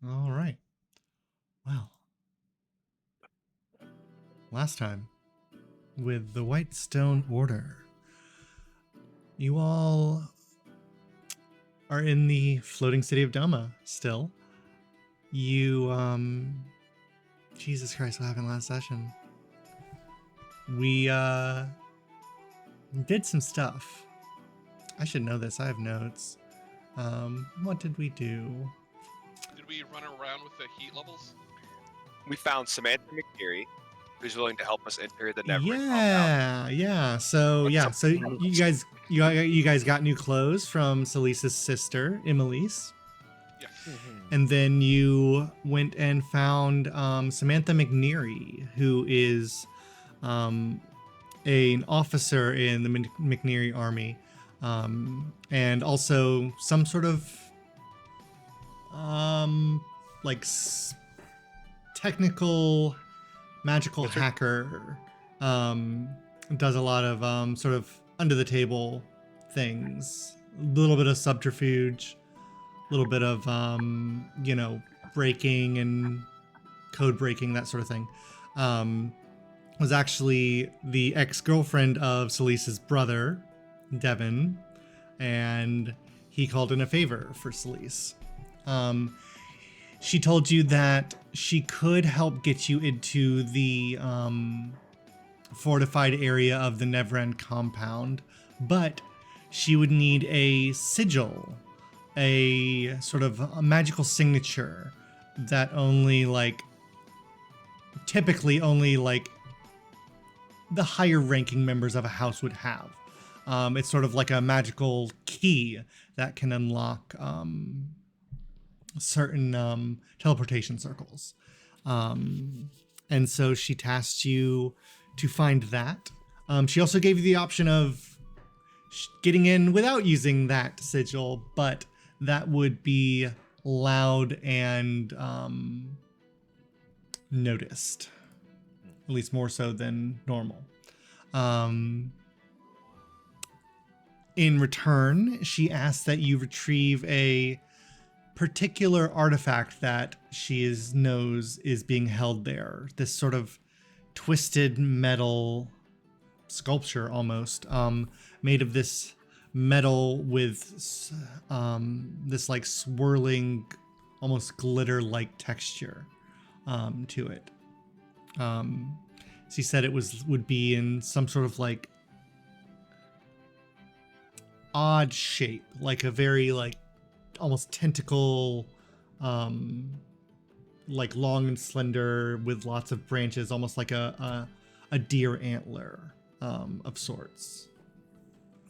All right. Well, last time with the Whitestone Order, you all are in the floating city of Doma still. You, Jesus Christ, what happened last session? We, did some stuff. I should know this. I have notes. What did we do? Did we run around with the heat levels? We found Samantha McNeary, who's willing to help us enter the Neverend Yeah, compound. yeah. So What's yeah, up? so you guys got new clothes from Salisa's sister, Emelise. Yes. And then you went and found Samantha McNeary, who is an officer in the McNeary army, and also some sort of like technical magical hacker. Does a lot of sort of under the table things, a little bit of subterfuge, a little bit of breaking and code breaking, that sort of thing. Was actually the ex-girlfriend of Salisa's brother, Devin, and he called in a favor for Salise. She told you that she could help get you into the fortified area of the Neverend compound, but she would need a sigil, a sort of a magical signature that typically only the higher ranking members of a house would have. It's sort of like a magical key that can unlock certain teleportation circles. And so she tasked you to find that. She also gave you the option of getting in without using that sigil, but that would be loud and noticed, at least more so than normal. In return, she asked that you retrieve a particular artifact that she knows is being held there. This sort of twisted metal sculpture, almost made of this metal with this like swirling, almost glitter-like texture to it. She said it would be in some sort of like odd shape, like a very like almost tentacle, like long and slender with lots of branches, almost like a deer antler of sorts.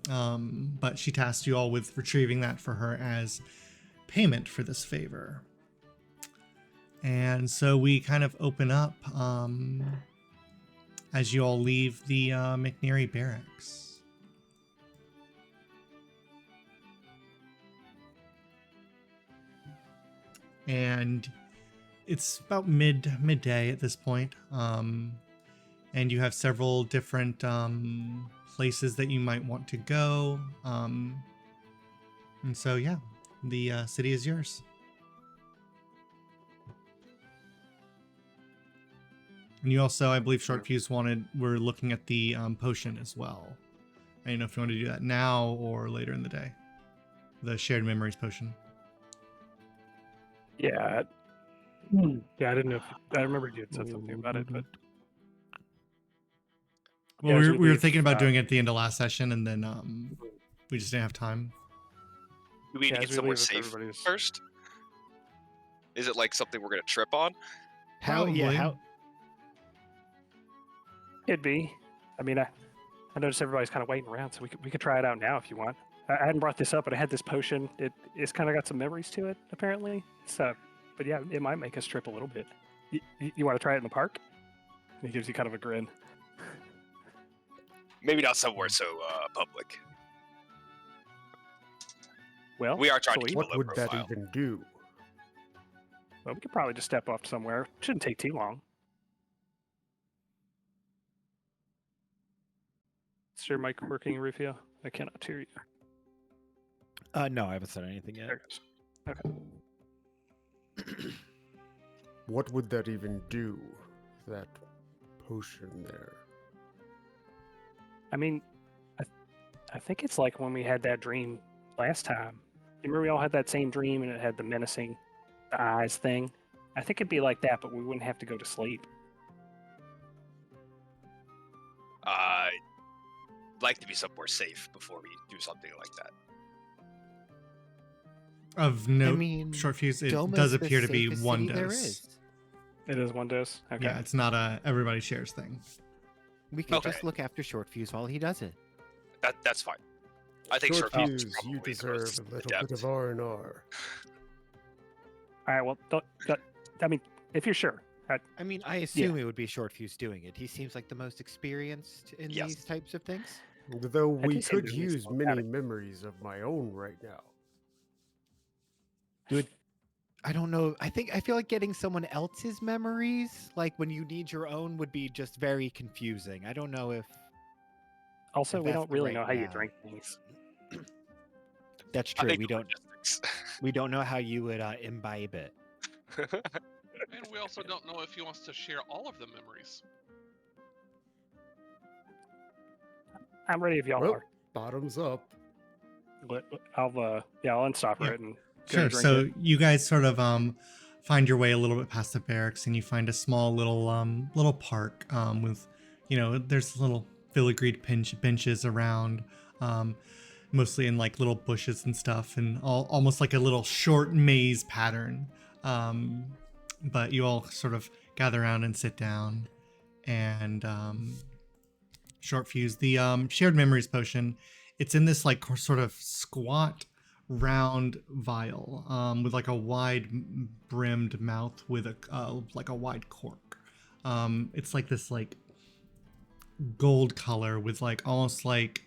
But she tasked you all with retrieving that for her as payment for this favor. And so we kind of open up as you all leave the McNeary barracks. And it's about midday at this point. And you have several different places that you might want to go. And so, yeah, the city is yours. And you also, I believe, Short Fuse we're looking at the potion as well. I don't know if you want to do that now or later in the day. The shared memories potion. Yeah. Yeah, I didn't know if I remember you had said something about it, but well, we were thinking about doing it at the end of last session, and then we just didn't have time. Do we need to get somewhere safe first? Is it like something we're gonna trip on? Probably. It'd be. I mean, I noticed everybody's kind of waiting around, so we could try it out now if you want. I hadn't brought this up, but I had this potion. It's kind of got some memories to it, apparently. So, but yeah, it might make us trip a little bit. You want to try it in the park? And he gives you kind of a grin. Maybe not somewhere so public. Well, we are trying to keep what a low would profile. that even do? Well, we could probably just step off somewhere. Shouldn't take too long. Is your mic working, Rufio? I cannot hear you. No, I haven't said anything yet. There it goes. Okay. What would that even do? That potion there. I mean, I think it's like when we had that dream last time. You remember we all had that same dream and it had the menacing, the eyes thing? I think it'd be like that, but we wouldn't have to go to sleep. Like to be somewhere safe before we do something like that. Of note, I mean, short fuse, it Doma's does the appear to be safest one city there dose. is. It is one dose? Okay. Yeah, it's not a everybody shares thing. We could Okay. just look after Short Fuse while he does it. That's fine. I think Short Short Fuse Fuse, probably you the deserve most a little adept. bit of R&R. All right, well, I mean, if you're sure. I mean, I assume it would be Short Fuse doing it. He seems like the most experienced in Yes. these types of things. Though I we do seem could to use look at many it. memories of my own right now. I don't know. I feel like getting someone else's memories, like when you need your own, would be just very confusing. I don't know if Also, If we that's don't the really right know how you now. drink things. that's I true. think We the don't logistics. we don't know how you would imbibe it. And we also don't know if he wants to share all of the memories. I'm ready if y'all Well, are. bottoms up. But I'll unstopper Yeah. it and go Sure. drink So it. you guys sort of find your way a little bit past the barracks, and you find a small little park with, there's little filigreed benches around, mostly in like little bushes and stuff, and almost like a little short maze pattern. But you all sort of gather around and sit down, and short fuse the shared memories potion. It's in this like sort of squat round vial with like a wide brimmed mouth with a wide cork. It's like this like gold color with like almost like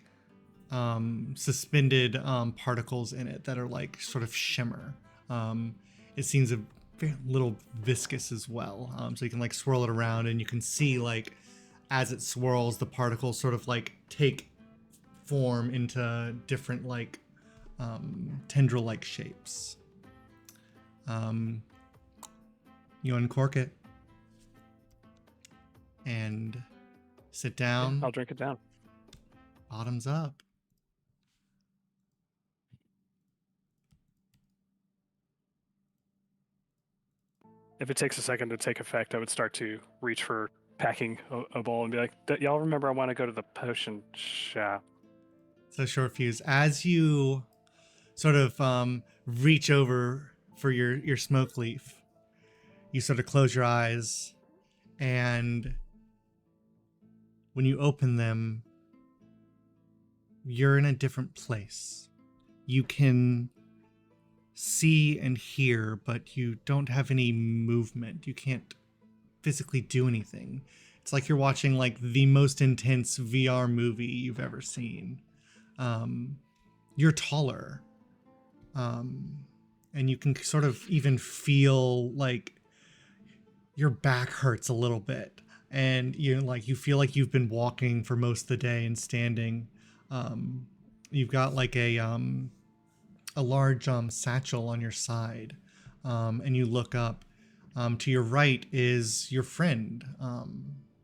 suspended particles in it that are like sort of shimmer. It seems a very little viscous as well, so you can like swirl it around and you can see like as it swirls the particles sort of like take form into different like tendril like shapes. You uncork it and sit down. I'll drink it down. Bottoms up. If it takes a second to take effect, I would start to reach for packing a bowl and be like, y'all remember I want to go to the potion shop. So short fuse, as you sort of reach over for your smoke leaf, you sort of close your eyes, and when you open them, you're in a different place. You can see and hear, but you don't have any movement. You can't physically do anything. It's like you're watching like the most intense VR movie you've ever seen. You're taller, and you can sort of even feel like your back hurts a little bit, and you feel like you've been walking for most of the day and standing. You've got like a large satchel on your side, and you look up. To your right is your friend.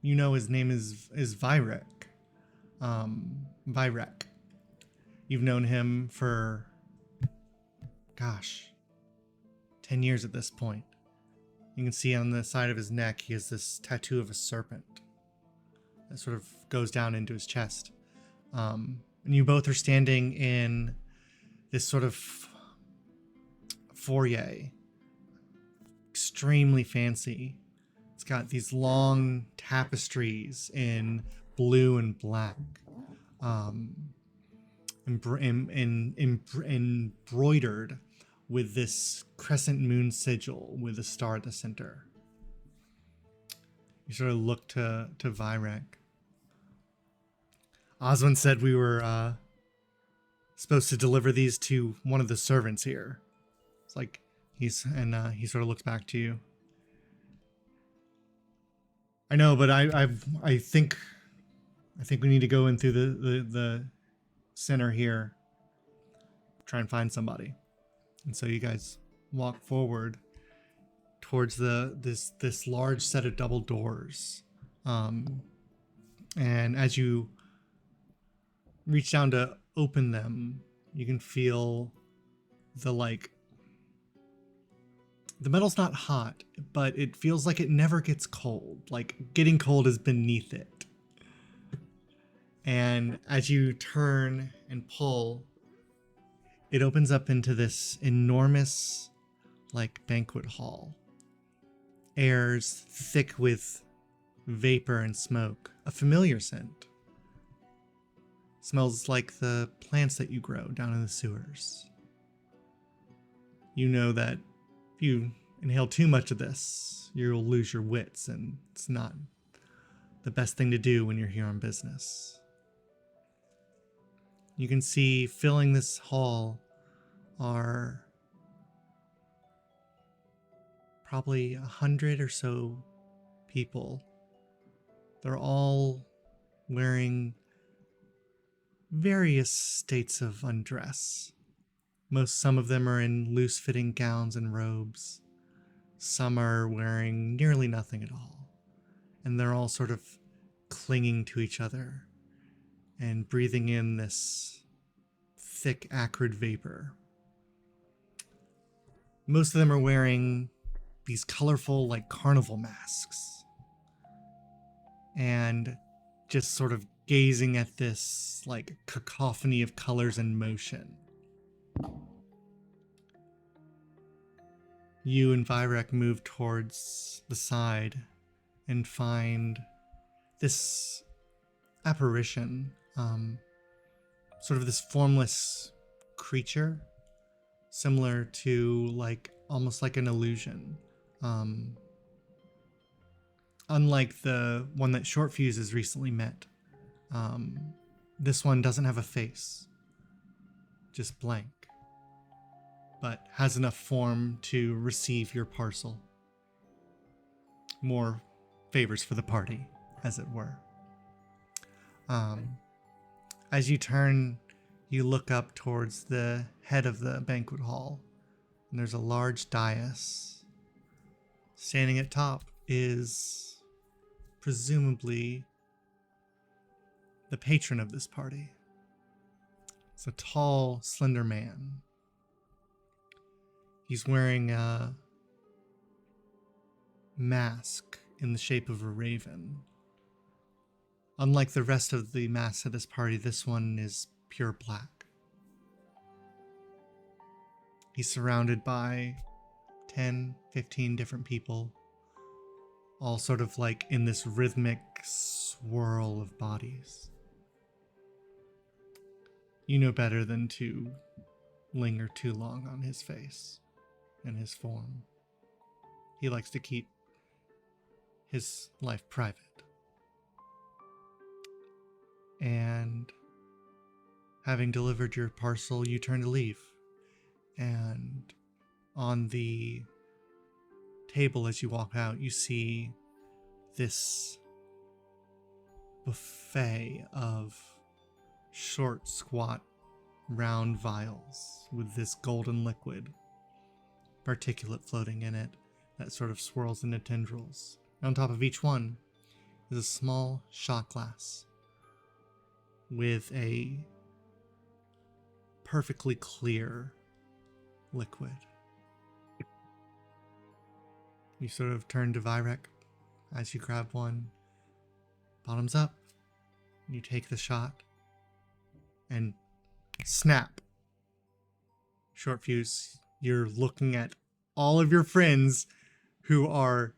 His name is Vyrek. Vyrek. You've known him for, 10 years at this point. You can see on the side of his neck, he has this tattoo of a serpent that sort of goes down into his chest. And you both are standing in this sort of foyer, extremely fancy. It's got these long tapestries in blue and black, embroidered with this crescent moon sigil with a star at the center. You sort of look to Vyrek. Oswin said we were supposed to deliver these to one of the servants here. It's like he sort of looks back to you. I know, but I think we need to go in through the center here, try and find somebody. And so you guys walk forward towards this large set of double doors. And as you reach down to open them, you can feel the metal's not hot, but it feels like it never gets cold. Like getting cold is beneath it. And as you turn and pull, it opens up into this enormous banquet hall. Air's thick with vapor and smoke, a familiar scent. Smells like the plants that you grow down in the sewers. You know that if you inhale too much of this, you'll lose your wits, and it's not the best thing to do when you're here on business. You can see filling this hall are probably 100 or so people. They're all wearing various states of undress. Some of them are in loose-fitting gowns and robes. Some are wearing nearly nothing at all. And they're all sort of clinging to each other and breathing in this thick, acrid vapor. Most of them are wearing these colorful, carnival masks. And just sort of gazing at this, cacophony of colors and motion. You and Vyrek move towards the side and find this apparition, sort of this formless creature, similar to almost like an illusion. Unlike the one that Short Fuse has recently met, this one doesn't have a face, just blank, but has enough form to receive your parcel. More favors for the party, as it were. As you turn, you look up towards the head of the banquet hall, and there's a large dais. Standing at top is presumably the patron of this party. It's a tall, slender man. He's wearing a mask in the shape of a raven. Unlike the rest of the masks at this party, this one is pure black. He's surrounded by 10, 15 different people, all sort of in this rhythmic swirl of bodies. You know better than to linger too long on his face and his form. He likes to keep his life private. And having delivered your parcel, you turn to leave. And on the table as you walk out, you see this buffet of short, squat, round vials with this golden liquid, particulate floating in it that sort of swirls into tendrils. And on top of each one is a small shot glass with a perfectly clear liquid. You sort of turn to Vyrek as you grab one, bottoms up, you take the shot, and snap. Short Fuse, you're looking at all of your friends who are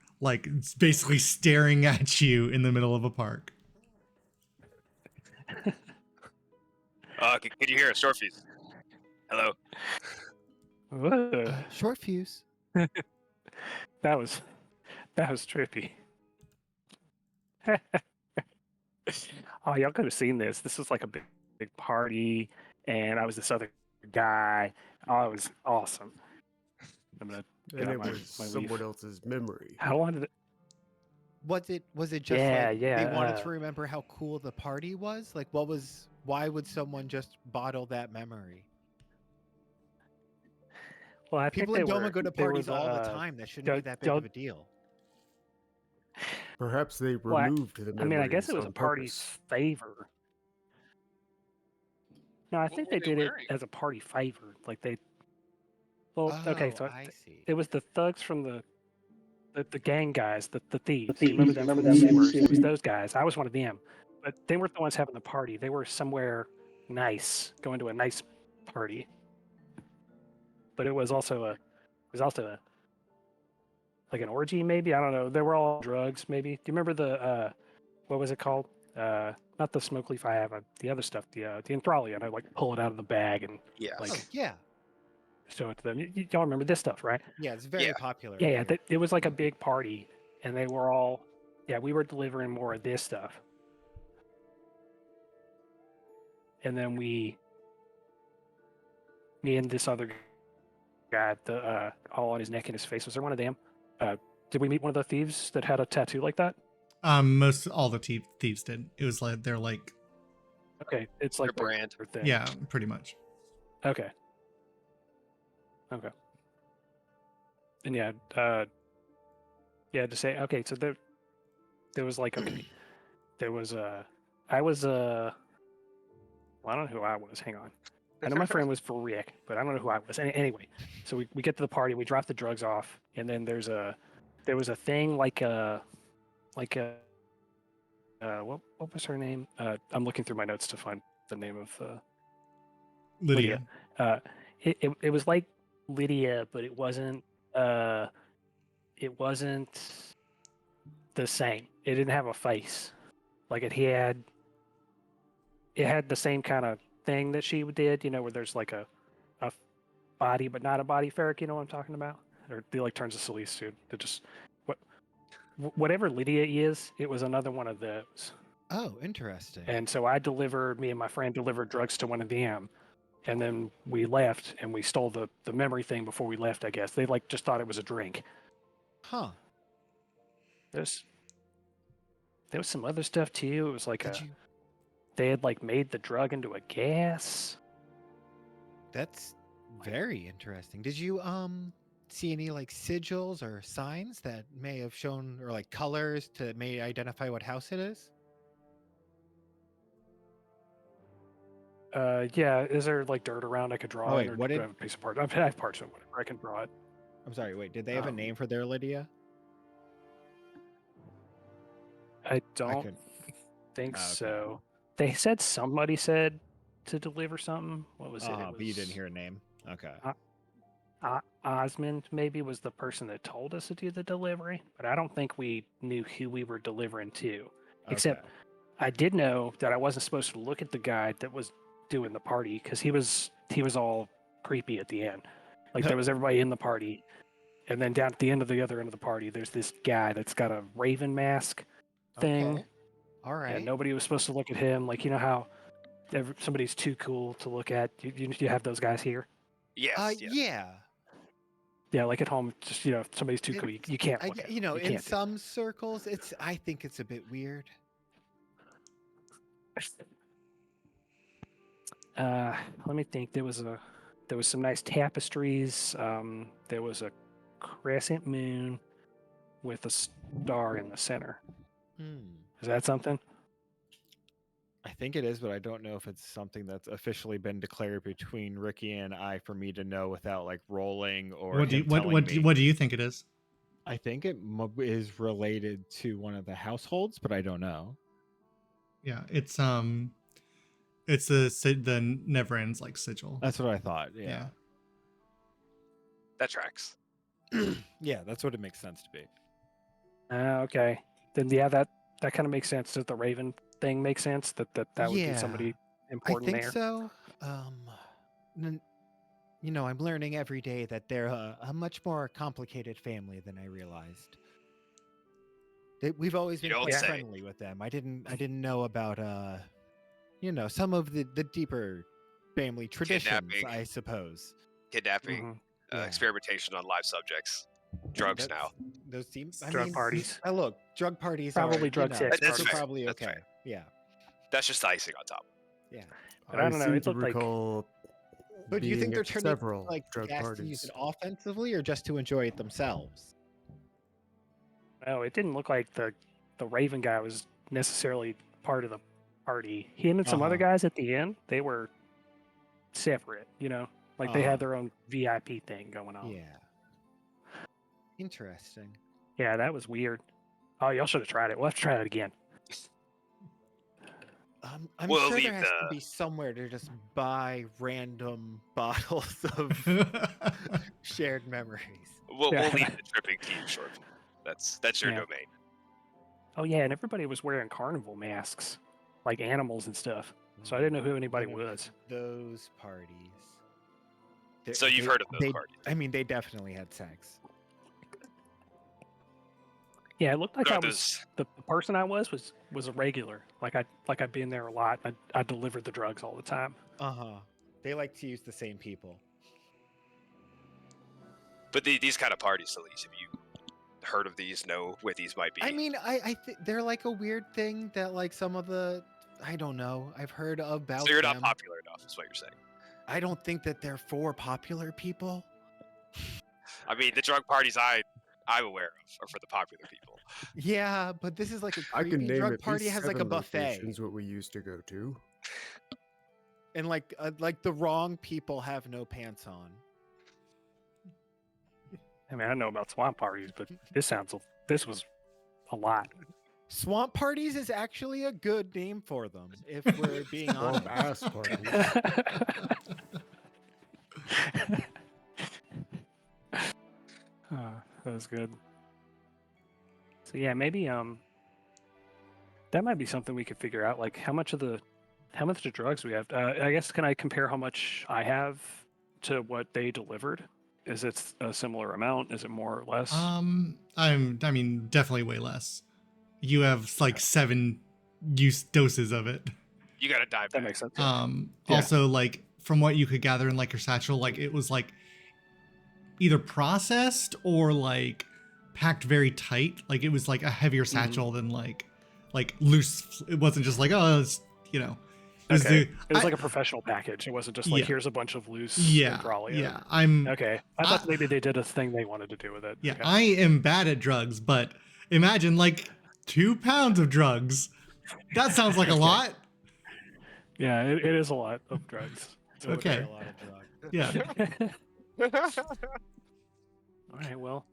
basically staring at you in the middle of a park. Can you hear us, Short Fuse? Hello. Short Fuse. That was trippy. Oh, y'all could have seen this. This was a big party, and I was this other guy. Oh, it was awesome. I'm gonna get out my someone leaf. else's memory. I wanted it. Was it just they wanted to remember how cool the party was? Why would someone just bottle that memory? Well, I People think in Doma go to they were parties all the time. That shouldn't be that big of a deal. Perhaps they Well, removed the memories I guess it was on a party purpose. favor. No, I think were they they did it wearing? as a party favor. Like they. Well, okay, Oh, so I see. it was the thugs from the gang guys, the thieves. The You remember thieves, them remember from the them from the sewers? It was sewers? those guys. I was one of them, but they weren't the ones having the party. They were somewhere nice, going to a nice party. But it was also like an orgy, maybe. I don't know. They were all drugs, maybe. Do you remember the what was it called? Not the smoke leaf I have, the other stuff, the Enthralian. I like pull it out of the bag and Yes. Oh, yeah. show it to them. Y'all remember this stuff, right? Yeah, it's very Yeah. popular. Yeah, here. it was like a big party, and they were all, we were delivering more of this stuff. And then me and this other guy, the all on his neck and his face. Was there one of them? Did we meet one of the thieves that had a tattoo like that? Most all the thieves did. It was like they're like, Okay, it's like Their brand. their thing. yeah, pretty much. Okay. And to say, okay, so there was like, okay, there was I was well, I don't know who I was. Hang on. I know my friend was for Rick, but I don't know who I was. Anyway, so we get to the party, we drop the drugs off, and then there was a thing like a what was her name? I'm looking through my notes to find the name of Lydia. It was like Lydia, but it wasn't the same. It didn't have a face. Like it had the same kind of thing that she did, where there's like a body but not a body ferric, you know what I'm talking about? Or they like turns to Celeste, dude. It just whatever Lydia is, it was another one of those. Oh, interesting. And so me and my friend delivered drugs to one of them. And then we left and we stole the memory thing before we left, I guess. They like just thought it was a drink. Huh. There was some other stuff too. It was like Did you? they had like made the drug into a gas. That's very interesting. Did you see any like sigils or signs that may have shown, or like colors to may identify what house it is? Yeah. Is there like dirt around I could draw? Oh, wait, it, or what do I did- have a piece of part? I have parts of whatever. I can draw it. I'm sorry. Wait, did they have a name for their Lydia? I don't couldn't- think Oh, okay. so. They said somebody said to deliver something. What was it? It But you didn't was- hear a name. Okay. Osmond maybe was the person that told us to do the delivery, but I don't think we knew who we were delivering to. Except Okay. I did know that I wasn't supposed to look at the guy that was doing the party because he was all creepy at the end. Like there was everybody in the party, and then down at the end of the other end of the party, there's this guy that's got a raven mask thing. Okay. All right. And nobody was supposed to look at him. Like how somebody's too cool to look at. You have those guys here. Yes. Yeah. Yeah, like at home, just if somebody's too cool, you can't look at them. You in can't do some circles, I think it's a bit weird. Let me think. There was some nice tapestries. There was a crescent moon with a star in the center. Is that something? I think it is, but I don't know if it's something that's officially been declared between Ricky and I for me to know without like rolling or. What do you think it is? I think it is related to one of the households, but I don't know. Yeah, it's the Never Ends like sigil. That's what I thought. Yeah. That tracks. Yeah, that's what it makes sense to be. Okay. Then yeah, that kind of makes sense. Does the Raven thing make sense? That would be somebody important I think there. so. I'm learning every day that they're a much more complicated family than I realized. We've always been quite friendly with them. I didn't know about some of the deeper family traditions, I suppose. Kidnapping, experimentation on live subjects, drugs now. Those seem drug parties. Look, drug parties probably are, drug sex. That's parties. Probably That's okay. fair. Yeah. That's just icing on top. Yeah. But I don't know. seem It to looked like recall But do you think being they're at turning several like drug gas to parties. use it offensively or just to enjoy it themselves? Oh, it didn't look like the Raven guy was necessarily part of the party. Him and some other guys at the end, they were separate, you know? Like they had their own VIP thing going on. Yeah. Interesting. Yeah, that was weird. Oh, y'all should have tried it. We'll have to try that again. I'm We'll sure leave there has to be somewhere to just buy random bottles of shared memories. We'll leave the tripping team short. That's your domain. Oh yeah, and everybody was wearing carnival masks, like animals and stuff. So I didn't know who anybody was. Those parties. So you've heard of those parties? I mean, they definitely had sex. Yeah, it looked like I was the person I was a regular. Like I'd been there a lot. I delivered the drugs all the time. They like to use the same people. But these kind of parties, Elise, have you heard of these? Know where these might be? I mean, I they're like a weird thing that like some of the I don't know. I've heard about. So you're not popular enough, is what you're saying. I don't think that they're for popular people. I mean, the drug parties I'm aware of are for the popular people. Yeah, but this is like a I can name drug at party least has like a 7 buffet. locations what we used to go to. And like the wrong people have no pants on. I mean, I know about swamp parties, but this was a lot. Swamp parties is actually a good name for them, if we're being honest. Ass parties. That was good. So yeah, maybe that might be something we could figure out. Like how much of the drugs we have. I guess can I compare how much I have to what they delivered? Is it a similar amount? Is it more or less? I mean, definitely way less. You have like 7 use doses of it. You gotta dive. That makes sense. Also, like from what you could gather in like your satchel, like it was like either processed or like packed very tight. Like it was like a heavier satchel than like loose. It wasn't just like, oh, it's, you know. It was like a professional package. It wasn't just like here's a bunch of loose Intralia. Yeah. I thought maybe they did a thing they wanted to do with it. Yeah, okay. I am bad at drugs, but imagine like 2 pounds of drugs. That sounds like a lot. Yeah, it is a lot of drugs. Okay. A lot of drugs. Yeah. All right, well.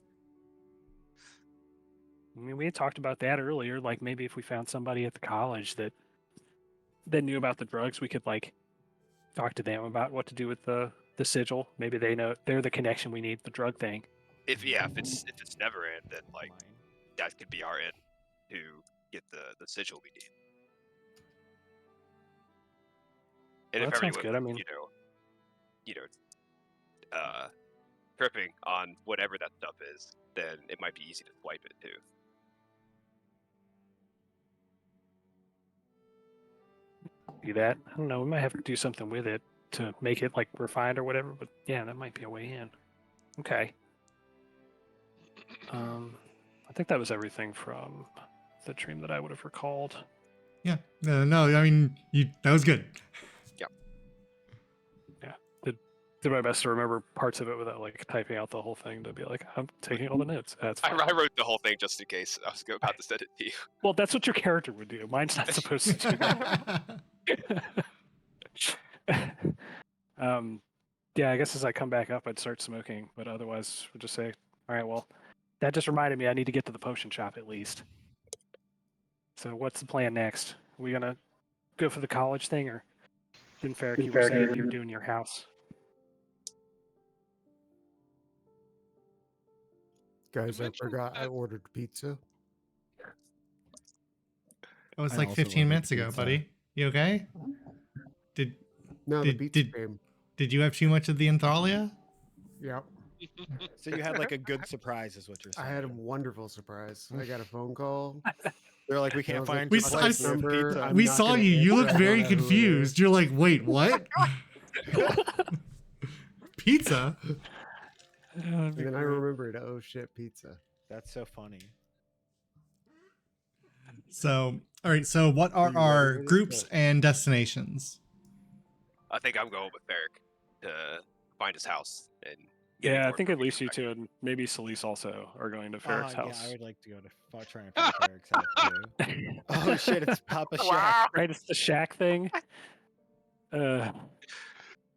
I mean, we had talked about that earlier. Like maybe if we found somebody at the college that knew about the drugs, we could like talk to them about what to do with the sigil. Maybe they know they're the connection we need, the drug thing. If it's never in, then like that could be our end to get the sigil we need. And Well, if that sounds everyone, good. I mean, tripping on whatever that stuff is, then it might be easy to swipe it too. do that. I don't know. We might have to do something with it to make it like refined or whatever. But yeah, that might be a way in. Okay. I think that was everything from the dream that I would have recalled. Yeah. No, I mean, that was good. Yeah. Did my best to remember parts of it without like typing out the whole thing to be like, I'm taking all the notes. That's fine. I wrote the whole thing just in case I was about to send it to you. Well, that's what your character would do. Mine's not supposed to do that. Yeah, I guess as I come back up, I'd start smoking, but otherwise, we'll just say, all right, well, that just reminded me I need to get to the potion shop at least. So what's the plan next? Are we going to go for the college thing, or didn't Farrakh, you were saying you're doing your house? Guys, I forgot I ordered pizza. It was I like also 15 ordered minutes ago, pizza. buddy. You okay? No, the pizza came. Did you have too much of the Inthralia? Yep. So you had like a good surprise, is what you're saying. I had a wonderful surprise. I got a phone call. They're like, we can't find We your saw- place I- for pizza. I'm We not saw gonna you. You answer. looked I very don't know who it confused. is. You're like, wait, what? Pizza? And then I remembered, oh shit, pizza. That's so funny. So, all right. So, what are You our ready? groups and destinations? I think I'm going with Eric. to find his house and. Yeah, I think at least you two and maybe Celise also are going to Ferrick's Yeah, house. I would like to go to try and find Ferrick's house too. Oh shit, it's Papa Shack. Right, it's the shack thing.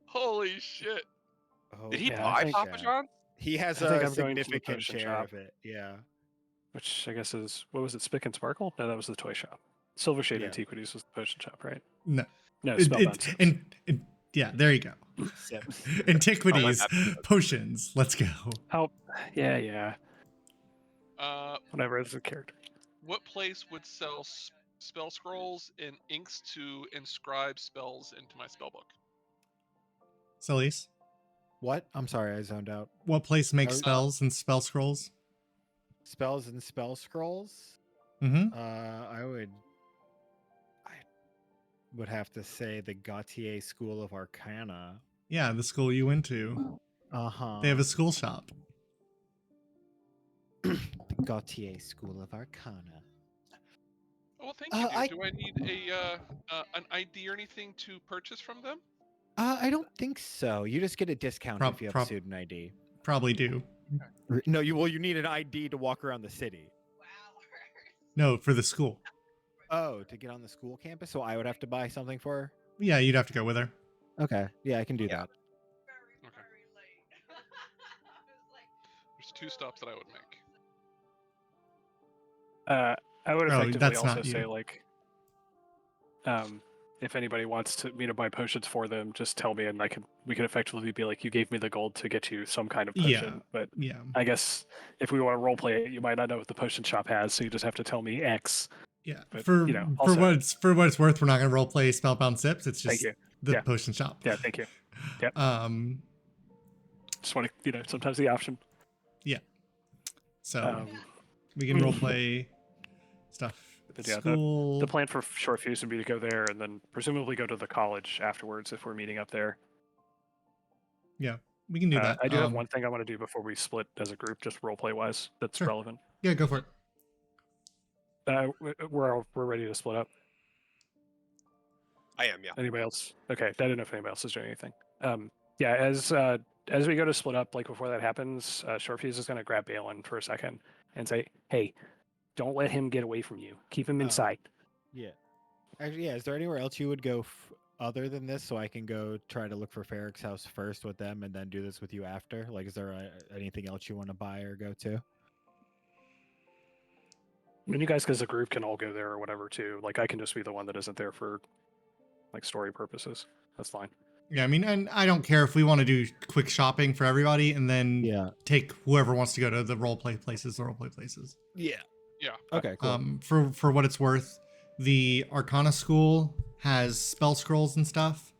Holy shit! Oh, Did he Yeah, I buy think- Papa Shack. John? He has I think a I'm going to the significant potion share shop. of it. Yeah. Which I guess is, what was it, Spick and Sparkle? No, that was the toy shop. Silver Shade Yeah. Antiquities was the potion shop, right? No. No, It- Spellbound it- Sips. and yeah, there you go. Sips. Antiquities, potions. Let's go. Oh, yeah. Uh, Whatever, it's a character. what place would sell spell scrolls and inks to inscribe spells into my spellbook? Celise, What? I'm sorry, I zoned out. what place makes Oh, spells and spell scrolls? Spells and spell scrolls? Mm-hmm. I would have to say the Gautier School of Arcana. Yeah, the school you went to. Uh-huh. They have a school shop. The Gautier School of Arcana. Oh, well, thank you. Dude. I- Do I need an ID or anything to purchase from them? I don't think so. You just get a discount if you have a student ID. Probably do. No, you need an ID to walk around the city. No, for the school. Oh, to get on the school campus? So I would have to buy something for her? Yeah, you'd have to go with her. Okay. Yeah, I can do that. Okay. There's 2 stops that I would make. I would Oh, effectively that's also not you. say, like, if anybody wants me to buy potions for them, just tell me, and we can effectively be like, you gave me the gold to get you some kind of potion. Yeah. But Yeah. I guess if we want to roleplay it, you might not know what the potion shop has, so you just have to tell me X. Yeah. But, for you know, for also- what it's worth, we're not gonna roleplay Spellbound Sips. It's Thank just you. the Yeah. potion shop. Yeah, thank you. Yep. Just want to, sometimes the option. So Um, we can roleplay stuff. But yeah, School. the plan for Short Fuse would be to go there and then presumably go to the college afterwards if we're meeting up there. We can do that. I do have one thing I want to do before we split as a group, just roleplay wise, that's Sure. relevant. Yeah, go for it. We're ready to split up. I am, yeah. Anybody else? Okay, I didn't know if anybody else is doing anything. Yeah, as we go to split up, like before that happens, Short Fuse is going to grab Balin for a second and say, "Hey, don't let him get away from you. Keep him in Oh. sight." Yeah. Actually, yeah. Is there anywhere else you would go other than this, so I can go try to look for Ferrick's house first with them, and then do this with you after? Like, is there anything else you want to buy or go to? I mean, you guys, as a group, can all go there or whatever too. Like, I can just be the one that isn't there for like story purposes. That's fine. Yeah, I mean, and I don't care if we want to do quick shopping for everybody and then Yeah. take whoever wants to go to the roleplay places. Yeah. Yeah. Okay. Cool. For what it's worth, the Arcana School has spell scrolls and stuff,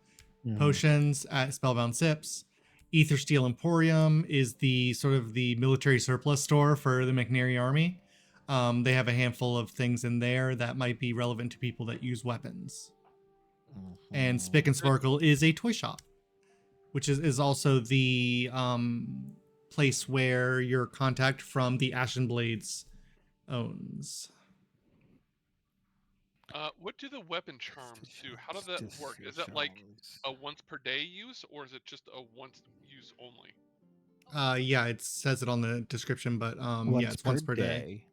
Mhm. potions at Spellbound Sips. Ether Steel Emporium is the sort of the military surplus store for the McNary Army. They have a handful of things in there that might be relevant to people that use weapons. And Spick and Sparkle is a toy shop, which is also the place where your contact from the Ashen Blades owns. What do the weapon charms do? How does that work? Is that like a once per day use, or is it just a once use only? Yeah, it says it on the description, but yeah, it's once per day.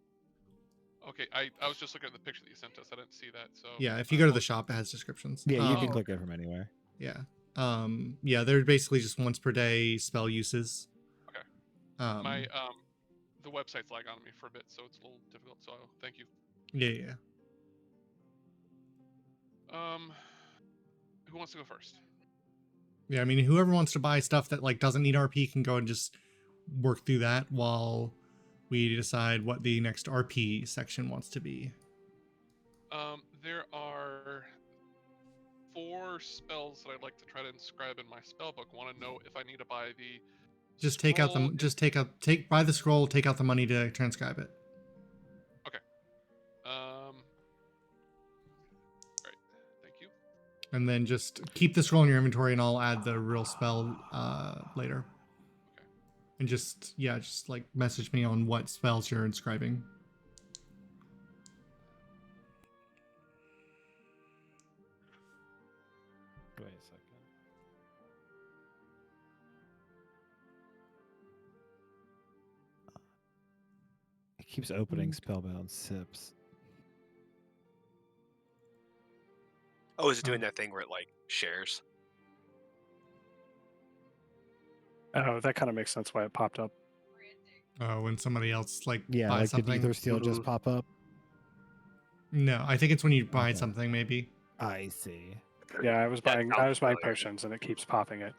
Okay, I was just looking at the picture that you sent us. I didn't see that. So Yeah, if you go to the shop, it has descriptions. Yeah, you can Oh, click it from anywhere. Yeah. Yeah, they're basically just once per day spell uses. Okay. Um, my the website's lag on me for a bit, so it's a little difficult. So thank you. yeah. Who wants to go first? Yeah, I mean, whoever wants to buy stuff that like doesn't need RP can go and just work through that while we decide what the next RP section wants to be. There are 4 spells that I'd like to try to inscribe in my spellbook. Want to know if I need to buy the Just take out scroll? buy the scroll, take out the money to transcribe it. Right. Thank you. And then just keep the scroll in your inventory and I'll add the real spell later. Okay. And just like message me on what spells you're inscribing. Wait a second. Keeps opening spellbound sips. Oh, is it doing that thing where it like shares? Oh, that kind of makes sense why it popped up. When somebody else like Yeah, buys like something. did Ether Steel just Mhm. pop up? No, I think it's when you buy Okay. something, maybe. I see. Yeah, I was That buying sounds familiar. potions and it keeps popping it.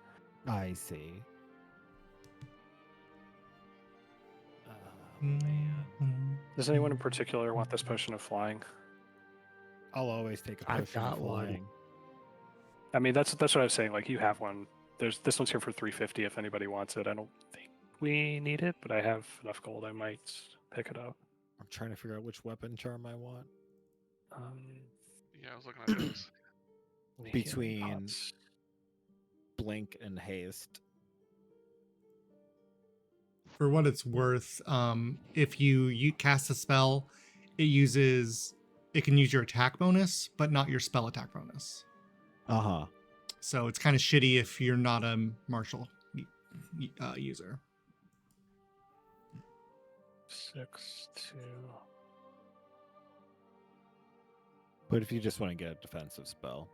I see. Mhm. Does anyone in particular want this potion of flying? I'll always take a I've potion of got one. flying. I mean, that's what I was saying. Like, you have one. This one's here for 350 if anybody wants it. I don't think we need it, but I have enough gold. I might pick it up. I'm trying to figure out which weapon charm I want. Yeah, I was looking at those. Healing Between pots. Blink and Haste. For what it's worth, if you cast a spell, it can use your attack bonus, but not your spell attack bonus. Uh-huh. So it's kind of shitty if you're not a martial user. 6, 2. But if you just want to get a defensive spell.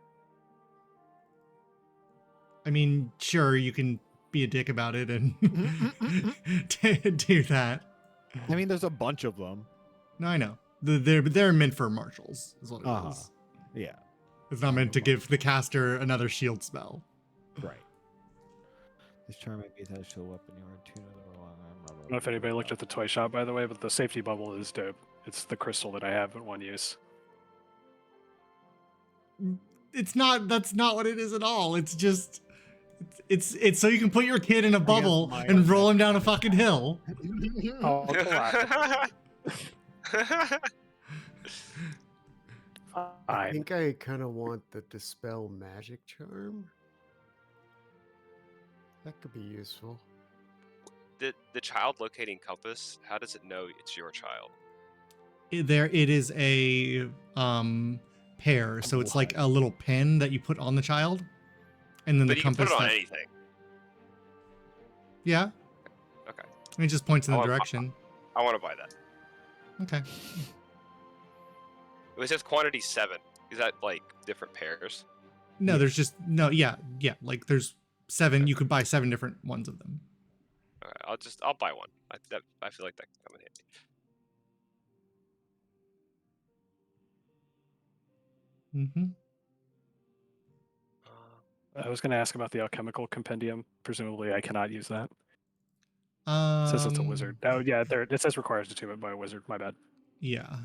I mean, sure, you can be a dick about it and do that. I mean, there's a bunch of them. No, I know. They're meant for martials, is what it Uh-huh. is. Yeah, It's not meant to give the caster another shield spell. right. This charm may be that shield weapon you are tuned to. I don't know if anybody looked at the toy shop, by the way, but the safety bubble is dope. It's the crystal that I have in one use. It's not. That's not what it is at all. It's just. It's so you can put your kid in a bubble mine and is roll him down a kind of fucking hill. Oh, come on. I Fine. think I kind of want the Dispel Magic Charm. That could be useful. The child locating compass, how does it know it's your child? It is a pair, so it's like a little pin that you put on the child, and then But the you can compass. put it on that- anything. Yeah, Okay. it just points in I the wanna- direction. I want to buy that. Okay. It says quantity 7. Is that like different pairs? No, there's just no. Yeah. Like there's 7. You could buy 7 different ones of them. Alright, I'll buy one. I feel like that can come in handy. Mm-hmm. I was going to ask about the alchemical compendium. Presumably, I cannot use that. It It says it's a wizard. Oh, yeah, there. It says requires attunement by a wizard. My bad. Yeah.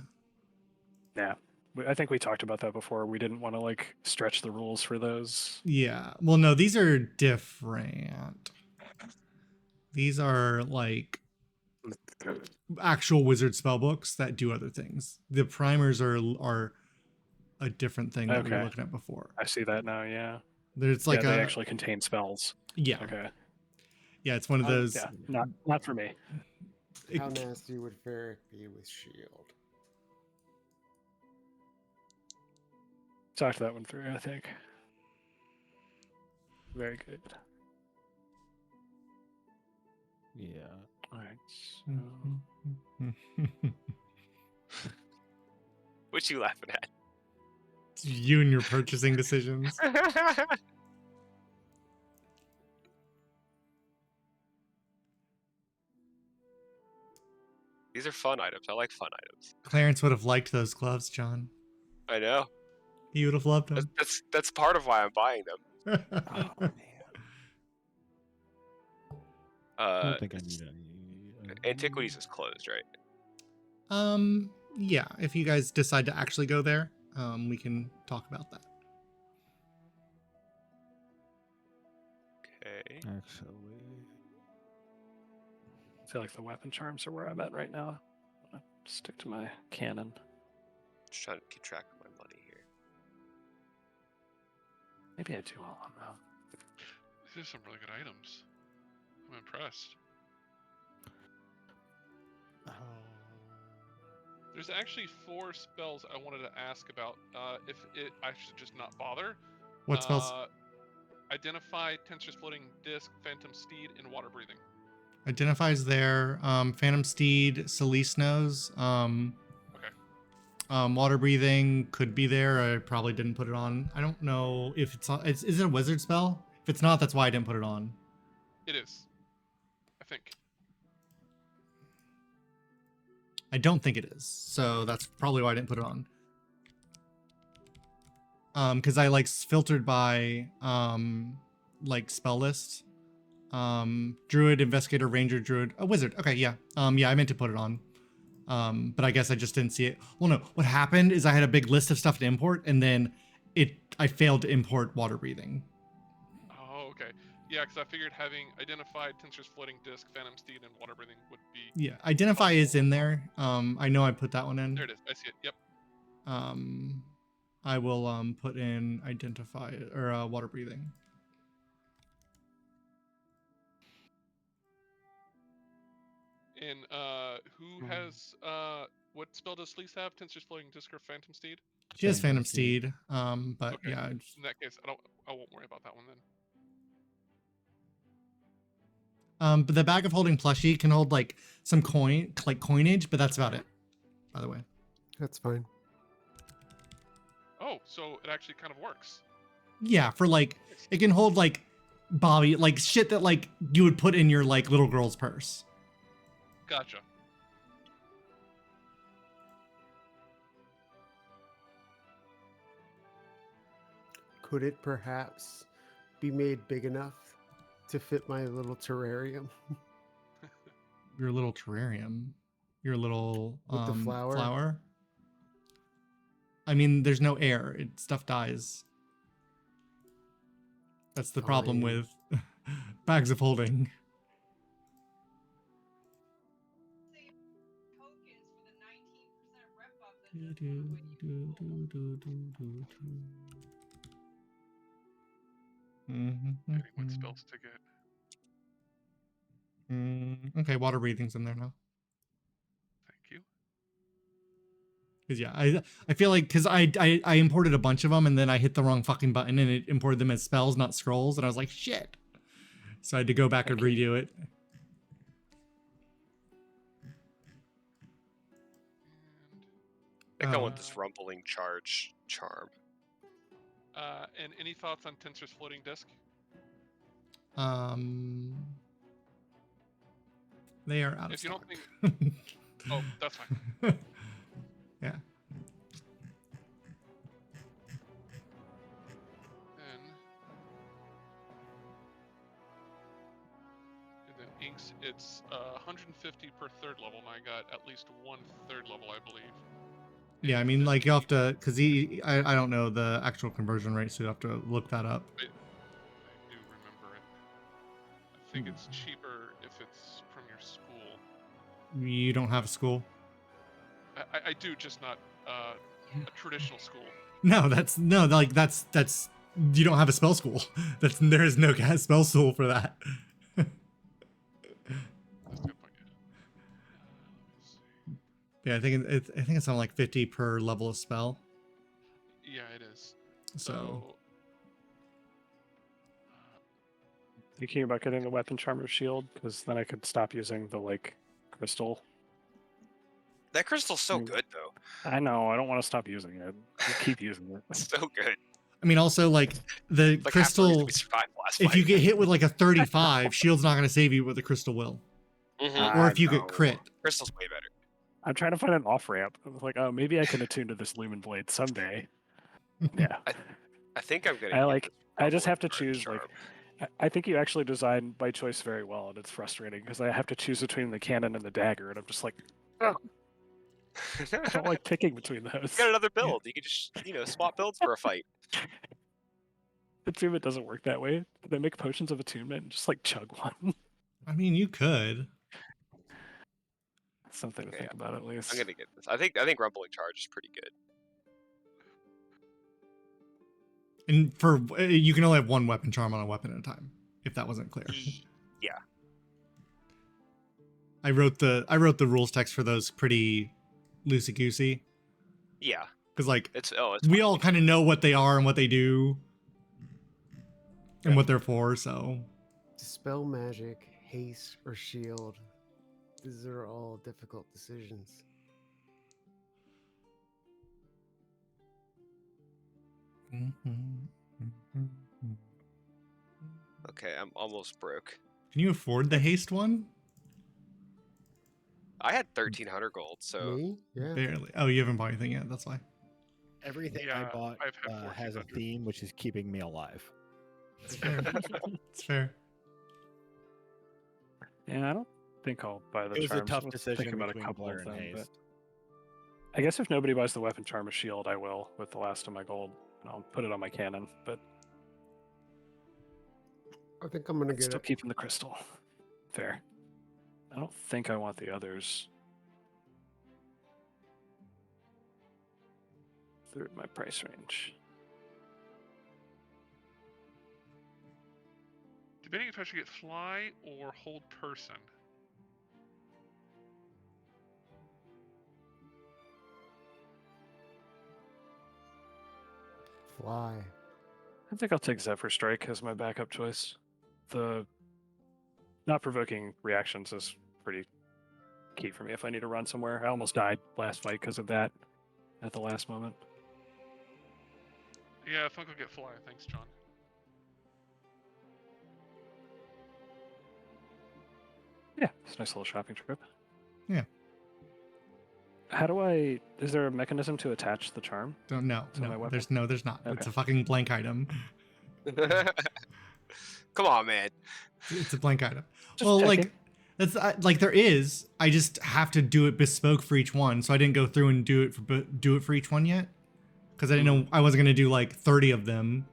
Yeah. I think we talked about that before. We didn't want to, like, stretch the rules for those. Yeah. Well, no, these are different. These are like actual wizard spell books that do other things. The primers are a different thing that we were Okay. looking at before. I see that now, yeah. There's like they a actually contain spells. yeah. Okay. Yeah, it's one of those. Yeah, not for me. How nasty would Ferric be with shield? Talked that one through, I think. Very good. Yeah. All right. Mm-hmm. What you laughing at? You and your purchasing decisions. These are fun items. I like fun items. Clarence would have liked those gloves, John. I know. He would have loved them. That's part of why I'm buying them. Oh, man. I don't think I need any. Antiquities is closed, right? Yeah, if you guys decide to actually go there, we can talk about that. Okay. Actually. I feel like the weapon charms are where I'm at right now. I'm gonna stick to my cannon. Just trying to keep track of my money here. Maybe I do all of them now. These are some really good items. I'm impressed. There's actually 4 spells I wanted to ask about. If I should just not bother. What spells? Identify, Tensor's Floating Disc, Phantom Steed, and Water Breathing. Identifies there. Phantom Steed, Celeste knows. Okay. Water breathing could be there. I probably didn't put it on. I don't know if it's on. Is it a wizard spell? If it's not, that's why I didn't put it on. It is. I think. I don't think it is. So that's probably why I didn't put it on. Because I like filtered by like spell list. Druid, investigator, ranger, druid, a wizard. Okay, yeah. Yeah, I meant to put it on. But I guess I just didn't see it. Well, no, what happened is I had a big list of stuff to import, and then I failed to import water breathing. Oh, okay. Yeah, because I figured having identified Tinser's floating disc, Phantom Steed, and water breathing would be. Yeah, identify is in there. I know I put that one in. There it is. I see it. Yep. I will put in identify or water breathing. And who has what spell does Sleece have? Tinser's floating disc or Phantom Steed? She has Phantom Steed. But Okay. yeah. In that case, I won't worry about that one then. But the bag of holding plushie can hold like some coinage, but that's about it. By the way. That's fine. Oh, so it actually kind of works. Yeah, for like it can hold like Bobby, like shit that like you would put in your like little girl's purse. Gotcha. Could it perhaps be made big enough to fit my little terrarium? Your little terrarium. Your little With the flower? flower. I mean, there's no air. Stuff dies. That's the problem Fine. with bags of holding. Getting what spells to get. Okay, water breathing's in there now. Thank you. Cause yeah, I feel like because I imported a bunch of them and then I hit the wrong fucking button and it imported them as spells, not scrolls, and I was like shit. So I had to go back and redo it. I think I want this rumbling charge charm. And any thoughts on Tinser's floating disc? They are out of If you don't stock. think, oh, that's fine. Yeah. And then inks, it's 150 per third level, and I got at least one third level, I believe. Yeah, I mean, like, you'll have to, because I don't know the actual conversion rate, so you'll have to look that up. I do remember it. I think it's cheaper if it's from your school. You don't have a school? I do, just not a traditional school. No, that's you don't have a spell school. There is no spell school for that. That's a good point. Yeah, I think it's on like 50 per level of spell. Yeah, it is. So Thinking about getting the weapon charmer shield, because then I could stop using the like crystal. That crystal's so good though. I know, I don't want to stop using it. I keep using it. It's so good. I mean, also like the It's like half the reason crystal. we survived last If fight. you get hit with like a 35, shield's not going to save you, but the crystal will. Mhm. Or if you know. get crit. Crystal's way better. I'm trying to find an off ramp. I was like, oh, maybe I can attune to this lumen blade someday. Yeah. I think I'm gonna. I get like. this I just rumbling have to charge choose charm. like. I think you actually designed my choice very well, and it's frustrating because I have to choose between the cannon and the dagger, and I'm just like, I don't like picking between those. You got another build. You can just swap builds for a fight. Attunement doesn't work that way. They make potions of attunement and just like chug one. I mean, you could. Something to Okay, think about at least. I'm gonna get this. I think rumbling charge is pretty good. And for you can only have one weapon charm on a weapon at a time, if that wasn't clear. Yeah. I wrote the rules text for those pretty loosey goosey Yeah. because like It's we fine. all kind of know what they are and what they do and what they're for. So Dispel magic, haste or shield. These are all difficult decisions. Okay, I'm almost broke. Can you afford the haste one? I had 1,300 gold, so Me? Yeah. Barely. Oh, you haven't bought anything yet. That's why. Everything Yeah, I bought I've had has a 1,400. theme, which is keeping me alive. It's fair. It's fair. Yeah, I don't think I'll buy the It was a charms. tough We'll decision think about a between couple Blur of and them, but haste. I guess if nobody buys the weapon charm or shield, I will with the last of my gold. And I'll put it on my cannon, but I think I'm gonna I'm get still it. keeping the crystal. Fair. I don't think I want the others. They're in my price range. Debating if I should get fly or hold person. Fly. I think I'll take Zephyr Strike as my backup choice. The not provoking reactions is pretty key for me if I need to run somewhere. I almost died last fight because of that at the last moment. Yeah, I think I'll get fly. Thanks, John. Yeah, it's a nice little shopping trip. Yeah. How do I? Is there a mechanism to attach the charm? Don't know. To my No, weapon? there's not. It's Okay. a fucking blank item. come on, man. It's a blank item. Just Well, checking. like that's like there is. I just have to do it bespoke for each one. So I didn't go through and do it for each one yet, because I didn't know I wasn't gonna do like 30 of them,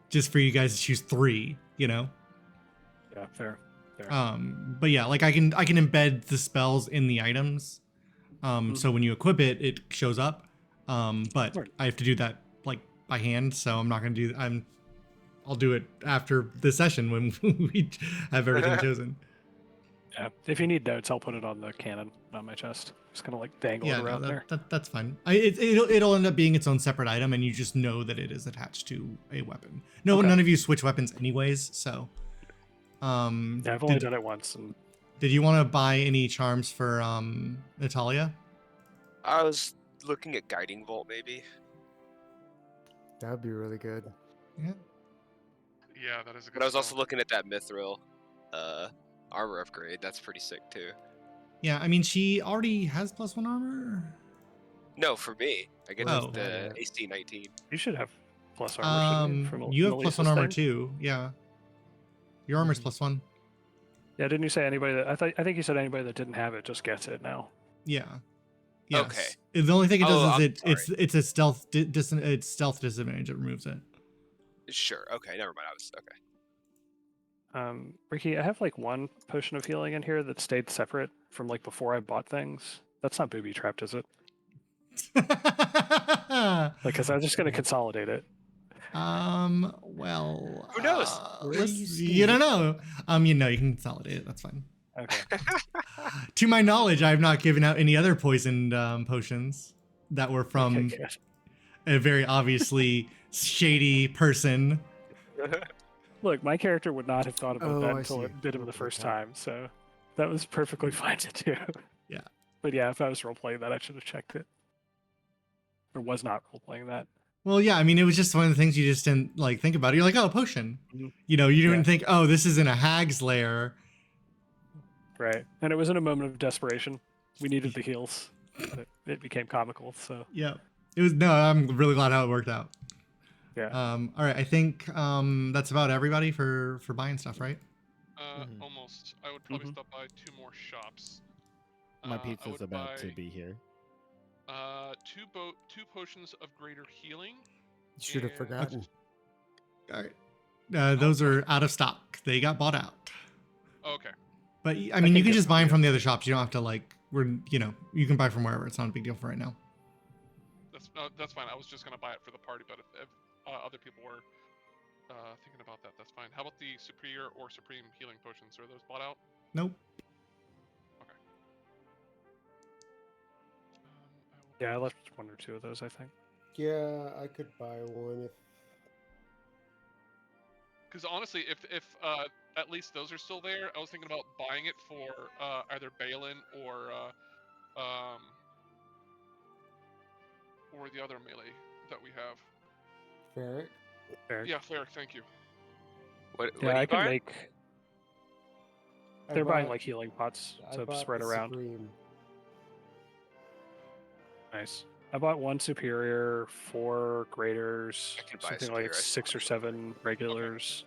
just for you guys to choose 3. You know. Yeah, fair. But yeah, like I can embed the spells in the items. So when you equip it, it shows up. But Right. I have to do that like by hand, so I'm not gonna do. I'll do it after the session when we have everything chosen. Yeah. If you need notes, I'll put it on the cannon, on my chest. Just kind of like dangle Yeah, it no, around there. that's fine. It'll end up being its own separate item, and you just know that it is attached to a weapon. No, Okay. none of you switch weapons anyways, so. Yeah, I've only done it once, and Did you want to buy any charms for Natalia? I was looking at Guiding Bolt, maybe. That would be really good. Yeah. Yeah, that is a good But I was also spell. looking at that Mithril armor upgrade. That's pretty sick, too. Yeah, I mean, she already has +1 armor. No, for me. I get Oh. the AC 19. you should have plus armor. Shouldn't from You have Melissa's +1 armor thing? too. Yeah. Your armor's +1. Yeah, didn't you say anybody that I think you said anybody that didn't have it just gets it now. Yeah. Yes. Okay. The only thing it does Oh, is I'm it's a stealth it's stealth disadvantage. It removes it. Sure. Okay, never mind. I was okay. Ricky, I have like one potion of healing in here that stayed separate from like before I bought things. That's not booby trapped, is it? Like, because I'm just gonna consolidate it. Well, Who knows? Where do you see you don't it? know. You can consolidate it. That's fine. Okay. To my knowledge, I have not given out any other poisoned potions that were from Okay, good. a very obviously shady person. Look, my character would not have thought about Oh, that I until see. it did him the Okay, first okay. time, so that was perfectly fine to do. Yeah. But yeah, if I was role playing that, I should have checked it. Or was not role playing that. Well, yeah, I mean, it was just one of the things you just didn't like think about. You're like, oh, potion. Mhm. You know, you didn't Yeah. think, oh, this is in a hag's lair. Right. And it was in a moment of desperation. We needed the heals. It became comical, so Yeah. It was no, I'm really glad how it worked out. yeah. All right, I think that's about everybody for buying stuff, right? Mhm. Almost. I would probably Mhm. stop by 2 more shops. My I pizza's would about to buy, be here. 2 potions of greater healing. You should have And- forgotten. All right. Those are out of stock. They got bought out. Okay. But I mean, you think can it's just buy them probably from the other shops. You don't have to like. You can buy from wherever. It's not a big deal for right now. That's fine. I was just gonna buy it for the party, but if other people were thinking about that, that's fine. How about the superior or supreme healing potions? Are those bought out? Nope. Okay. Yeah, I left 1 or 2 of those, I think. Yeah, I could buy one if Because honestly, if at least those are still there. I was thinking about buying it for either Balin or the other melee that we have. Ferret. Fair. Yeah, Ferric, thank you. What Yeah, are I you can buying? make. I They're buying bought- like healing pots I to bought spread the around. Supreme. Nice. I bought 1 superior, 4 graders, I can buy a something superior, like I 6 or still have 7 regulars.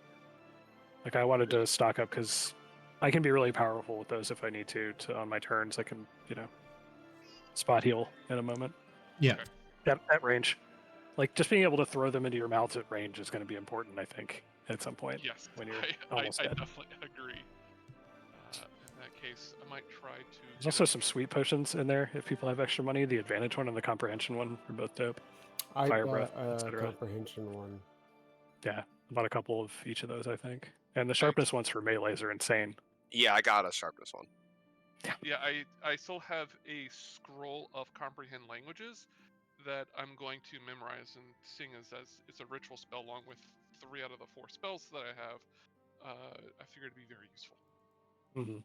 Like I wanted to stock up because I can be really powerful with those if I need to on my turns. I can, spot heal in a moment. Yeah. At range. Like just being able to throw them into your mouths at range is going to be important, I think, at some point. Yes, When you're I almost dead. definitely agree. In that case, I might try to. There's also some sweet potions in there if people have extra money. The advantage one and the comprehension one are both dope. I Fire bought breath, a etc. comprehension one. Yeah, I bought a couple of each of those, I think. And the sharpness ones for melees are insane. Yeah, I got a sharpness one. Yeah, I still have a scroll of comprehend languages that I'm going to memorize, and seeing as it's a ritual spell along with 3 out of the 4 spells that I have, I figured it'd be very useful. Mm-hmm.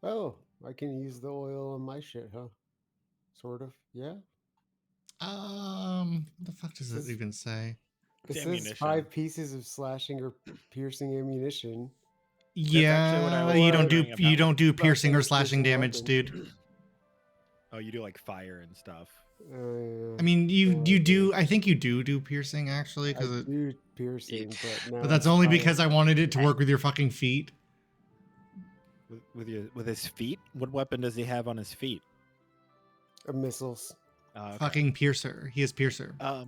Oh, I can use the oil on my shit, huh? Sort of. Yeah. What the fuck does it This- even say? It says Ammunition. 5 pieces of slashing or piercing ammunition. actually what I was Yeah, you don't do wondering you about. don't do piercing or Slashing, slashing piercing damage, weapons. dude. Oh, you do like fire and stuff. I mean, you No you idea. do. I think you do piercing actually, I because do piercing, but that's only because I wanted it to work with your fucking feet. With his feet? What weapon does he have on his feet? missiles. Okay. Fucking piercer. He is piercer. I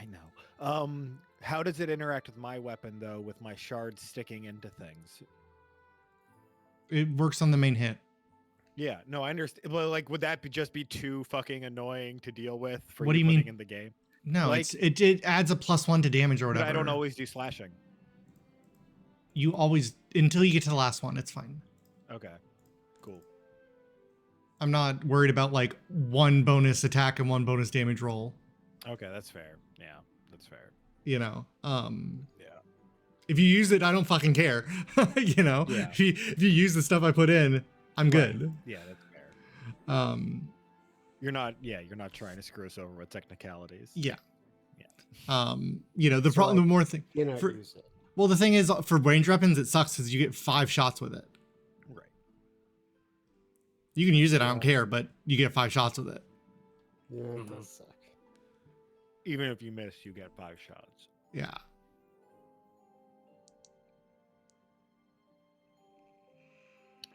know. How does it interact with my weapon though? With my shards sticking into things? It works on the main hit. Yeah, no, I understand. Well, like, would that just be too fucking annoying to deal with for What do you putting mean? in the game? No, Like- it adds a +1 to damage or But whatever. I don't always do slashing. You always until you get to the last one. It's fine. Okay, cool. I'm not worried about like 1 bonus attack and 1 bonus damage roll. Okay, that's fair. Yeah, that's fair. You know. Yeah. If you use it, I don't fucking care. You know. Yeah. If you use the stuff I put in, I'm good. Yeah, that's fair. You're You're not trying to screw us over with technicalities. Yeah. Yeah. You know, the So problem, the more thing. Cannot For- use it. Well, the thing is, for range weapons, it sucks because you get 5 shots with it. Right. You can use it, I don't Yeah. care, but you get 5 shots with it. Yeah, it Mhm. does suck. Even if you miss, you get 5 shots. Yeah.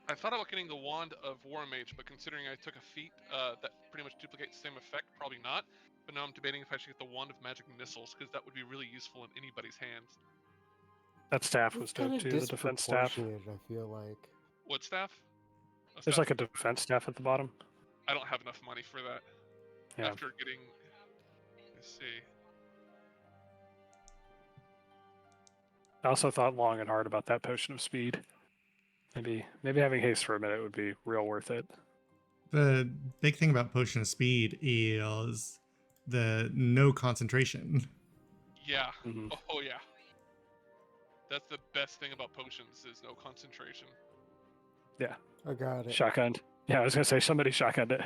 I thought about getting the Wand of War Mage, but considering I took a feat that pretty much duplicates the same effect, probably not. But now I'm debating if I should get the Wand of Magic Missiles, because that would be really useful in anybody's hands. That staff was It's kinda dope too, the defense staff. disproportionate, I feel like. What staff? There's like a defense staff at the bottom. I don't have enough money for that. Yeah. After getting, let's see. I also thought long and hard about that potion of speed. Maybe having haste for a minute would be real worth it. The big thing about Potion of Speed is the no concentration. Yeah. Mhm. Oh yeah. That's the best thing about potions is no concentration. I got it. Shotgunned. Yeah, I was gonna say somebody shotgunned it.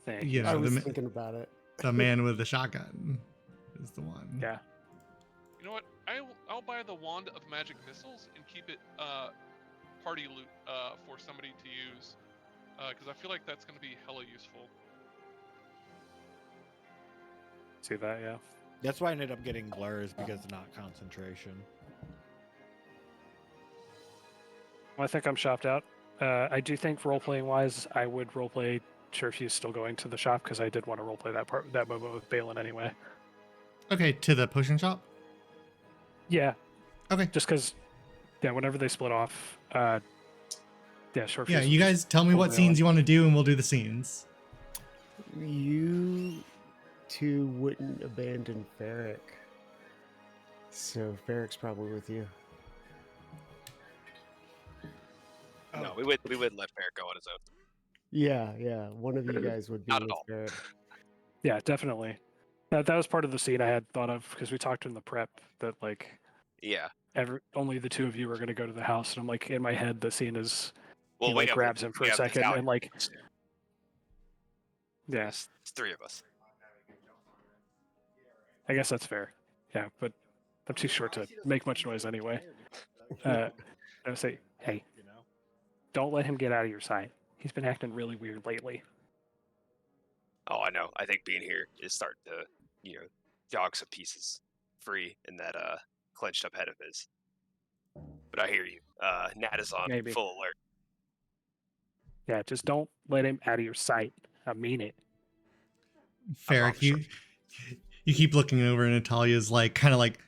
Thank you. Yeah, I was the, thinking about it. the man with the shotgun is the one. Yeah. You know what? I'll buy the Wand of Magic Missiles and keep it party loot for somebody to use, because I feel like that's going to be hella useful. See that? Yeah. That's why I ended up getting blurs because it's not concentration. Well, I think I'm shopped out. I do think role-playing wise, I would roleplay Sherfew's still going to the shop because I did want to roleplay that moment with Balin anyway. Okay, to the potion shop? Yeah. Okay. Just because, yeah, whenever they split off, yeah, Sherfew's. Yeah, you guys tell me what Balin. scenes you want to do and we'll do the scenes. You two wouldn't abandon Ferric. So Ferric's probably with you. No, we wouldn't let Ferric go on his own. Yeah, yeah. One of you guys would be Not at with all. Ferric. Yeah, definitely. That was part of the scene I had thought of because we talked in the prep that like Yeah. only the two of you are going to go to the house, and I'm like in my head the scene is Well, he we like have grabs him for we a have the second Italian and like ones, too. yeah, It's 3 of us. I guess that's fair. Yeah, but I'm too short to make much noise anyway. I would say, hey, don't let him get out of your sight. He's been acting really weird lately. Oh, I know. I think being here is starting to, jog some pieces free in that clenched up head of his. But I hear you. Nat is on Maybe. full alert. Yeah, just don't let him out of your sight. I mean it. Ferric, promise you keep looking over, and Natalia's like kind of like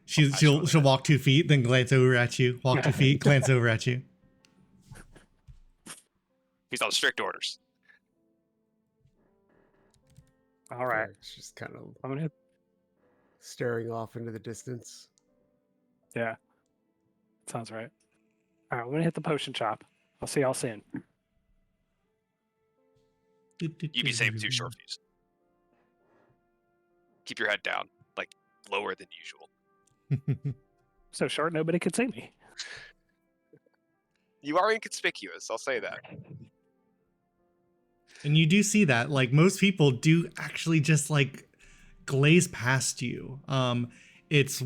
she'll Actually, she'll walk 2 feet, then glance over at you. Walk 2 feet, glance over at you. He's on strict orders. All right. It's just kind of I'm gonna hit. staring off into the distance. Yeah. Sounds right. All right, I'm gonna hit the potion chop. I'll see y'all soon. You be safe too, short fuse. Keep your head down, like lower than usual. So short, nobody can see me. You are inconspicuous, I'll say that. And you do see that, like, most people do actually just like glaze past you. It's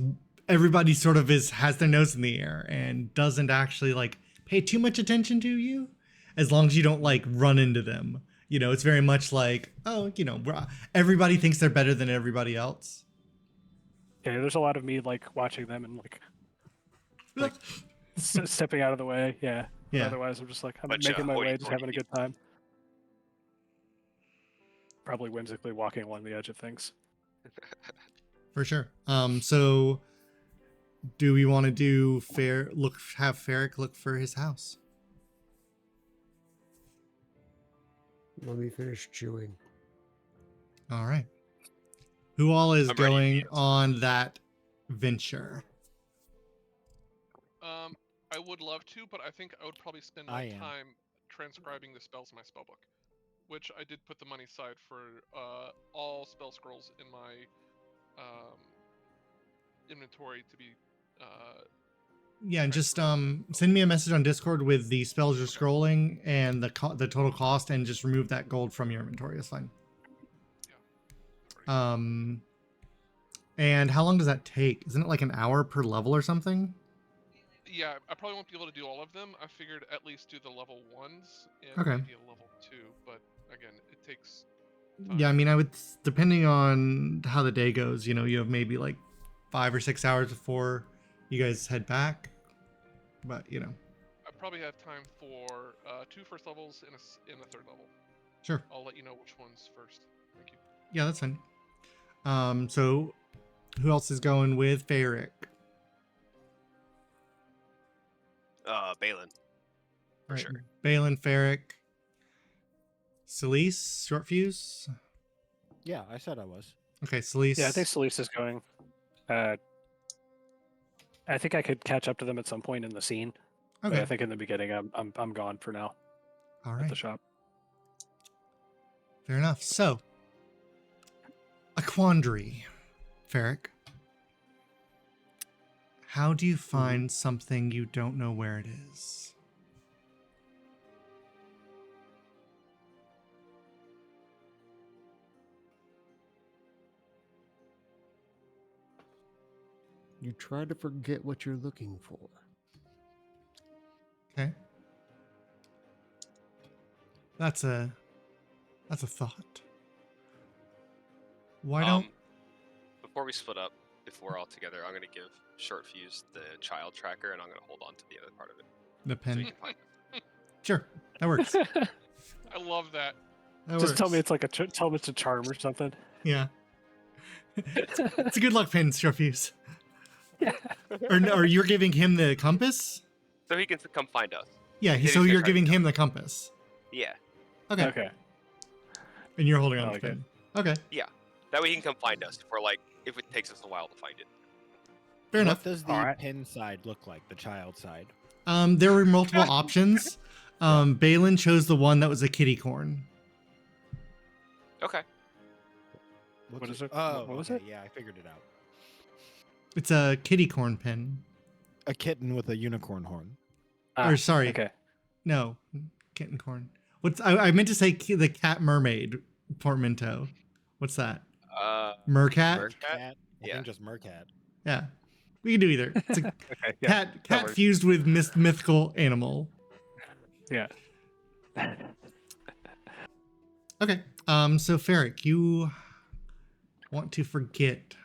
everybody sort of has their nose in the air and doesn't actually like pay too much attention to you, as long as you don't like run into them. It's very much like, oh, everybody thinks they're better than everybody else. Yeah, there's a lot of me like watching them and like stepping out of the way. Yeah. Yeah. Otherwise, I'm just like I'm Bunch making of my way, hoity-toity just having a good time. Probably whimsically walking along the edge of things. For sure. So do we want to do have Ferric look for his house? Let me finish chewing. All right. Who all is I'm ready, going yes. on that venture? I would love to, but I think I would probably spend I my am. time transcribing the spells in my spellbook, which I did put the money aside for all spell scrolls in my inventory to be. Yeah, and just send me a message on Discord with the spells you're scrolling and the total cost, and just remove that gold from your inventory. That's fine. And how long does that take? Isn't it like an hour per level or something? Yeah, I probably won't be able to do all of them. I figured at least do the level 1s and Okay. maybe a level 2, but again, it takes time. Yeah, I mean, I would, depending on how the day goes, you have maybe like 5 or 6 hours before you guys head back. But, I probably have time for 2 first levels and a third level. Sure. I'll let you know which one's first. Thank you. Yeah, that's fine. So who else is going with Ferric? Balin. For Right, sure. Balin, Ferric, Celise, short fuse. Yeah, I said I was. Okay, Celise. Yeah, I think Celise is going. I think I could catch up to them at some point in the scene. But Okay. I think in the beginning, I'm gone for now All at right. the shop. Fair enough. So, a quandary, Ferric. How do you find something you don't know where it is? You try to forget what you're looking for. Okay. That's a thought. Why don't Before we split up, if we're all together, I'm gonna give Short Fuse the child tracker, and I'm gonna hold on to the other part of it. the So you pen? can find it. Sure, that works. I love that. That Just tell works. me it's like tell me it's a charm or something. Yeah. It's a good luck pin, short fuse. Yeah. Or you're giving him the compass? So he can come find us. Yeah. Yeah, So he's you're gonna try to giving tell him the compass. Yeah. Okay. Okay. And you're holding on I to like the it. pin. Okay. That way he can come find us if it takes us a while to find it. Fair enough. What does the Alright. pin side look like? The child side. There were multiple options. Balin chose the one that was a kitty corn. Okay. What is it? Oh, What was okay, it? yeah, I figured it out. It's a kitty corn pin. A kitten with a unicorn horn. Or sorry, Okay. no, kitten corn. I meant to say the cat mermaid portmanteau. What's that? Mercat? Mercat? Cat. I Yeah. think just Mercat. Yeah, we can do either. It's a Okay. Yeah. cat works. fused with mythical animal. Yeah. Okay. So Ferric, you want to forget.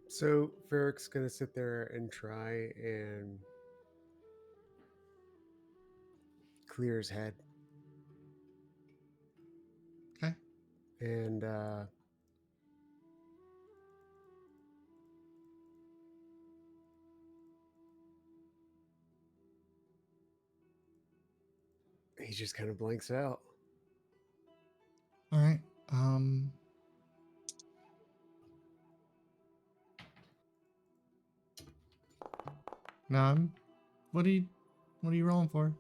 So Ferric's gonna sit there and try and clear his head. Okay. And he just kind of blanks out. All right. None. What are you rolling for?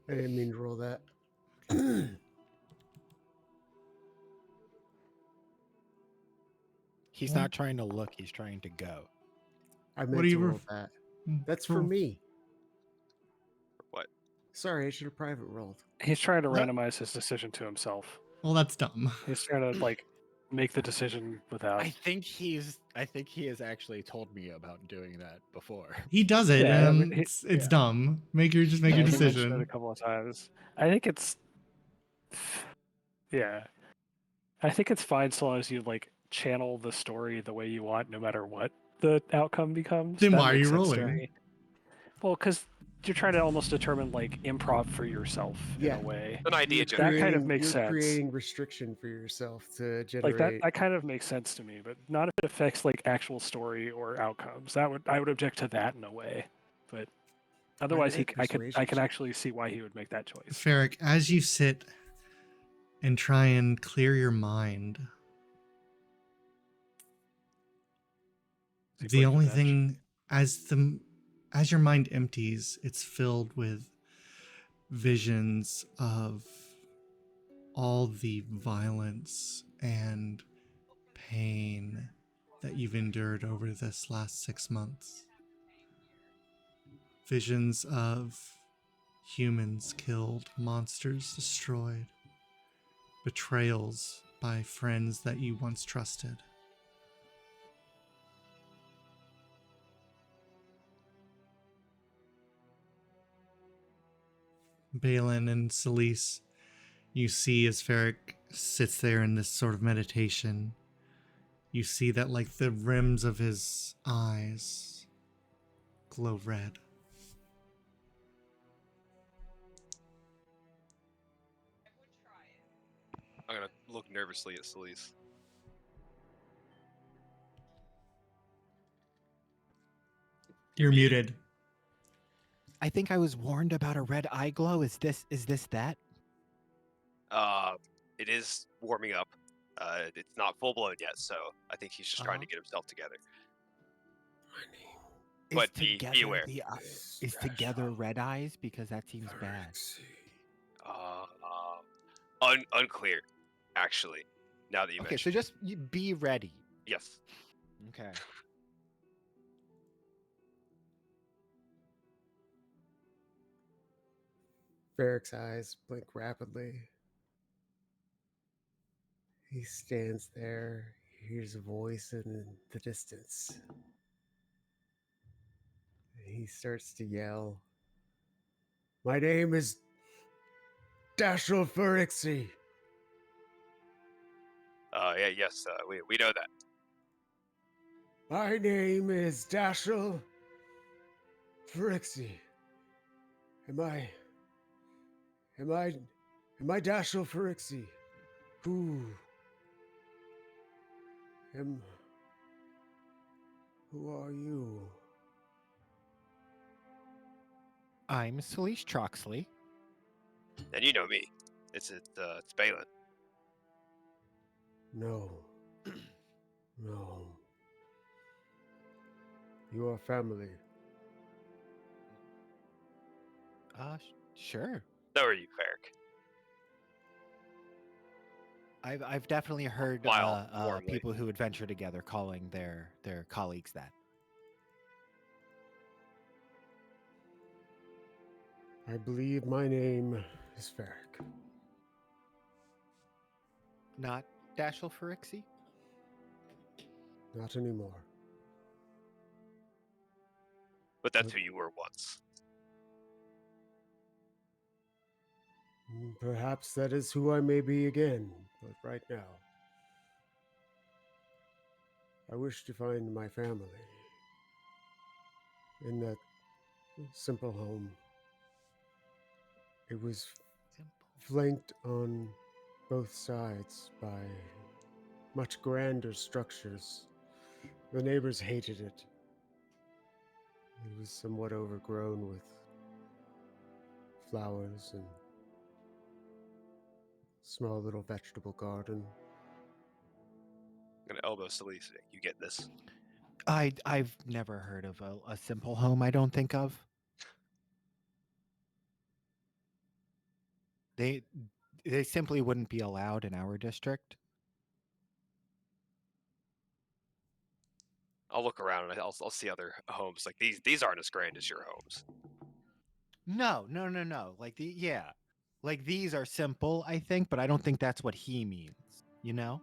I didn't mean to roll that. He's What? not trying to look, he's trying to go. I What meant do you to roll ref- that. Hmm, That's for roll. me. What? Sorry, I should have private rolled. He's trying to What? randomize his decision to himself. Well, that's dumb. He's trying to like make the decision without. I think he has actually told me about doing that before. He does it, Yeah, and but it's yeah. dumb. Make your Yeah, your he mentioned it a decision. couple of times. I think it's. Yeah, I think it's fine so long as you like channel the story the way you want, no matter what the outcome becomes. Then That why are makes you sense to rolling? me. Well, because you're trying to almost determine like improv for yourself Yeah. in a way. An idea You're generator. That kind of creating- makes you're sense. creating restriction for yourself to Like generate. that kind of makes sense to me, but not if it affects like actual story or outcomes. I would object to that in a way, but otherwise make I persuasion can check. actually see why he would make that choice. Ferric, as you sit and try and clear your mind, Is he the putting only to bench? thing as your mind empties, it's filled with visions of all the violence and pain that you've endured over this last 6 months. Visions of humans killed, monsters destroyed, betrayals by friends that you once trusted. Balin and Celise, you see as Ferric sits there in this sort of meditation, you see that like the rims of his eyes glow red. I'm gonna look nervously at Celise. You're muted. I think I was warned about a red eye glow. Is this that? It is warming up. It's not full blown yet, so I think he's just trying to get himself together. Is But be together aware. Is together red eyes? Because that seems bad. Unclear, actually. Now that you Okay, mention. so just be ready. Yes. Okay. Ferric's eyes blink rapidly. He stands there, hears a voice in the distance. He starts to yell, "My name is Dashel Ferrixie." Yes, we know that. My name is Dashel Ferrixie. Am I Dashel Ferrixie? Who are you? I'm Celise Troxley. And you know me. It's Balin. No. No. You are family. Sure. So are you, Ferric. I've definitely heard Smile warmly. people who adventure together calling their colleagues that. I believe my name is Ferric. Not Dashel Ferrixie? Not anymore. But that's who you were once. Perhaps that is who I may be again, but right now, I wish to find my family in that simple home. It was flanked on both sides by much grander structures. The neighbors hated it. It was somewhat overgrown with flowers and small little vegetable garden. I'm gonna elbow Celise. You get this. I've never heard of a simple home. I don't think of. They simply wouldn't be allowed in our district. I'll look around and I'll see other homes. Like these aren't as grand as your homes. No. Like like these are simple, I think, but I don't think that's what he means. You know?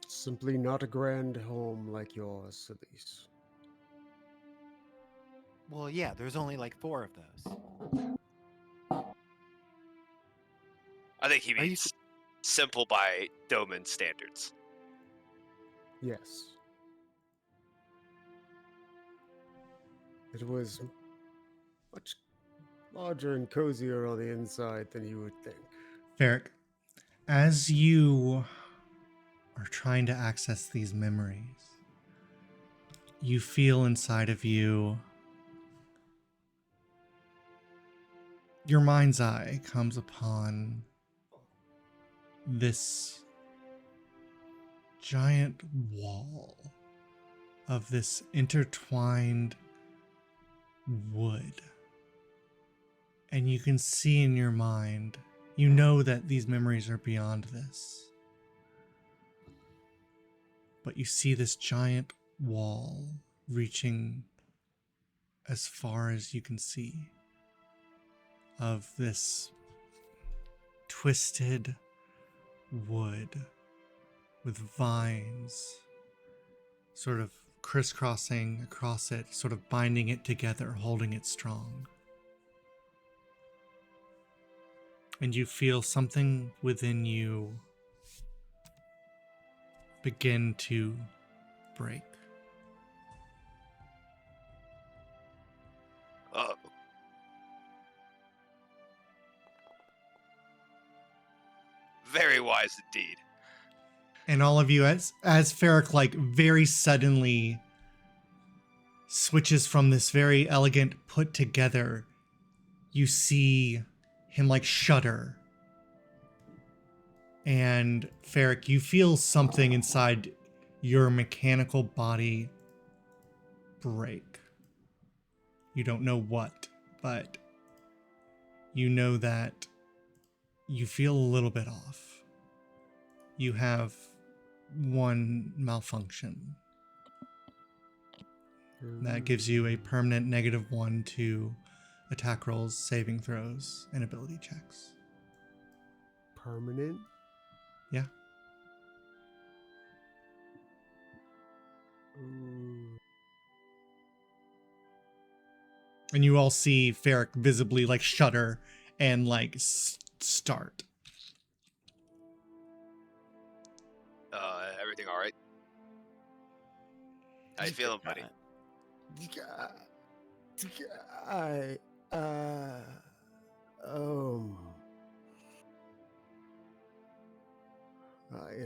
Simply not a grand home like yours, Elise. Well, yeah. There's only like 4 of those. I think he Are you means simple by Doman standards. Yes. It was much larger and cozier on the inside than you would think. Ferric, as you are trying to access these memories, you feel inside of you, your mind's eye comes upon this giant wall of this intertwined wood. And you can see in your mind, you know that these memories are beyond this. But you see this giant wall reaching as far as you can see of this twisted wood with vines sort of crisscrossing across it, sort of binding it together, holding it strong. And you feel something within you begin to break. Uh-oh. Very wise indeed. And all of you, as Ferric like very suddenly switches from this very elegant put together, you see him like shudder. And Ferric, you feel something inside your mechanical body break. You don't know what, but you know that you feel a little bit off. You have one malfunction. That gives you a permanent -1 to attack rolls, saving throws, and ability checks. Permanent? Yeah. Ooh. And you all see Ferric visibly like shudder and like start. Everything all right? How you feeling, buddy? I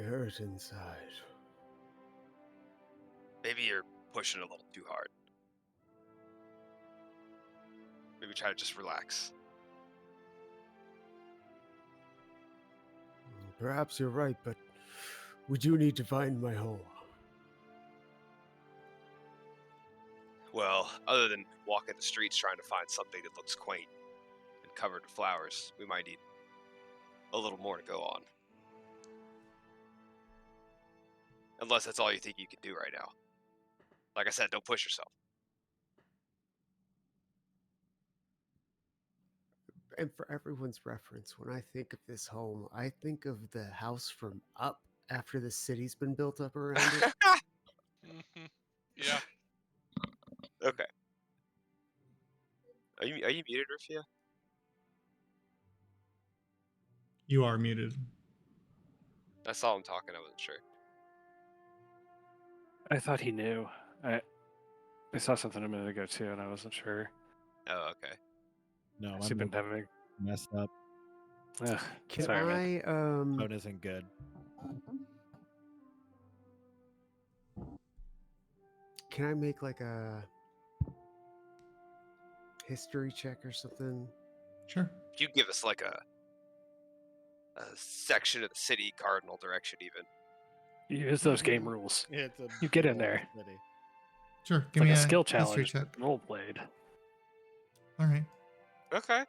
hurt inside. Maybe you're pushing a little too hard. Maybe try to just relax. Perhaps you're right, but we do need to find my home. Well, other than walking the streets trying to find something that looks quaint and covered with flowers, we might need a little more to go on. Unless that's all you think you can do right now. Like I said, don't push yourself. And for everyone's reference, when I think of this home, I think of the house from Up after the city's been built up around it. Yeah. Okay. Are you muted, Rufia? You are muted. I saw him talking. I wasn't sure. I thought he knew. I saw something a minute ago too, and I wasn't sure. Oh, okay. No, Has he been having? messed up. Ugh, Can sorry, man. I Phone isn't good. can I make like a history check or something? Sure. If you give us like a section of the city, cardinal direction, even. You use those game rules. It's a You get in whole there. city. Sure. It's Give like me a skill history challenge, check. role played. All right. Okay.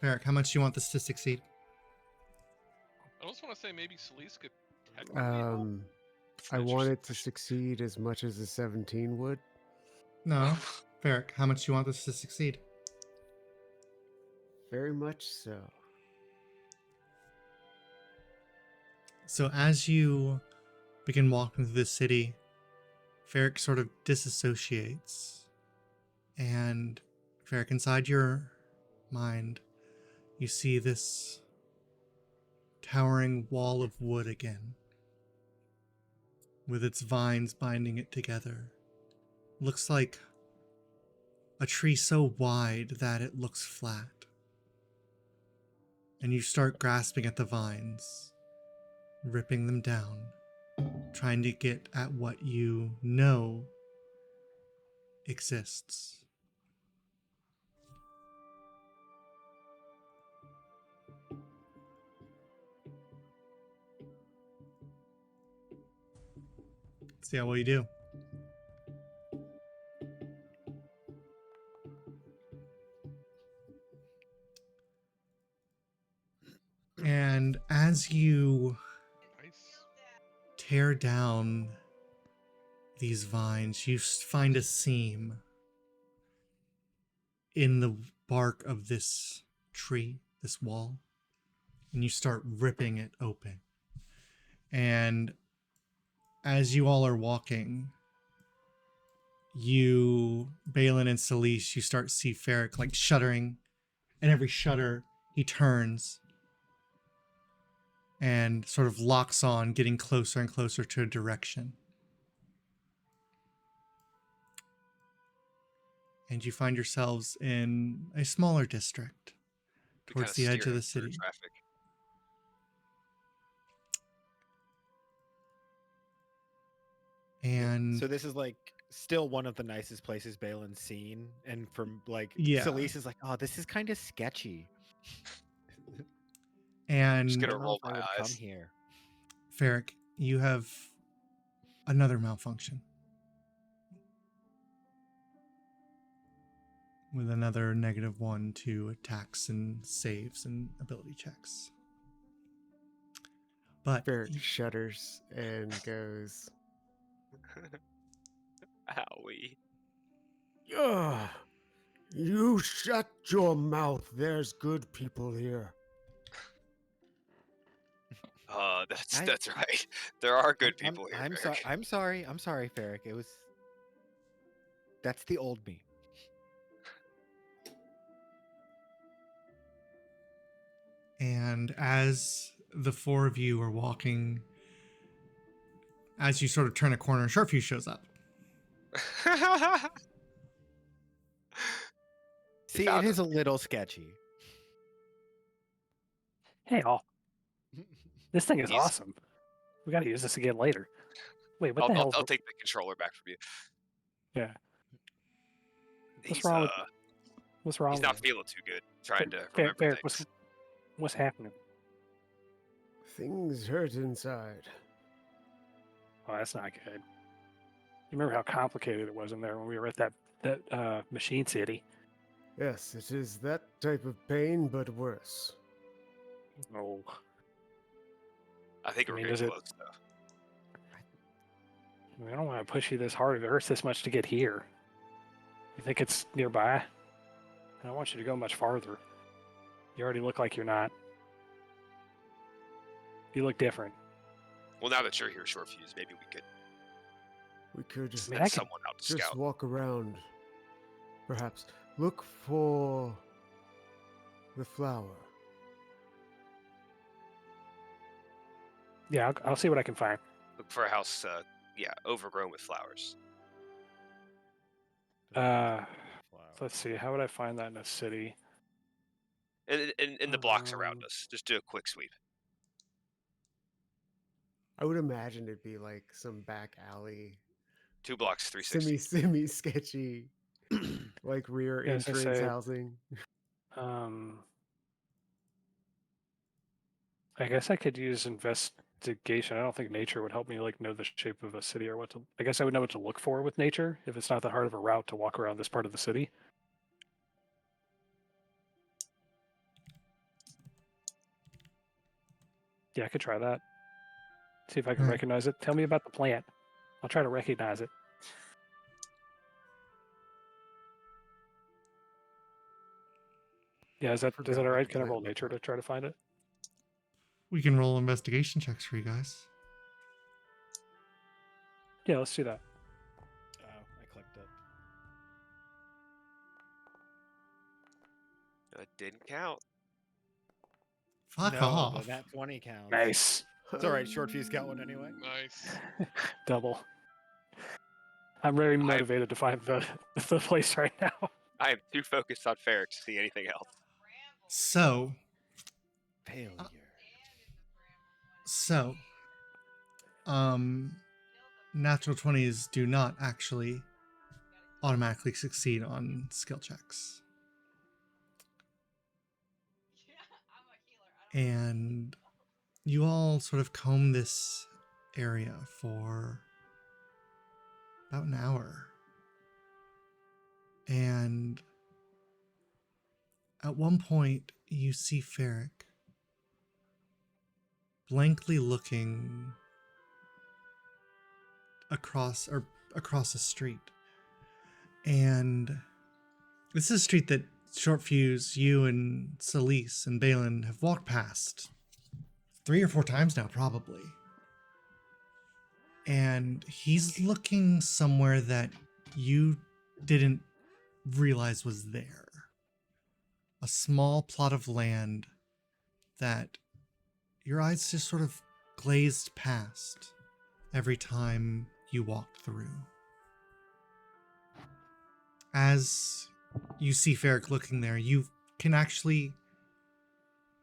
Eric, how much do you want this to succeed? I also want to say maybe Celise could technically help. I That's want your it to succeed as much as a 17 would. No. Ferric, how much do you want this to succeed? Very much so. So as you begin walking through the city, Ferric sort of disassociates. And Ferric, inside your mind, you see this towering wall of wood again, with its vines binding it together. Looks like a tree so wide that it looks flat. And you start grasping at the vines, ripping them down, trying to get at what you know exists. See how well you do. And as you Nice. tear down these vines, you find a seam in the bark of this tree, this wall, and you start ripping it open. And as you all are walking, you, Balin and Celise, you start to see Ferric like shuddering, and every shudder he turns and sort of locks on, getting closer and closer to a direction. And you find yourselves in a smaller district We towards kinda the edge steer of the him through city. Traffic. And So this is like still one of the nicest places Balin's seen, and from like Yeah. Celise is like, oh, this is kind of sketchy. and Just I gonna don't know roll if I my would come eyes. here. Ferric, you have another malfunction with another -1 to attacks and saves and ability checks. But Barrick shudders and goes, Owie. Ugh, you shut your mouth. There's good people here. That's right. There are good I'm- people here. I'm Eric. sorry. I'm sorry, Ferric. It was. That's the old me. And as the four of you are walking, as you sort of turn a corner, Sharpfuse shows up. See, it found is a little sketchy. Hey, all. This thing is He's- awesome. We got to use this again later. Wait, what I'll, the I'll, hell? I'll take the controller back from you. Yeah. What's He's wrong with? What's wrong? he's not with feeling too good. Trying to Fer- remember Ferric, things. what's happening? Things hurt inside. Oh, that's not good. You remember how complicated it was in there when we were at that that machine city. Yes, it is that type of pain, but worse. Oh, I think I we're mean, getting is it- close, though. I don't want to push you this hard. If it hurts this much to get here, you think it's nearby? I don't want you to go much farther. You already look like you're not. You look different. Well, now that you're here, Short Fuse, maybe we could We could send I could someone out to just scout. walk around. Perhaps look for the flower. Yeah, I'll see what I can find. Look for a house, overgrown with flowers. So let's see. How would I find that in a city? In the blocks around Um, us. Just do a quick sweep. I would imagine it'd be like some back alley, 2 blocks, 360. semi sketchy, like rear Yeah, I was gonna entrance say- housing. I guess I could use investigation. I don't think nature would help me like know the shape of a city or what to. I guess I would know what to look for with nature if it's not that hard of a route to walk around this part of the city. Yeah, I could try that. See if I can Alright. recognize it. Tell me about the plant. I'll try to recognize it. Yeah, is that Forgot all what right? the Can I plant roll looked nature to like. try to find it? We can roll investigation checks for you guys. Yeah, let's do that. Oh, I clicked it. It didn't count. Fuck no, off. but that 20 counts. Nice. It's all right. Short Fuse got one anyway. Nice. Double. I'm very motivated to find the place right now. I am too focused on Ferric to see anything else. So, Failure. so, natural 20s do not actually automatically succeed on skill checks. And you all sort of comb this area for about an hour. And at one point, you see Ferric blankly looking across the street. And this is a street that Short Fuse, you and Celise and Balin have walked past 3 or 4 times now, probably. And he's looking somewhere that you didn't realize was there. A small plot of land that your eyes just sort of glazed past every time you walked through. As you see Ferric looking there, you can actually...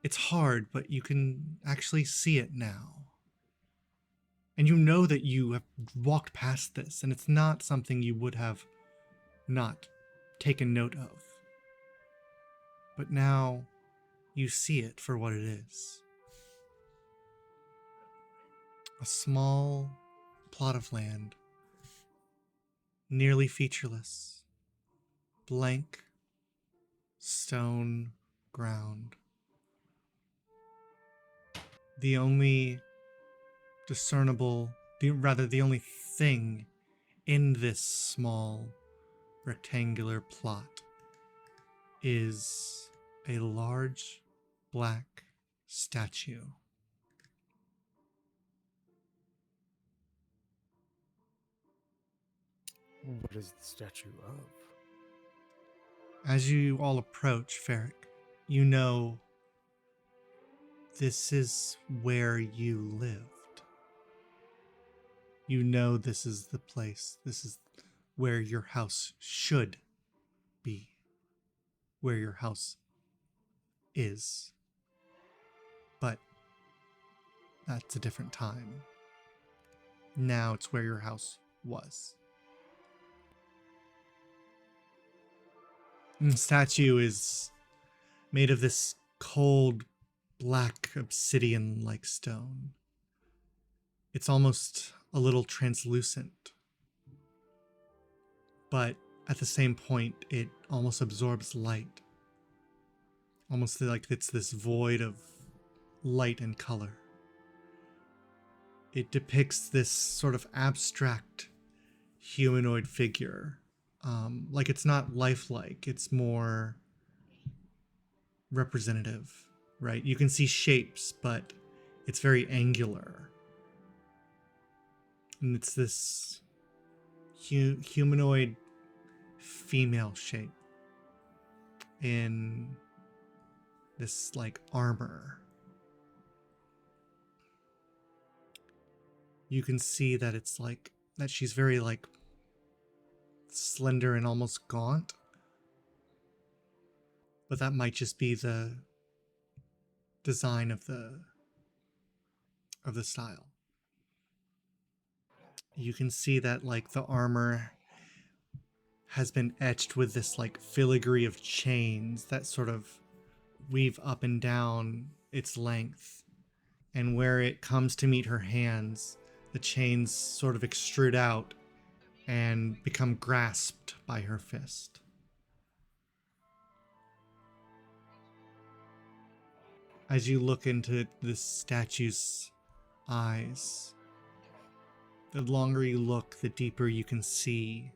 It's hard, but you can actually see it now. And you know that you have walked past this, and it's not something you would have not taken note of. But now you see it for what it is. A small plot of land, nearly featureless, blank, stone ground. The only the only thing in this small rectangular plot is a large black statue. What is the statue of? As you all approach Ferric, you know this is where you lived. You know this is the place. This is where your house should be. Where your house is. But that's a different time. Now it's where your house was. And the statue is made of this cold, black obsidian-like stone. It's almost a little translucent. But at the same point, it almost absorbs light. Almost like it's this void of light and color. It depicts this sort of abstract humanoid figure. Like it's not lifelike, it's more representative, right? You can see shapes, but it's very angular. And it's this humanoid female shape in this like armor. You can see that it's like that she's very like slender and almost gaunt. But that might just be the design of the style. You can see that like the armor has been etched with this like filigree of chains that sort of weave up and down its length. And where it comes to meet her hands, the chains sort of extrude out and become grasped by her fist. As you look into this statue's eyes, the longer you look, the deeper you can see.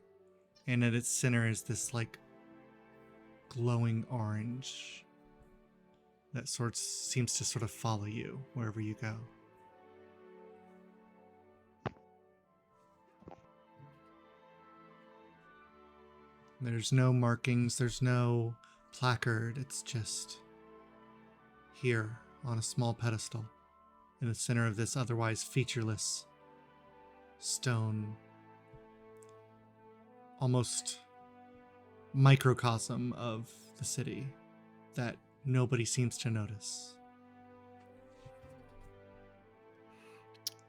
And at its center is this like glowing orange that seems to sort of follow you wherever you go. There's no markings, there's no placard, it's just here on a small pedestal in the center of this otherwise featureless stone, almost microcosm of the city that nobody seems to notice.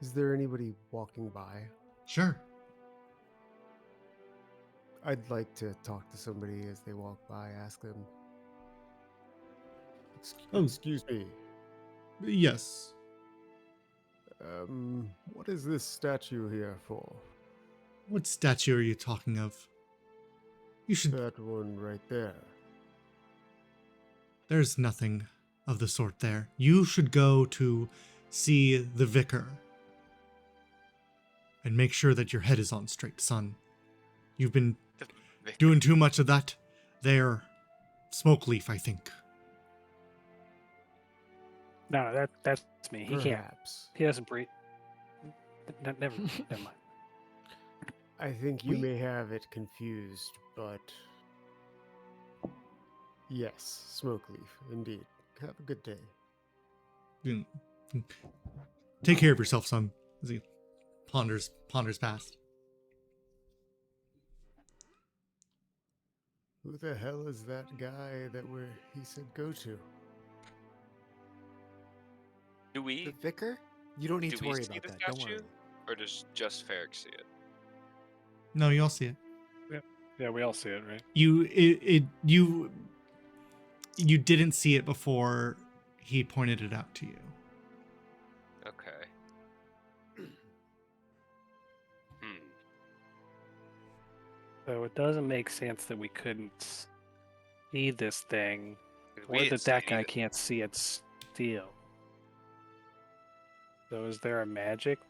Is there anybody walking by? Sure. I'd like to talk to somebody as they walk by, ask them, Oh. excuse me, Yes. what is this statue here for? What statue are you talking of? You should... That one right there. There's nothing of the sort there. You should go to see the vicar. And make sure that your head is on straight, son. You've been doing too much of that there. Smoke leaf, I think. No, that's me. He can't. Perhaps. He doesn't breathe. Never mind. I think you may have it confused, but yes, smoke leaf, indeed. Have a good day. Take care of yourself, son. As he ponders past. Who the hell is that guy that he said go to? Do The we vicar? You don't need do to we worry see about the that. Don't statue, worry. or does just Ferric see it? No, you all see it. Yeah, we all see it, right? You didn't see it before he pointed it out to you. Okay. So it doesn't make sense that we couldn't see this thing, 'Cause or we didn't that see that it guy either. can't see it still. So is there a magic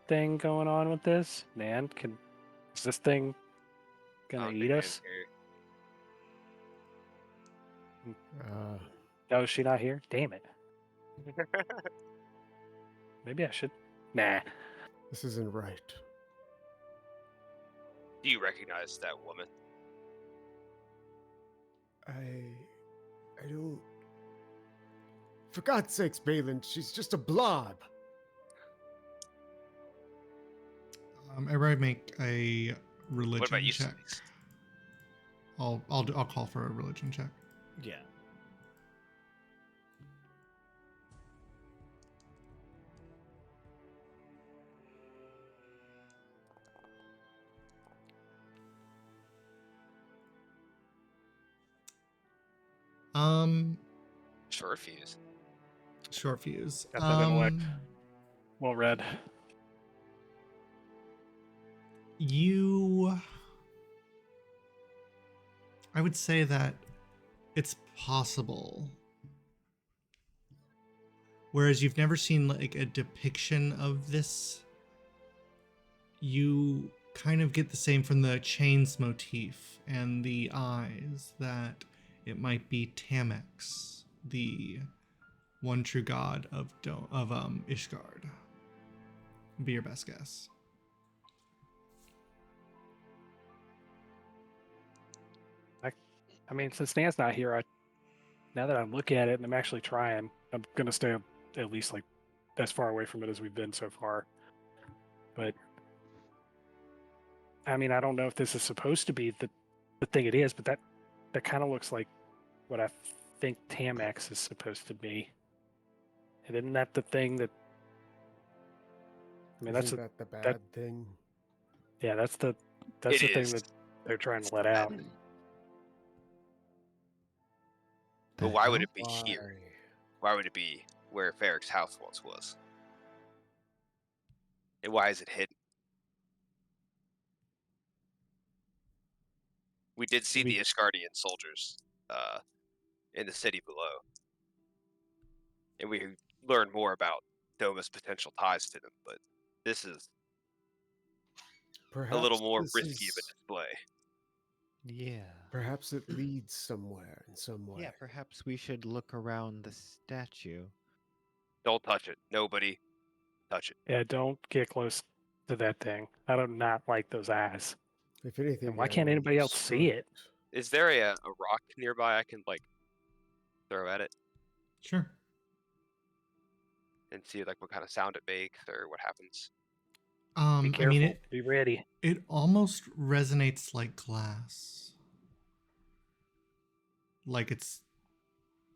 thing going on with this? Nan, is this thing I gonna don't eat think Nan's us? here. Oh, is she not here? Damn it. Maybe I should. Nah. This isn't right. Do you recognize that woman? I don't. For God's sakes, Balin, she's just a blob. Everybody make a religion What about you, check. Cerise? I'll call for a religion check. Yeah. Short fuse. Short fuse. Got that intellect. Well read. You I would say that it's possible. Whereas you've never seen like a depiction of this, you kind of get the same from the chains motif and the eyes that it might be Tamex, the one true god of Ishgard. Be your best guess. I mean, since Nan's not here, now that I'm looking at it and I'm actually trying, I'm gonna stay at least like as far away from it as we've been so far. But I mean, I don't know if this is supposed to be the thing it is, but that kind of looks like what I think Tamex is supposed to be. And isn't that the thing that? I mean, Isn't that the bad thing? Yeah, that's the It thing is. that they're trying It's to let the bad out. thing. But why would it be Why? here? Why would it be where Ferric's house once was? And why is it hidden? We did see the Ishgardian soldiers in the city below. And we learned more about Doma's potential ties to them, but this is Perhaps a little more this risky of a is- display. Yeah. Perhaps it leads somewhere in some way. Yeah, perhaps we should look around the statue. Don't touch it. Nobody touch it. Yeah, don't get close to that thing. I do not like those eyes. If anything, And why I can't will anybody else see destroy it? Is there a rock nearby I can like throw at it Sure. and see like what kind of sound it makes or what happens? Be I careful. mean, Be ready. it almost resonates like glass. Like it's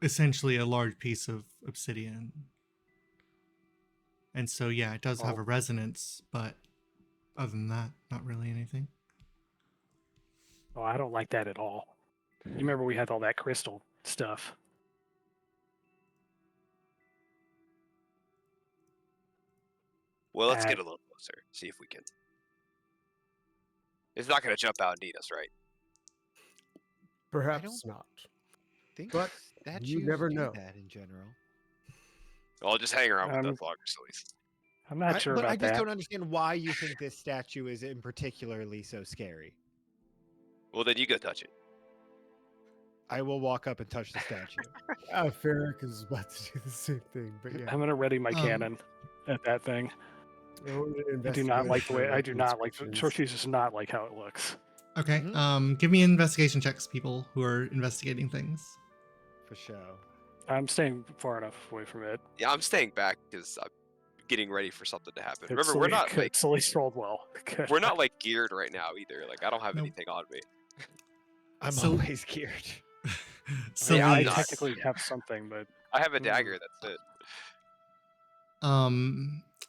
essentially a large piece of obsidian. And so, yeah, it does have a resonance, but other than that, not really anything. Oh, I don't like that at all. You remember we had all that crystal stuff. Well, let's get a little closer. See if we can. It's not going to jump out and eat us, right? Perhaps not. Think But statues you never do know. that in general. I'll just hang around with us longer, so at least. I'm not sure but about I just that. don't understand why you think this statue is in particularly so scary. Well, then you go touch it. I will walk up and touch the statue. Ferric is about to do the same thing, but yeah. I'm gonna ready my cannon at that thing. I do not like the way. I do not like. Shorties does not like how it looks. Okay. Give me investigation checks, people who are investigating things. For sure. I'm staying far enough away from it. Yeah, I'm staying back because I'm getting ready for something to happen. Remember, we're not like at least rolled well. Good. we're not like geared right now either. Like I don't have Nope. anything on me. I'm So- always geared. So yeah, I not. technically have something, but I have a dagger. That's it.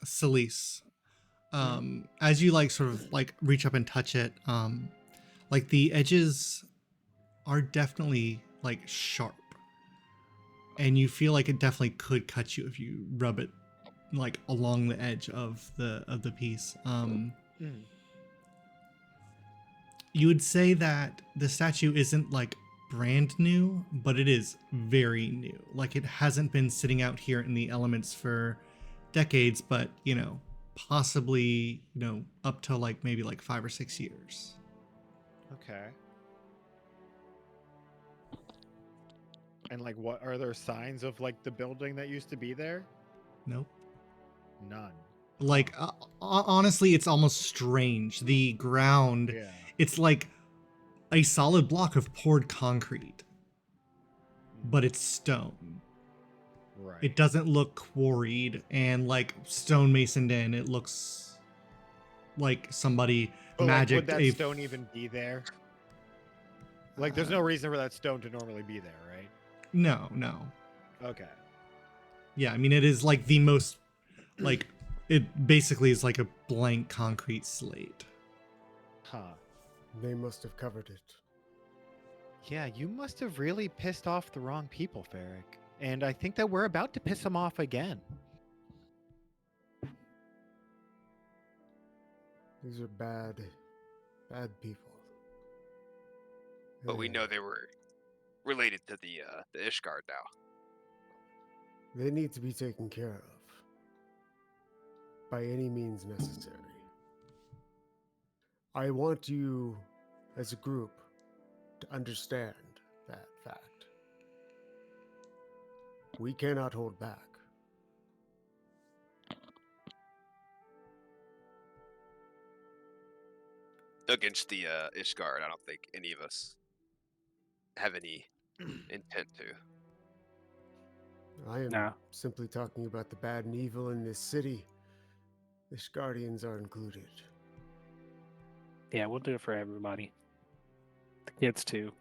Celise, as you like sort of like reach up and touch it, like the edges are definitely like sharp, and you feel like it definitely could cut you if you rub it like along the edge of the piece. You would say that the statue isn't like brand new, but it is very new. Like it hasn't been sitting out here in the elements for decades, but you know, possibly, you know, up to like maybe like 5 or 6 years. Okay. And like, what are there signs of like the building that used to be there? Nope. None. Like honestly, it's almost strange. The ground, Yeah. it's like a solid block of poured concrete, but it's stone. Right. It doesn't look quarried and like stonemasoned in. It looks like somebody But, like, magicked would that a stone even be there? Like, there's no reason for that stone to normally be there, right? No. Okay. Yeah, I mean it is like the most like it basically is like a blank concrete slate. Huh. They must have covered it. Yeah, you must have really pissed off the wrong people, Ferric. And I think that we're about to piss them off again. These are bad people. But we Eh, know they were related to the Ishgard now. They need to be taken care of by any means necessary. I want you, as a group, to understand that fact. We cannot hold back. Against the Ishgard, I don't think any of us have any intent to. I am No. simply talking about the bad and evil in this city. The Guardians are included. Yeah, we'll do it for everybody. The kids too.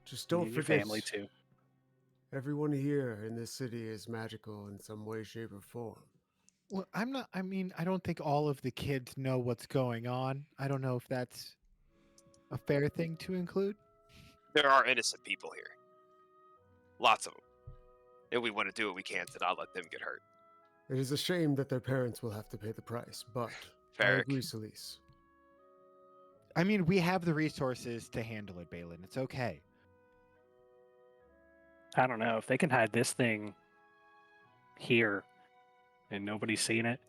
Just don't Your forget, family too. everyone here in this city is magical in some way, shape, or form. Well, I'm not. I mean, I don't think all of the kids know what's going on. I don't know if that's a fair thing to include. There are innocent people here. Lots of them. And we want to do what we can to not let them get hurt. It is a shame that their parents will have to pay the price, but I Farrick. agree, Celise. I mean, we have the resources to handle it, Balin. It's okay. I don't know if they can hide this thing here and nobody's seen it.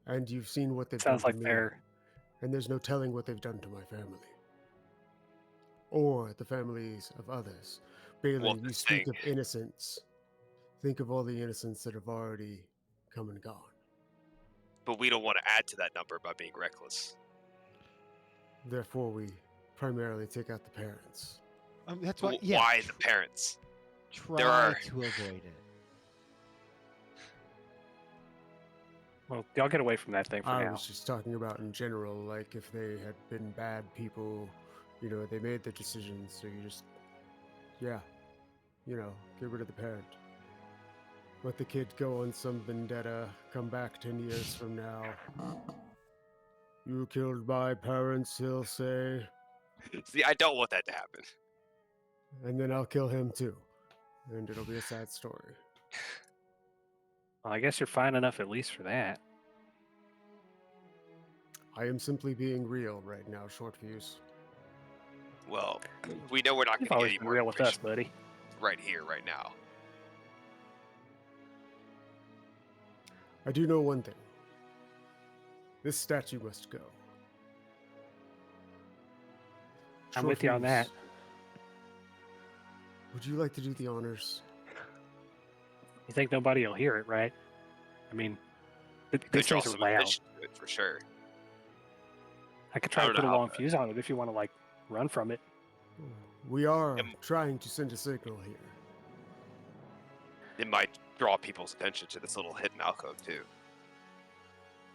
And you've seen what they've Sounds done like to me, they're and there's no telling what they've done to my family. Or the families of others. Balin, Well, you this speak thing- of innocence. Think of all the innocents that have already come and gone. But we don't want to add to that number by being reckless. Therefore, we primarily take out the parents. That's why. Well, Yeah. why the parents? Try are- to avoid it. well, y'all get away from that thing for I now. was just talking about in general, like if they had been bad people, you know, they made the decisions, so you just, yeah, you know, get rid of the parent. Let the kid go on some vendetta, come back 10 years from now. You killed my parents, he'll say, See, I don't want that to happen. and then I'll kill him too. And it'll be a sad story. Well, I guess you're fine enough at least for that. I am simply being real right now, Short Fuse. Well, we know we're not You've going to get always any been more real with us, information buddy. right here, right now. I do know one thing. This statue must go. I'm with you on that. Fuse, would you like to do the honors? You think nobody will hear it, right? I mean, Could these draw things are some loud. attention to it for sure. I could try don't to put a know how long bad. fuse on it if you want to, like, run from it. We are Yep. trying to send a signal here. It might draw people's attention to this little hidden alcove too.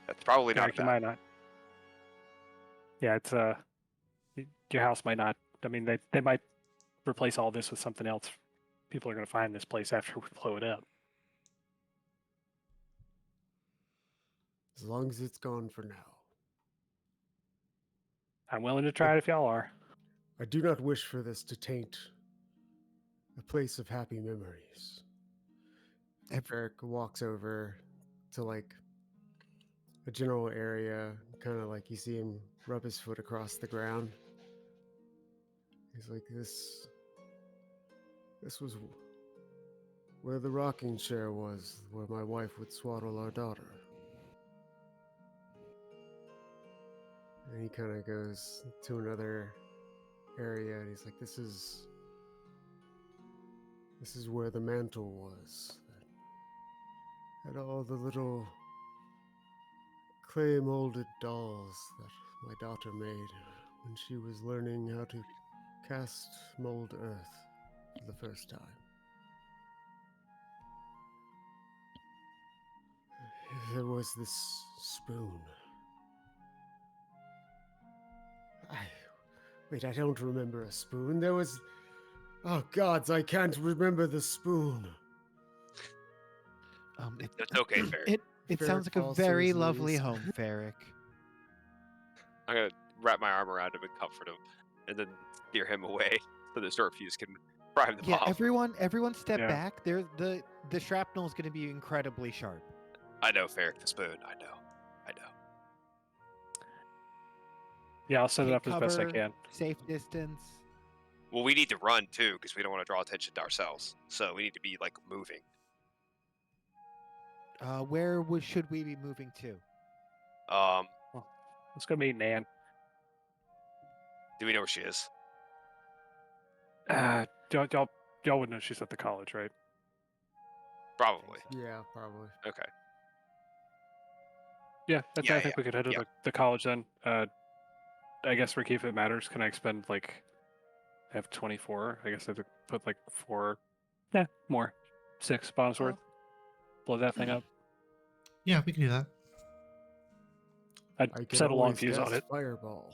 That's probably not Eric, you bad. might not. Yeah, it's your house might not. I mean, they might replace all this with something else. People are going to find this place after we blow it up. As long as it's gone for now. I'm willing to try it if y'all are. I do not wish for this to taint a place of happy memories. Eric walks over to like a general area, kind of like you see him rub his foot across the ground. He's like, this was where the rocking chair was, where my wife would swaddle our daughter. And he kind of goes to another area, and he's like, this is where the mantle was. That had all the little clay molded dolls that my daughter made when she was learning how to cast mold earth for the first time. There was this spoon. Wait, I don't remember a spoon. There was... Oh gods, I can't remember the spoon. That's okay, Farrick. It Ferric sounds like a falls to very his lovely knees. home, Ferric. I'm gonna wrap my arm around him and comfort him, and then steer him away so the short fuse can prime the Yeah, bomb. everyone step Yeah. back. The shrapnel is going to be incredibly sharp. I know, Farrick, the spoon. I know. Yeah, I'll set it Take up as best I cover, can. Safe distance. Well, we need to run too because we don't want to draw attention to ourselves. So we need to be like moving. Where should we be moving to? Let's go meet Nan. Do we know where she is? Y'all would know she's at the college, right? Probably. Yeah, probably. Okay. Yeah, Yeah, I think we could head to the college then. I guess Ricky, if it matters, can I expend like? I have 24. I guess I have to put like 4. Yeah, more. 6 bombs worth. Blow that thing up. Yeah, we can do that. I I'd can set a long always fuse on cast it. Fireball.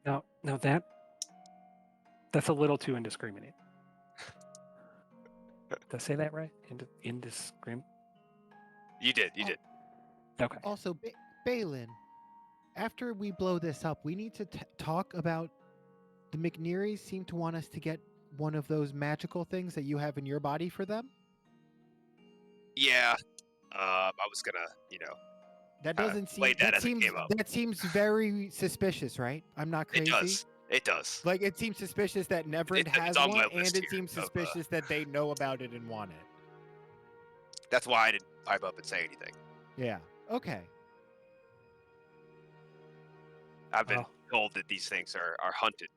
No, that's a little too indiscriminate. Did I say that right? Indiscriminate? You did. Okay. Also, Balin, after we blow this up, we need to talk about the McNearys seem to want us to get one of those magical things that you have in your body for them. Yeah. I was gonna, That doesn't seem. played that as it seems came up. that seems very suspicious, right? I'm not crazy. It does. Like it seems suspicious that Neverend It's has on one, my and list it here seems of, suspicious that they know about it and want it. That's why I didn't pipe up and say anything. Yeah. Okay. I've been told that these things are hunted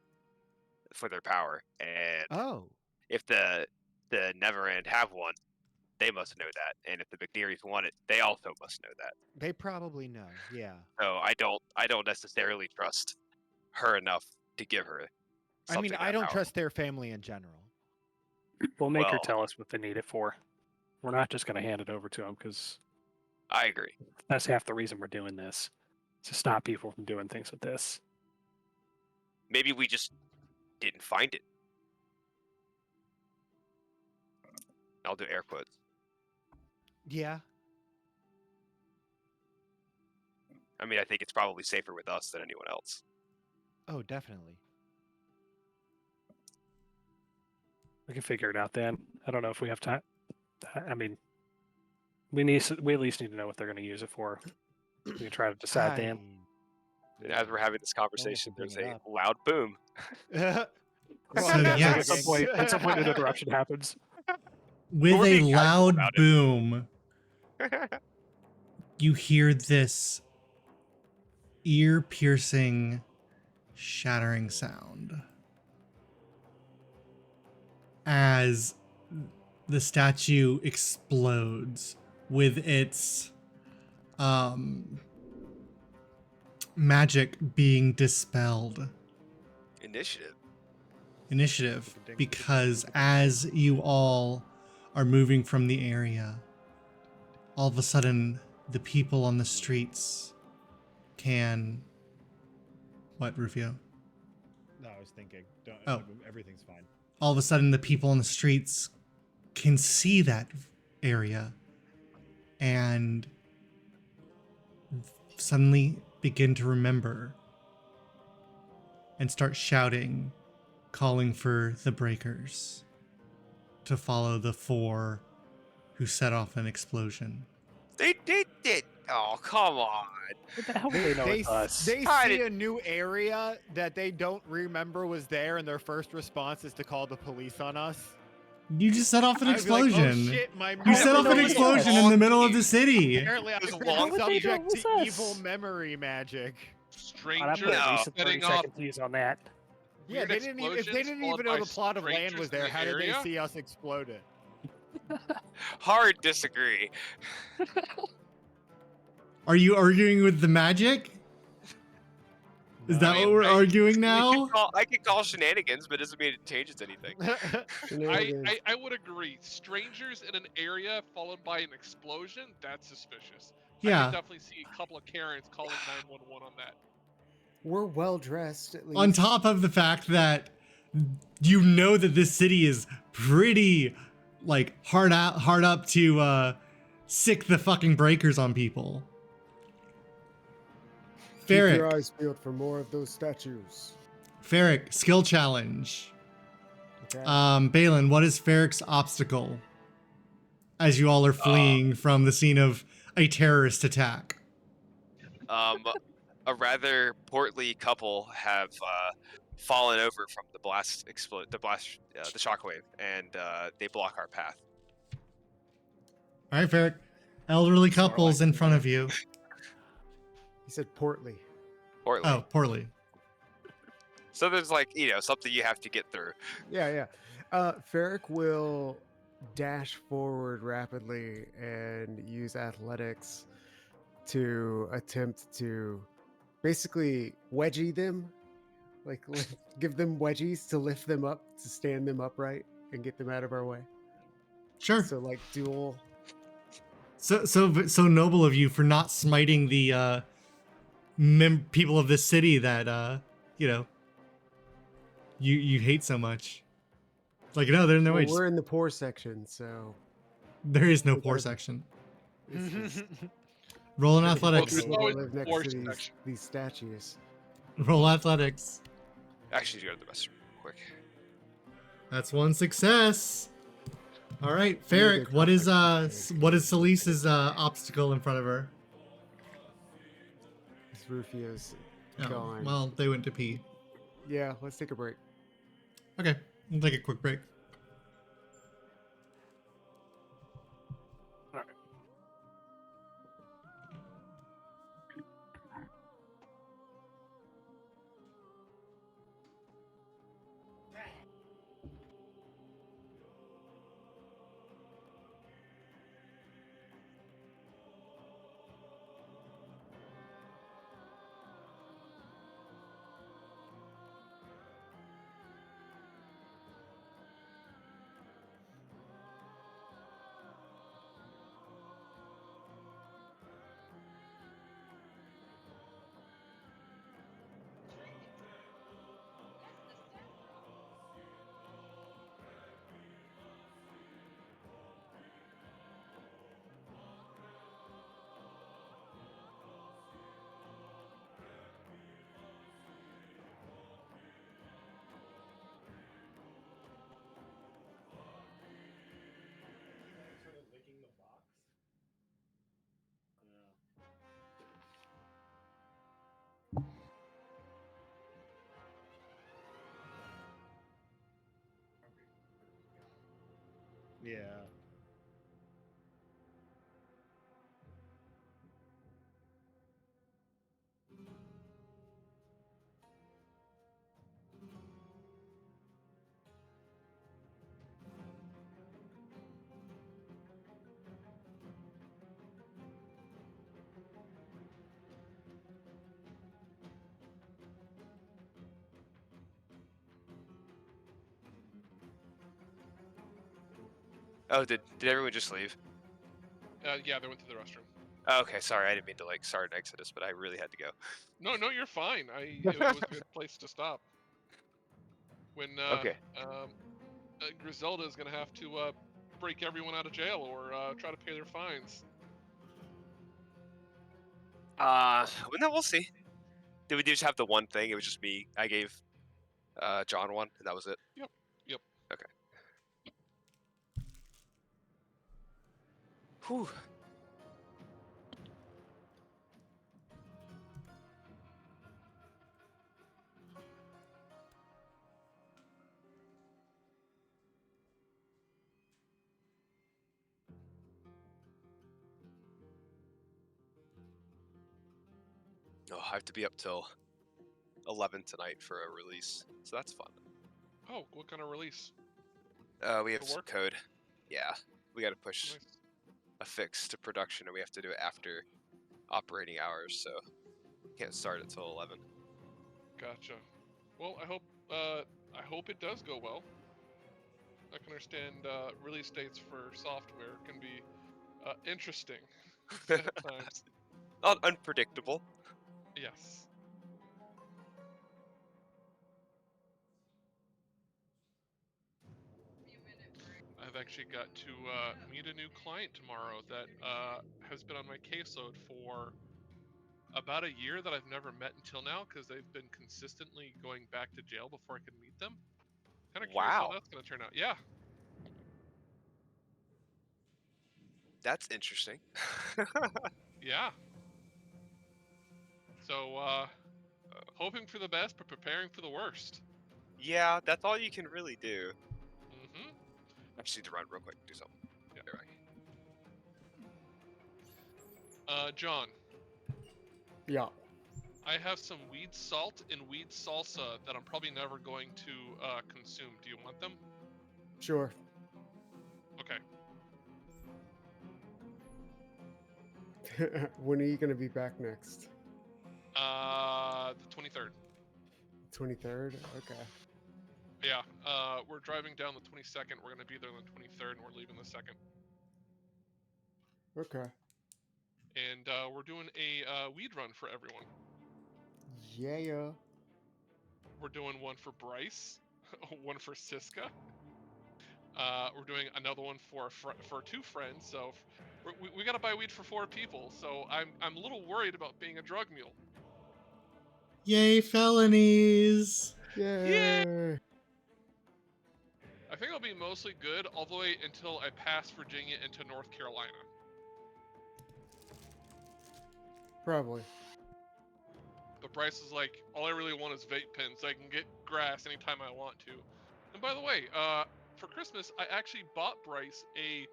for their power, and Oh. if the Never End have one, they must know that, and if the McNearys want it, they also must know that. They probably know. Yeah. So I don't necessarily trust her enough to give her. I mean, something I that don't powerful. trust their family in general. We'll make her Well- tell us what they need it for. We're not just going to hand it over to them because I agree. that's half the reason we're doing this. To stop people from doing things with this. Maybe we just didn't find it. I'll do air quotes. Yeah. I mean, I think it's probably safer with us than anyone else. Oh, definitely. We can figure it out then. I don't know if we have time. I mean, we at least need to know what they're going to use it for. We can try to decide then. And as we're having this conversation, bring there's it a up. loud boom. Well, So, yes. At some point, an interruption happens. With We're a being casual loud about it. boom, you hear this ear-piercing, shattering sound as the statue explodes with its magic being dispelled. Initiative, because as you all are moving from the area, all of a sudden the people on the streets can... What, Rufio? No, I was thinking. Everything's fine. All of a sudden the people on the streets can see that area and suddenly begin to remember and start shouting, calling for the breakers to follow the 4 who set off an explosion. They did. Oh, come on. What the hell do they know it's us? They I see did- a new area that they don't remember was there, and their first response is to call the police on us. You just set off an I'd be like, explosion. oh, shit, my You set off an memory- explosion in the middle of the city. Apparently, It was I'm long- How would they know subject it was to us? evil memory magic. I'd Strangers put at No. least a 30 setting off second fuse on that. Yeah, weird they didn't even, if they explosions didn't even followed know by the plot of land strangers was in there, the how did they area? see us explode it? Hard disagree. Are you arguing with the magic? Is that what we're arguing now? I could call shenanigans, but it doesn't mean it changes anything. Shenanigans. I would agree. Strangers in an area followed by an explosion, that's suspicious. I Yeah. can definitely see a couple of Karens calling 911 on that. We're well dressed at least. On top of the fact that you know that this city is pretty like hard up to sick the fucking breakers on people. Keep your Ferric, eyes peeled for more of those statues. skill challenge. Okay. Balin, what is Ferric's obstacle as you all are fleeing from the scene of a terrorist attack? A rather portly couple have fallen over from the blast the shockwave, and they block our path. All right, Ferric. Elderly It's more couples like in front of you. He said portly. Poorly. Oh, poorly. So there's like, something you have to get through. Yeah. Ferric will dash forward rapidly and use athletics to attempt to basically wedgie them, like give them wedgies to lift them up, to stand them upright and get them out of our way. Sure. So like dual. So noble of you for not smiting the people of this city that you hate so much. Like, no, there's no Well, way. we're in the poor section, so There is no we poor gotta- section. it's just Roll in gotta be athletics. Well, people always that live next poor to these section. statues. Roll athletics. Actually, go to the restroom quick. That's one success. All right, Yeah, Ferric. good What is contact. what is Selise's obstacle in front of her? This Rufio's Oh, gone. well, they went to pee. Yeah, let's take a break. Okay, we'll take a quick break. Yeah. Oh, did everyone just leave? Yeah, they went to the restroom. Oh, okay, sorry, I didn't mean to start an exodus, but I really had to go. No, you're fine. It was a good place to stop. When Okay. Griselda is gonna have to break everyone out of jail or try to pay their fines. Well, no, we'll see. Did we just have the one thing? It was just me. I gave John one, and that was it. Yep. Okay. Whew. Oh, I have to be up till 11 tonight for a release, so that's fun. Oh, what kind of release? We have For some work? code. Yeah, we got to push Nice. a fix to production, and we have to do it after operating hours, so can't start until 11. Gotcha. Well, I hope it does go well. I can understand release dates for software can be interesting at times. Unpredictable. Yes. I've actually got to meet a new client tomorrow that has been on my caseload for about a year that I've never met until now because they've been consistently going back to jail before I can meet them. Kind of curious how Wow. that's going to turn out. Yeah. That's interesting. Yeah. So, hoping for the best, but preparing for the worst. Yeah, that's all you can really do. Mm-hmm. I just need to run real quick, do something. Yeah. Be right back. John, Yeah. I have some weed salt and weed salsa that I'm probably never going to consume. Do you want them? Sure. Okay. When are you going to be back next? The 23rd. 23rd? Okay. Yeah. We're driving down the 22nd. We're gonna be there on the 23rd, and we're leaving the 2nd. Okay. And we're doing a weed run for everyone. Yeah. We're doing one for Bryce, one for Siska. We're doing another one for two friends. So we gotta buy weed for 4 people. So I'm a little worried about being a drug mule. Yay, felonies! Yay! I think I'll be mostly good all the way until I pass Virginia into North Carolina. Probably. But Bryce is like, all I really want is vape pens. So I can get grass anytime I want to. And by the way, for Christmas, I actually bought Bryce a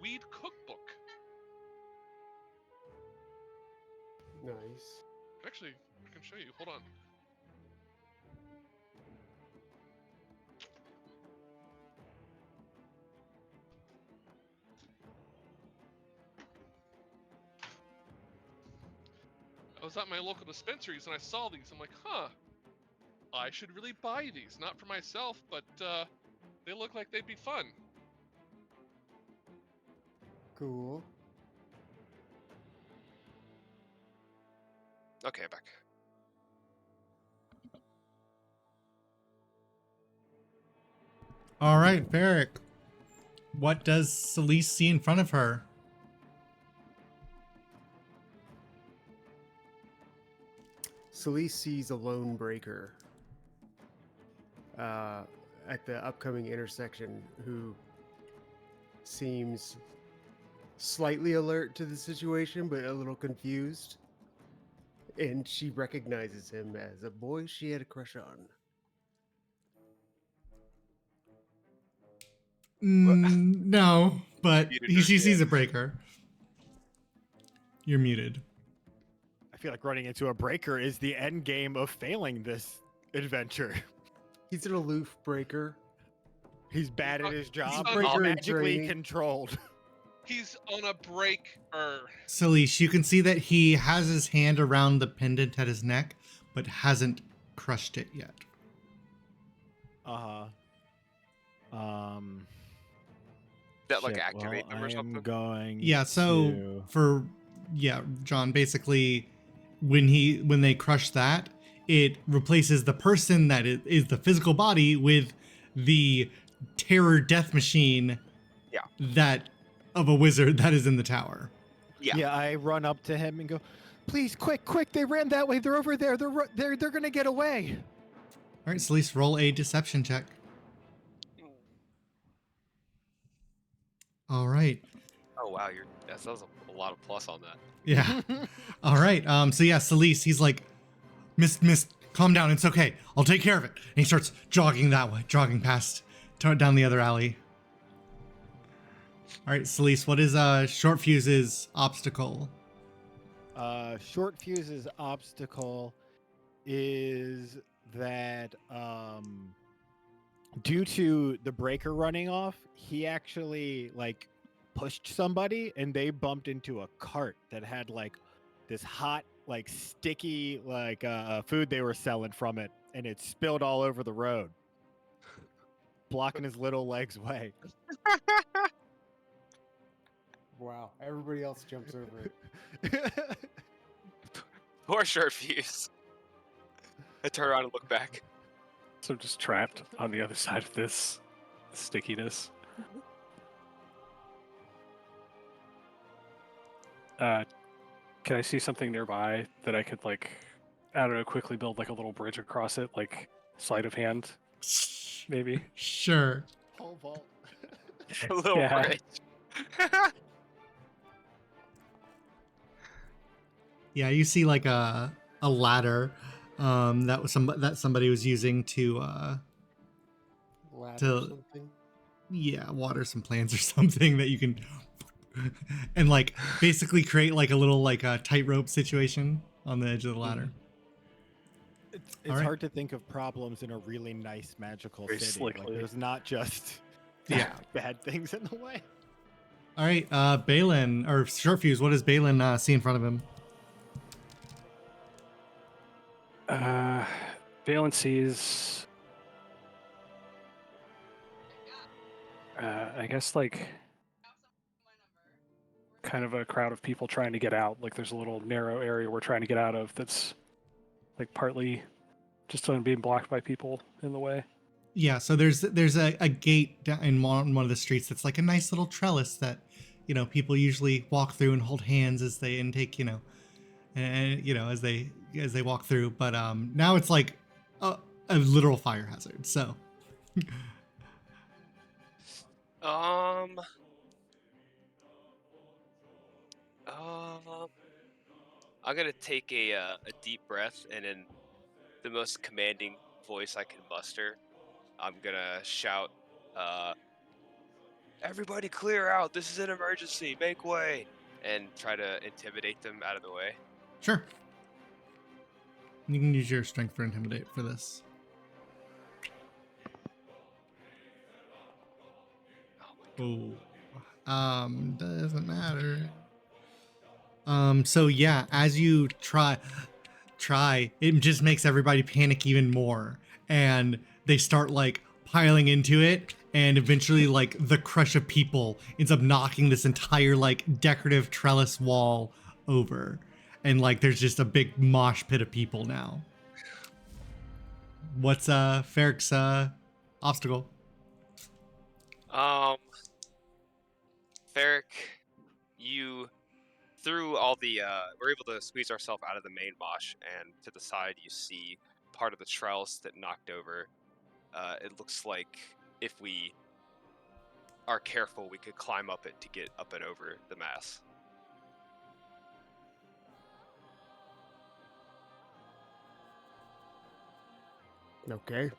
weed cookbook. Nice. Actually, I can show you. Hold on. I was at my local dispensaries and I saw these. I'm like, huh, I should really buy these. Not for myself, but they look like they'd be fun. Cool. Okay, back. All right, Varric. What does Celeste see in front of her? Celeste sees a lone breaker at the upcoming intersection who seems slightly alert to the situation but a little confused. And she recognizes him as a boy she had a crush on. No, but Muted she her, sees a breaker. You're muted. I feel like running into a breaker is the end game of failing this adventure. He's an aloof breaker. He's bad at his job. a He's breaker in magically training. controlled. He's on a breaker. Celeste, you can see that he has his hand around the pendant at his neck, but hasn't crushed it yet. That like shit, activate well, them or I something? am going Yeah, so John, basically when they crush that, it replaces the person that is the physical body with the terror death machine that of a wizard that is in the tower. Yeah. I run up to him and go, "Please, quick! They ran that way. They're over there. They're gonna get away." All right, Celeste, roll a deception check. All right. Oh wow, that was a lot of plus on that. Yeah. All right. So yeah, Celeste, he's like, Miss, calm down. It's okay. I'll take care of it. And he starts jogging that way, jogging past, down the other alley. All right, Celeste, what is Short Fuse's obstacle? Short Fuse's obstacle is that due to the breaker running off, he actually like pushed somebody and they bumped into a cart that had like this hot, like sticky, like food they were selling from it, and it spilled all over the road, blocking his little legs way. Wow, everybody else jumps over it. Poor Short Fuse. I turn around and look back. So I'm just trapped on the other side of this stickiness. Can I see something nearby that I could, like, I don't know, quickly build like a little bridge across it, like sleight of hand, maybe? Sure. Pole vault. A little Yeah. bridge. Yeah, you see like a ladder that somebody was using to ladder or something. Yeah, water some plants or something that you can and like basically create like a little like a tightrope situation on the edge of the ladder. It's All right. hard to think of problems in a really nice magical Very city. Like slickly. there's not just Yeah. bad things in the way. All right, Balin or Short Fuse, what does Balin see in front of him? Valen sees, I guess, like, kind of a crowd of people trying to get out. Like, there's a little narrow area we're trying to get out of that's, like, partly just being blocked by people in the way. Yeah, so there's a gate down in one of the streets that's like a nice little trellis that, people usually walk through and hold hands as they intake, and as they walk through. But now it's like a literal fire hazard. So I'm gonna take a deep breath, and in the most commanding voice I can muster, I'm gonna shout, "Everybody clear out! This is an emergency! Make way!" and try to intimidate them out of the way. sure, you can use your strength for intimidate for this. Oh, doesn't matter. So yeah, as you try, it just makes everybody panic even more, and they start like piling into it, and eventually like the crush of people ends up knocking this entire like decorative trellis wall over, and like there's just a big mosh pit of people now. What's Ferric's obstacle? Ferric, you through all the we're able to squeeze ourselves out of the main mosh, and to the side you see part of the trellis that knocked over. It looks like if we are careful, we could climb up it to get up and over the mass. Okay.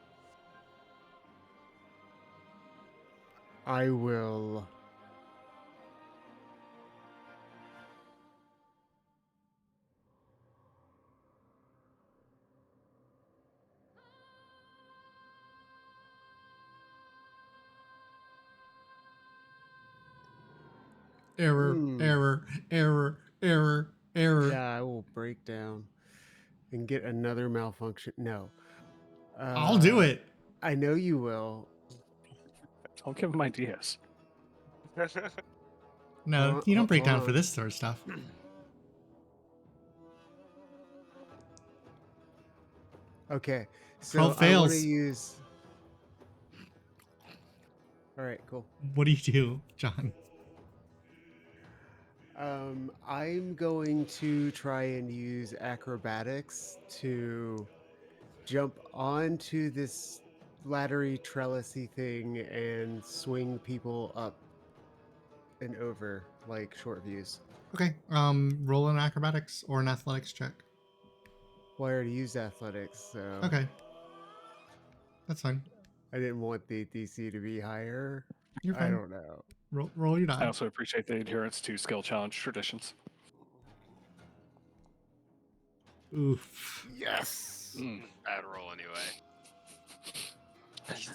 I will. Error, error, error, error, error. Yeah, I will break down and get another malfunction. No. I'll do it. I know you will. Don't give him ideas. No, you don't break hold down for on. this sort of stuff. Okay, so Roll I want fails. to use. All right, cool. What do you do, John? I'm going to try and use acrobatics to jump onto this laddery trellisy thing and swing people up and over like short views. Okay, roll an acrobatics or an athletics check. Well, I already used athletics, so Okay, that's fine. I didn't want the DC to be higher. You're I fine. don't know. Roll your I die. also appreciate the adherence to skill challenge traditions. Oof. Yes. Bad roll anyway.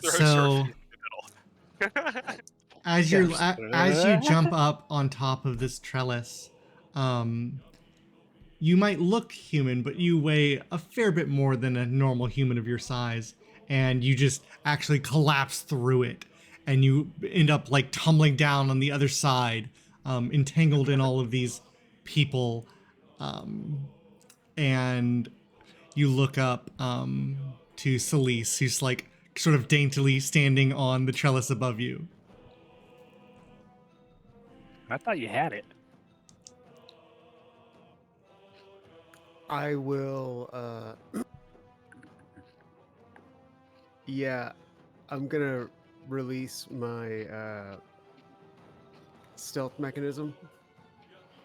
So as you Yes. as you jump up on top of this trellis, you might look human, but you weigh a fair bit more than a normal human of your size, and you just actually collapse through it, and you end up like tumbling down on the other side, entangled in all of these people, and you look up to Celise, who's like sort of daintily standing on the trellis above you. I thought you had it. I will. Yeah, I'm gonna release my stealth mechanism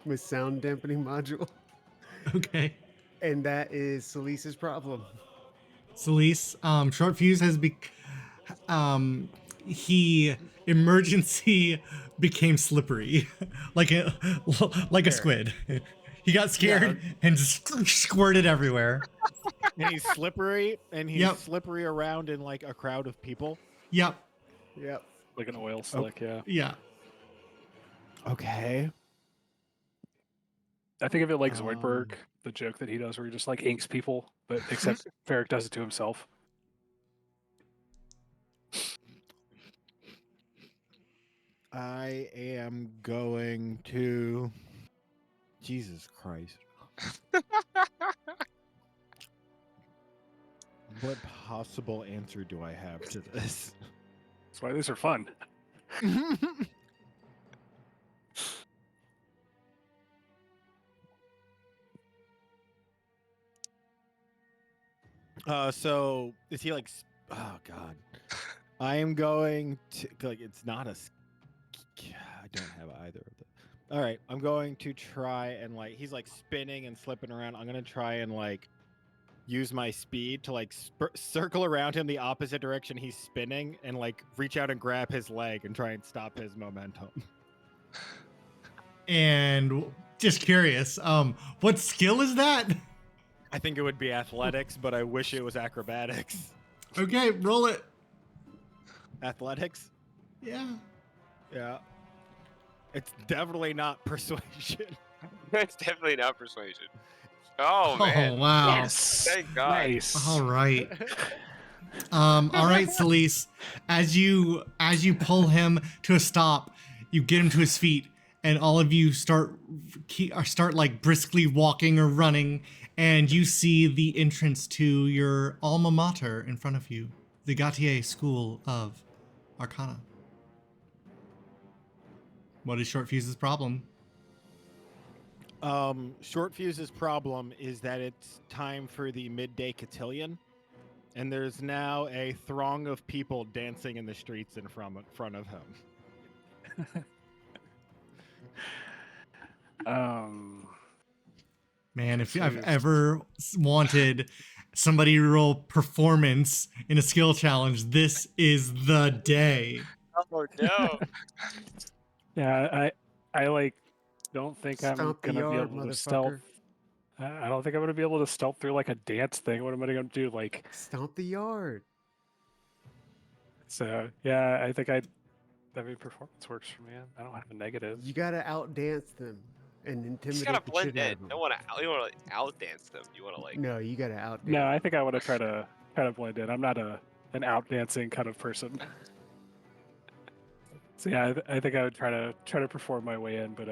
with sound dampening module, Okay. and that is Celise's problem. Celise, Short Fuse he emergency became slippery, like a Fair. squid. He got scared and squirted everywhere. And he's slippery, and he's Yep. slippery around in like a crowd of people. Yep. Yep. Like an oil slick, yeah. Yeah. Okay. I think of it like Zoidberg, the joke that he does where he just like inks people, but except Ferric does it to himself. I am going to. Jesus Christ. What possible answer do I have to this? That's why these are fun. So is he like? Oh God. I am going to like. It's not a. I don't have either of them. All right, I'm going to try and like. He's like spinning and slipping around. I'm gonna try and like use my speed to like circle around him the opposite direction he's spinning and like reach out and grab his leg and try and stop his momentum. And just curious, what skill is that? I think it would be athletics, but I wish it was acrobatics. Okay, roll it. Athletics? Yeah. Yeah. It's definitely not persuasion. It's definitely not persuasion. Oh man! Oh wow. Yes. Thank God. Nice. All right. All right, Celise. As you pull him to a stop, you get him to his feet, and all of you start like briskly walking or running, and you see the entrance to your alma mater in front of you, the Gautier School of Arcana. What is Short Fuse's problem? Short Fuse's problem is that it's time for the midday cotillion, and there's now a throng of people dancing in the streets in front of him. Man, if I've ever wanted somebody to roll performance in a skill challenge, this is the day. Oh no! Yeah, I like don't think I'm Stomp the gonna be yard, able to stealth. motherfucker. I don't think I'm gonna be able to stealth through like a dance thing. What am I gonna do? Like, Stomp the yard. so yeah, I think I mean, performance works for me. I don't have a negative. You gotta outdance them and You intimidate just gotta the blend shit out in. of them. You don't want to outdance them. You want to like. No, you gotta outdance. No, I think I want to try to kind of blend in. I'm not an out dancing kind of person. So yeah, I think I would try to perform my way in, but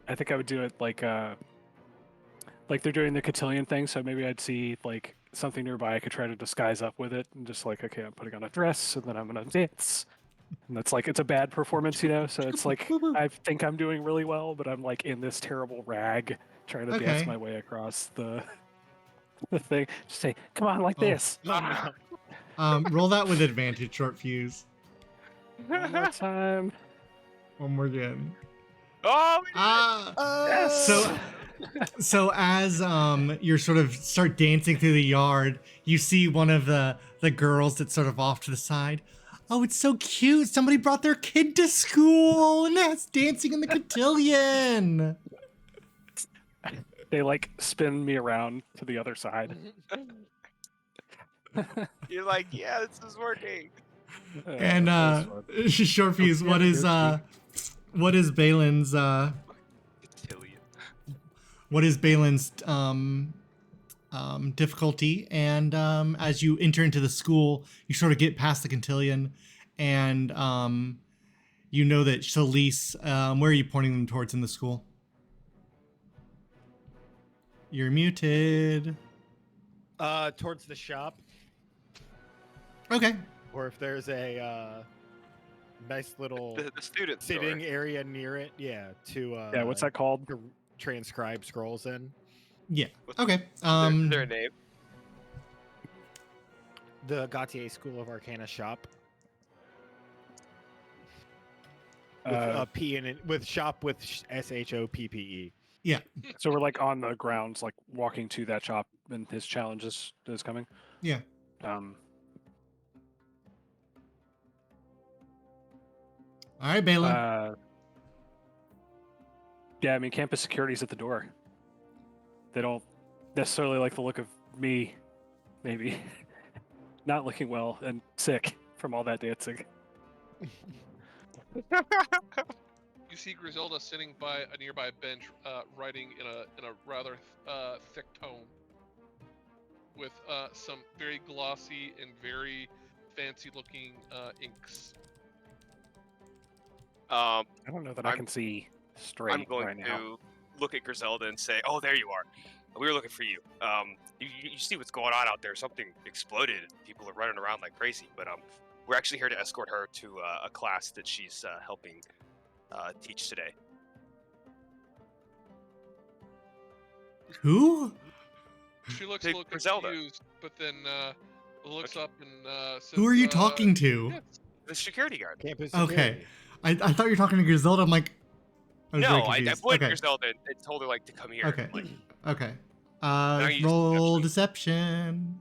I think I would do it like they're doing the cotillion thing. So maybe I'd see like something nearby. I could try to disguise up with it and just like, okay, I'm putting on a dress and then I'm gonna dance. And that's like, it's a bad performance, you know? So it's like, I think I'm doing really well, but I'm like in this terrible rag trying to dance Okay. my way across the thing. Just say, come on, like Oh. this. Roll that with advantage, Short Fuse. One more time. One more again. Oh. Yes. So as you're sort of start dancing through the yard, you see one of the girls that's sort of off to the side. Oh, it's so cute. Somebody brought their kid to school and that's dancing in the cotillion. They like spin me around to the other side. You're like, yeah, this is working. And that was fun. Short Fuse, what is Balin's Cotillion. what is Balin's difficulty? And as you enter into the school, you sort of get past the cotillion, and you know that Celise, where are you pointing them towards in the school? You're muted. Towards the shop, Okay. or if there's a nice little The student sitting store. area near it, yeah, to Yeah, what's that called? to transcribe scrolls in. Yeah. What's- Okay. Is there a name? The Gautier School of Arcana shop. With P in it, with shop with SHOPPE. Yeah. So we're like on the grounds, like walking to that shop, and his challenge is coming. Yeah. All right, Balin. Yeah, I mean, campus security's at the door. They don't necessarily like the look of me, maybe. Not looking well and sick from all that dancing. You see Griselda sitting by a nearby bench, writing in a rather thick tome, with some very glossy and very fancy-looking inks. I don't know that I can see straight I'm going right now. to look at Griselda and say, "Oh, there you are. We were looking for you. You see what's going on out there? Something exploded. People are running around like crazy. But we're actually here to escort her to a class that she's helping teach today." Who? She looks Hey, a little Griselda. confused, but then looks up and says, Who are you talking to? Yes. The security guard. Campus Okay. security. I thought you were talking to Griselda. I'm like, I was very No, I confused. pointed Okay. Griselda and told her like to come here. Okay. Like, Okay. Now you use Roll deception.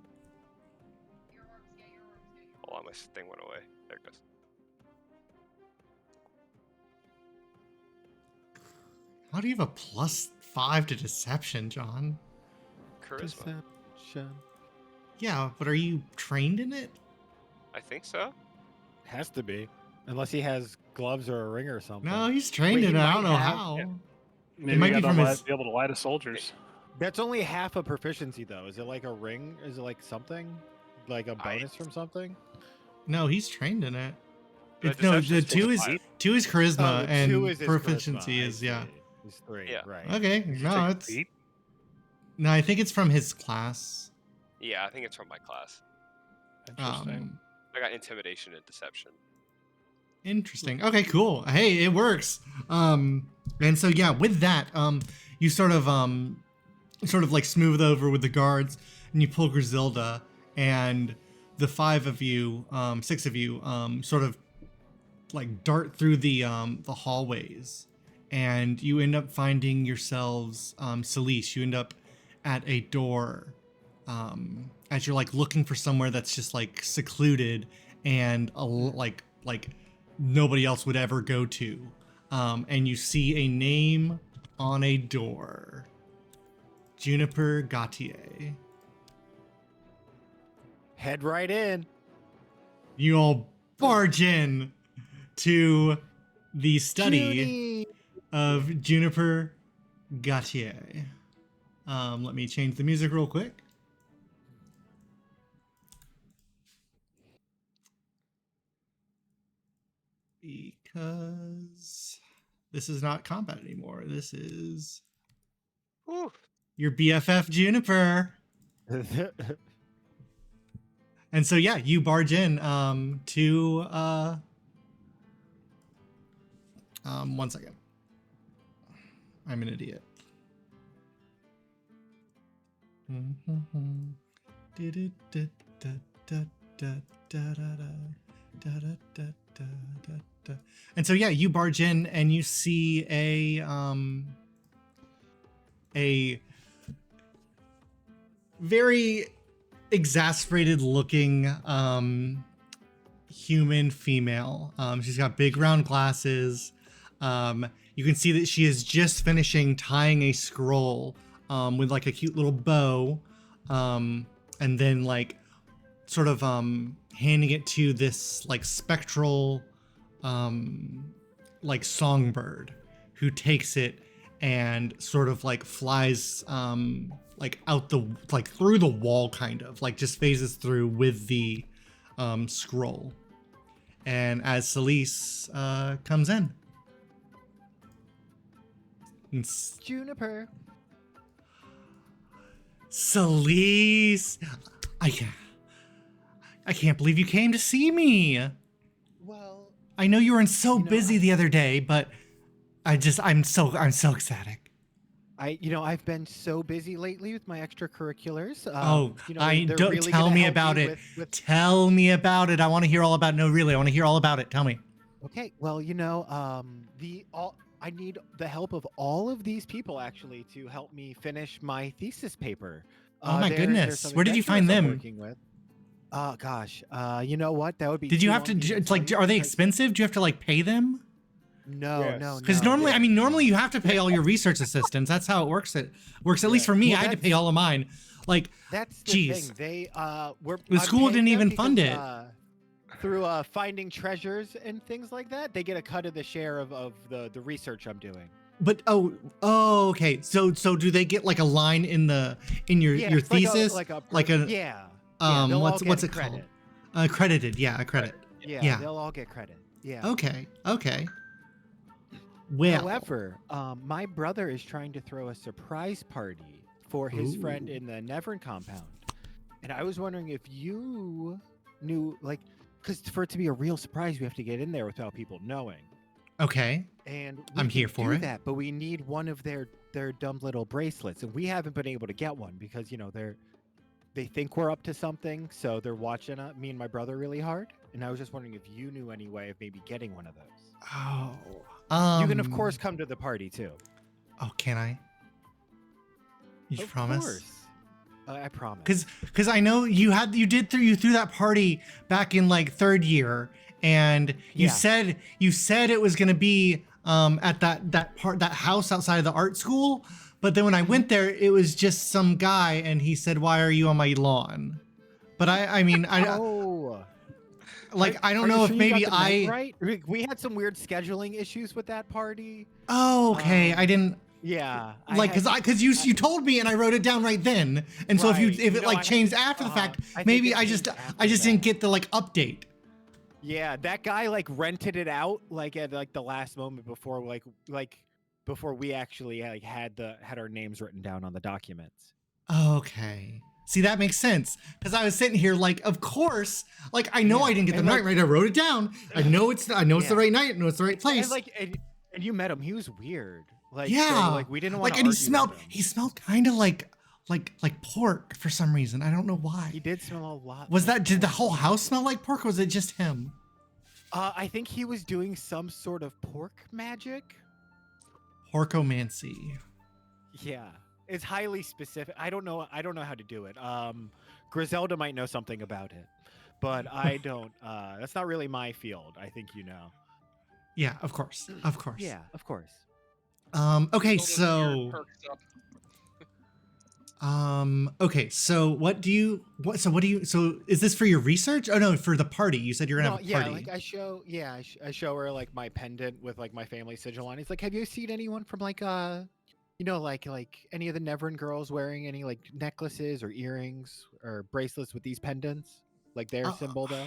hold on, my thing went away. There it goes. How do you have a +5 to deception, John? Charisma. Deception. Yeah, but are you trained in it? I think so. Has to be. Unless he has gloves or a ring or something. No, he's trained Wait, in he it. I don't might know have- how. yeah. It Maybe might you be gotta from his. be able to lie to soldiers. That's only half a proficiency, though. Is it like a ring? Is it like something? Like a bonus from something? No, he's trained in it. The No, deception's the two is 45. two is charisma Oh, the and two is his proficiency charisma. I is yeah. see. He's 3, Yeah. right. Okay, You should no, take a it's beat. no. I think it's from his class. Yeah, I think it's from my class. Interesting. I got intimidation and deception. Interesting. Okay, cool. Hey, it works. And so yeah, with that, you sort of like smooth over with the guards, and you pull Griselda, and the 5 of you, 6 of you, sort of like dart through the hallways, and you end up finding yourselves, Celise. You end up at a door, as you're like looking for somewhere that's just like secluded and like nobody else would ever go to, and you see a name on a door. Juniper Gautier. Head right in. You all barge in to the study Junie. of Juniper Gautier. Let me change the music real quick. Because this is not combat anymore. This is Whew. your BFF Juniper. And so yeah, you barge in to 1 second. I'm an idiot. And so yeah, you barge in and you see a very exasperated looking human female. She's got big round glasses. You can see that she is just finishing tying a scroll with like a cute little bow, and then like sort of handing it to this like spectral like songbird, who takes it and sort of like flies like out the like through the wall, kind of like just phases through with the scroll. And as Celise comes in, Juniper. Celise, I can't believe you came to see me. Well, I know you were so You know, busy the other day, but I'm so ecstatic. I've been so busy lately with my extracurriculars. I they're don't really tell gonna me help about me it. with- Tell me about it. I want to hear all about. No, really, I want to hear all about it. Tell me. Okay, well, I need the help of all of these people actually to help me finish my thesis paper. Oh my there's goodness. some Where did you find adventurers I'm them? working with. Gosh, you know what? That would be. Did you too have long to to it's like? tell you Are they because- expensive? Do you have to like pay them? No, Yes. no, no. Because normally, yeah, I mean, no. normally you have to pay all your research assistants. That's how it works. It works, at least Yeah. for me. Well, I had to pay that's- all of mine. Like, That's the Jeez. thing. They were The I'm school paying didn't them even fund because, it. Through finding treasures and things like that, they get a cut of the share of the research I'm doing. but okay. So do they get like a line in your Yeah, your it's like a- thesis? like a, like a yeah. They'll all get what's a it called? credit. Accredited. Yeah, a credit. Yeah, Yeah. they'll all get credit. Yeah. Okay. Well, However, my brother is trying to throw a surprise party for his friend Ooh. in the Nevern compound, and I was wondering if you knew, like, because for it to be a real surprise, we have to get in there without people knowing. okay. And we I'm can here for do it. that, but we need one of their dumb little bracelets, and we haven't been able to get one because they think we're up to something, so they're watching me and my brother really hard. And I was just wondering if you knew any way of maybe getting one of those. Oh. You can of course come to the party too. Oh, can I? You Of promise? course. I promise. Because I know you threw that party back in like third year, and you Yeah. said it was gonna be at that house outside of the art school, but then when I went there, it was just some guy, and he said, "Why are you on my lawn?" But I mean I Oh. I don't Are know you if sure you maybe got the night right? We had some weird scheduling issues with that party. Oh, okay. I didn't Yeah. because you told me and I wrote it down right then, and so Right. if it like changed after the fact, I think maybe it I just changed I just after didn't that. get the like update. Yeah, that guy like rented it out like at like the last moment before before we actually like had our names written down on the documents. Okay. See, that makes sense. Because I was sitting here like, of course, like I know Yeah, I didn't get the and, night like- right. I wrote it down. I know it's the Yeah. right night. I know it's the right place. And and you met him. He was weird. Like Yeah. so, like we didn't want Like, to and he him. smelled kind of like pork for some reason. I don't know why. He did smell a lot. Was like that did the pork. whole house smell like pork, or was it just him? I think he was doing some sort of pork magic. Porkomancy. Yeah, it's highly specific. I don't know how to do it. Griselda might know something about it, but I don't. That's not really my field. I think you know. Yeah, of course. Of course. Yeah, of course. Okay, Build up so your perks up. okay, so so is this for your research? Oh no, for the party. You said you're gonna No, have a yeah, party. like I show her like my pendant with like my family sigil on. He's like, have you seen anyone from like like any of the Nevern girls wearing any like necklaces or earrings or bracelets with these pendants, like their symbol though?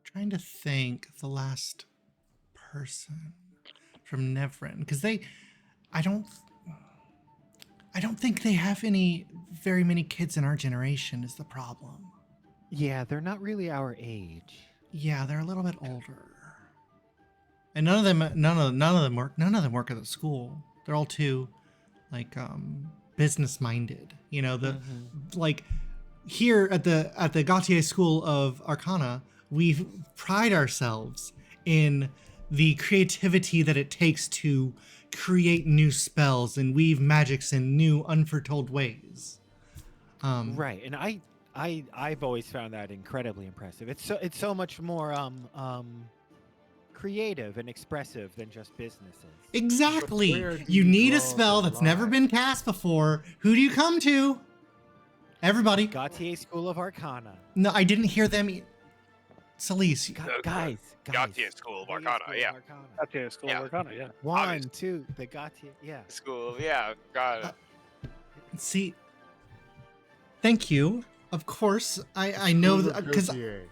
Trying to think of the last person from Nevrin, because I don't think they have very many kids in our generation is the problem. Yeah, they're not really our age. Yeah, they're a little bit older. And none of them work at the school. They're all too like business minded. You know, like here at the Gautier School of Arcana, we pride ourselves in the creativity that it takes to create new spells and weave magics in new unforetold ways. Right, and I've always found that incredibly impressive. It's so much more creative and expressive than just businesses. Exactly. Where do You you need a draw spell the that's never line? been cast before. Who do you come to? Everybody. Gautier School of Arcana. No, I didn't hear them. Celise. Guys. Gautier School of Gautier Arcana, School of yeah. Arcana. Okay, School Yeah. of Arcana, yeah. One, Obvious. two, the Gautier, yeah. School, yeah, got it. See. Thank you. Of course, I know School of because Gautier.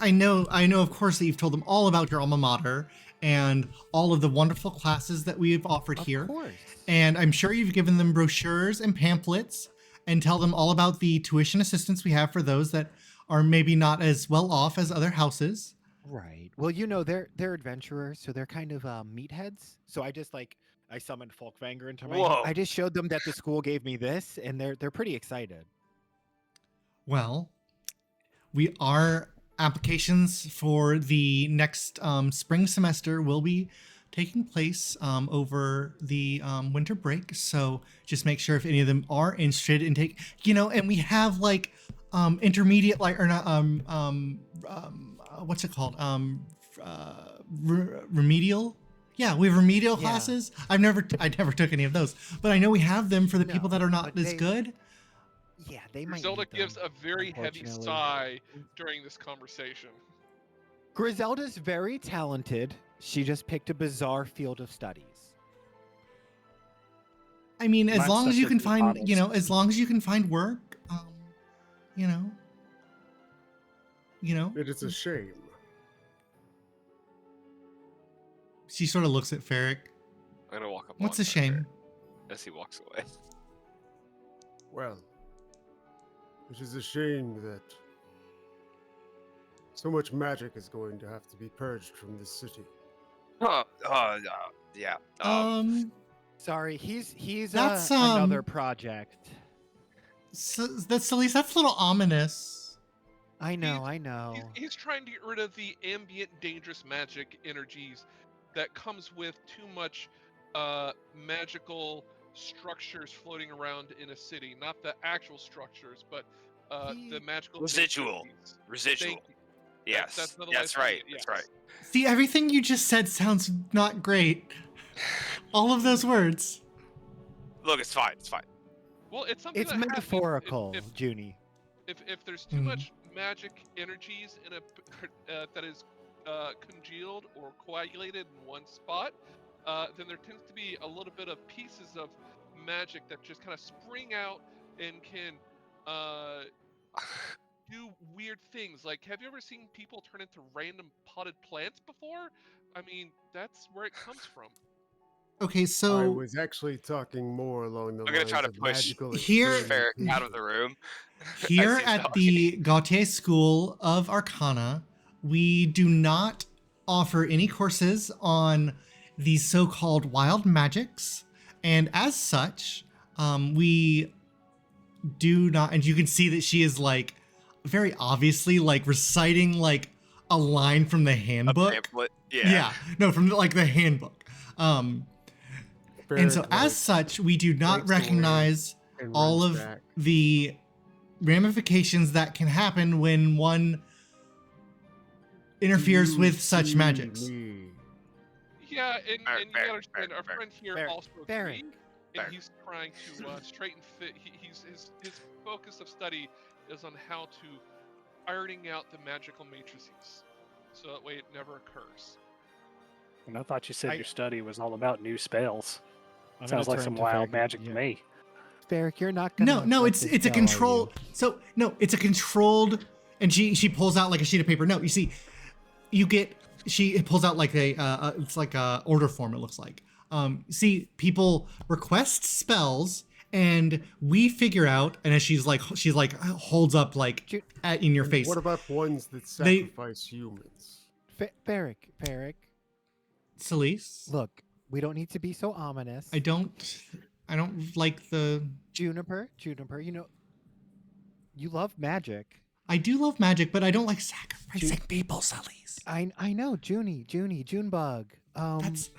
I know of course that you've told them all about your alma mater and all of the wonderful classes that we have offered here. Of course. And I'm sure you've given them brochures and pamphlets and tell them all about the tuition assistance we have for those that are maybe not as well off as other houses. Right. Well, they're adventurers, so they're kind of meatheads. So I summoned Folkvanger into my. Whoa. I just showed them that the school gave me this, and they're pretty excited. Well, our applications for the next spring semester will be taking place over the winter break. So just make sure if any of them are interested in and we have like intermediate like or not what's it called? Remedial. Yeah, we have remedial Yeah. classes. I never took any of those, but I know we have them for the people No, that are not but as good. Yeah, they might. Griselda need gives them, a very heavy unfortunately. sigh during this conversation. Griselda's very talented. She just picked a bizarre field of studies. I mean, as Mine's long as stuck you can with the find, bottles. as long as you can find work, you know. It is a shame. She sort of looks at Ferric. I'm gonna walk up. What's a alongside her shame? as he walks away. Well, it is a shame that so much magic is going to have to be purged from this city. Yeah. Sorry, he's That's, another project. That's at least that's a little ominous. I know. He's trying to get rid of the ambient, dangerous magic energies that comes with too much magical structures floating around in a city. Not the actual structures, but the magical Residual. entities. Residual. Thank you. Yes. That's another way of That's saying right. it, That's yes. right. See, everything you just said sounds not great. All of those words. Look, it's fine. It's fine. Well, it's something It's that happens metaphorical, Junie. if there's too Mhm. much magic energies in that is congealed or coagulated in one spot, then there tends to be a little bit of pieces of magic that just kind of spring out and can do weird things. Like, have you ever seen people turn into random potted plants before? I mean, that's where it comes from. Okay, I so was actually talking more along the I'm gonna lines try to of push magical Here- Ferric experimentation. out of the room. here As he's at talking. the Gautier School of Arcana, we do not offer any courses on these so-called wild magics, and as such, we do not. And you can see that she is like very obviously like reciting like a line from the A handbook. pamphlet. No, from like the handbook. And so, Ferric, as such, we do not breaks away recognize and all runs of back. the ramifications that can happen when one interferes You with such see magics. me. Yeah, and you Fair, gotta understand, fair, our fair. friend here Fair, also fair, agreed, fair. and he's trying to straighten fit. His focus of study is on how to ironing out the magical matrices, so that way it never occurs. And I thought you said I- your study was all about new spells. I'm gonna Sounds like turn some to wild Ferric. magic Yeah. to me. Ferric, you're not gonna. No, let it's this a go, are control. you? So no, it's a controlled. And she pulls out like a sheet of paper. No, you see, she pulls out like it's like a order form. It looks like. See, people request spells, and we figure out. And as she's like holds up like in your And face. What about ones that They- sacrifice humans? Ferric, Celise, look, we don't need to be so ominous. I don't like the. Juniper, you know, you love magic. I do love magic, but I don't like sacrificing people, Celise. I know, Junebug. That's.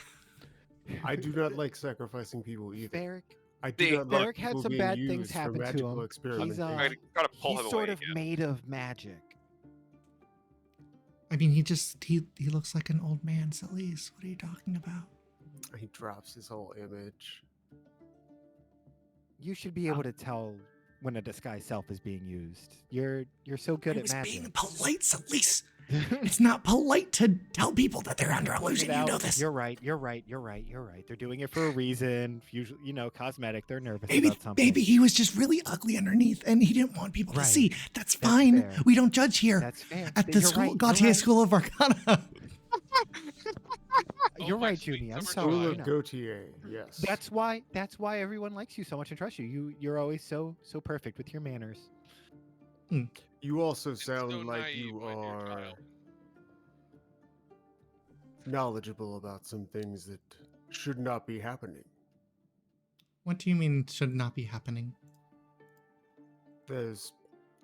I do not like sacrificing people either. Ferric, I do Big not like Ferric had people some being bad things used for happen to magical him. experimentation. I'm gonna gotta pull he's him sort away of again. made of magic. I mean, he looks like an old man, Celise. What are you talking about? He drops his whole image. You should be able to tell when a disguised self is being used. You're so good I at was magic. being polite, Celise. It's not polite to tell people that they're under illusion. You know this. You're right. They're doing it for a reason. Usually, cosmetic. They're nervous Maybe about something. he was just really ugly underneath, and he didn't want people to Right. see. That's That's fine. fair. We don't judge here That's fair. at the You're school, right, Gautier you're School of Arcana. You're my right, sweet Junie. I'm summer sorry. School July. I of know. Gautier, yes. That's why everyone likes you so much and trusts you. You're always so perfect with your manners. You also It's so sound like naive, you my dear are child. knowledgeable about some things that should not be happening. What do you mean should not be happening? There's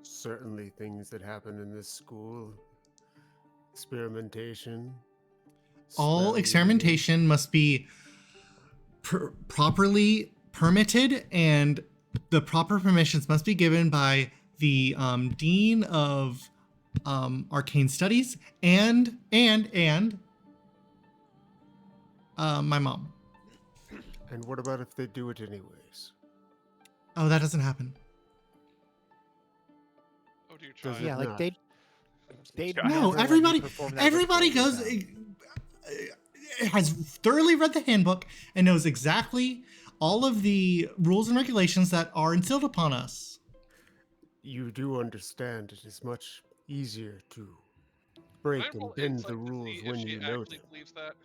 certainly things that happen in this school. Experimentation. All spell experimentation must be properly permitted, and the proper permissions must be given by the dean of arcane studies and my mom. And what about if they do it anyways? Oh, that doesn't happen. Oh, dear Does child. it Yeah, like not? they'd No, never let you everybody perform that everybody ritual goes without- has thoroughly read the handbook and knows exactly all of the rules and regulations that are instilled upon us. You do understand it is much easier to Can break I and roll bend insight the to rules see if when she you know actually them. believes that?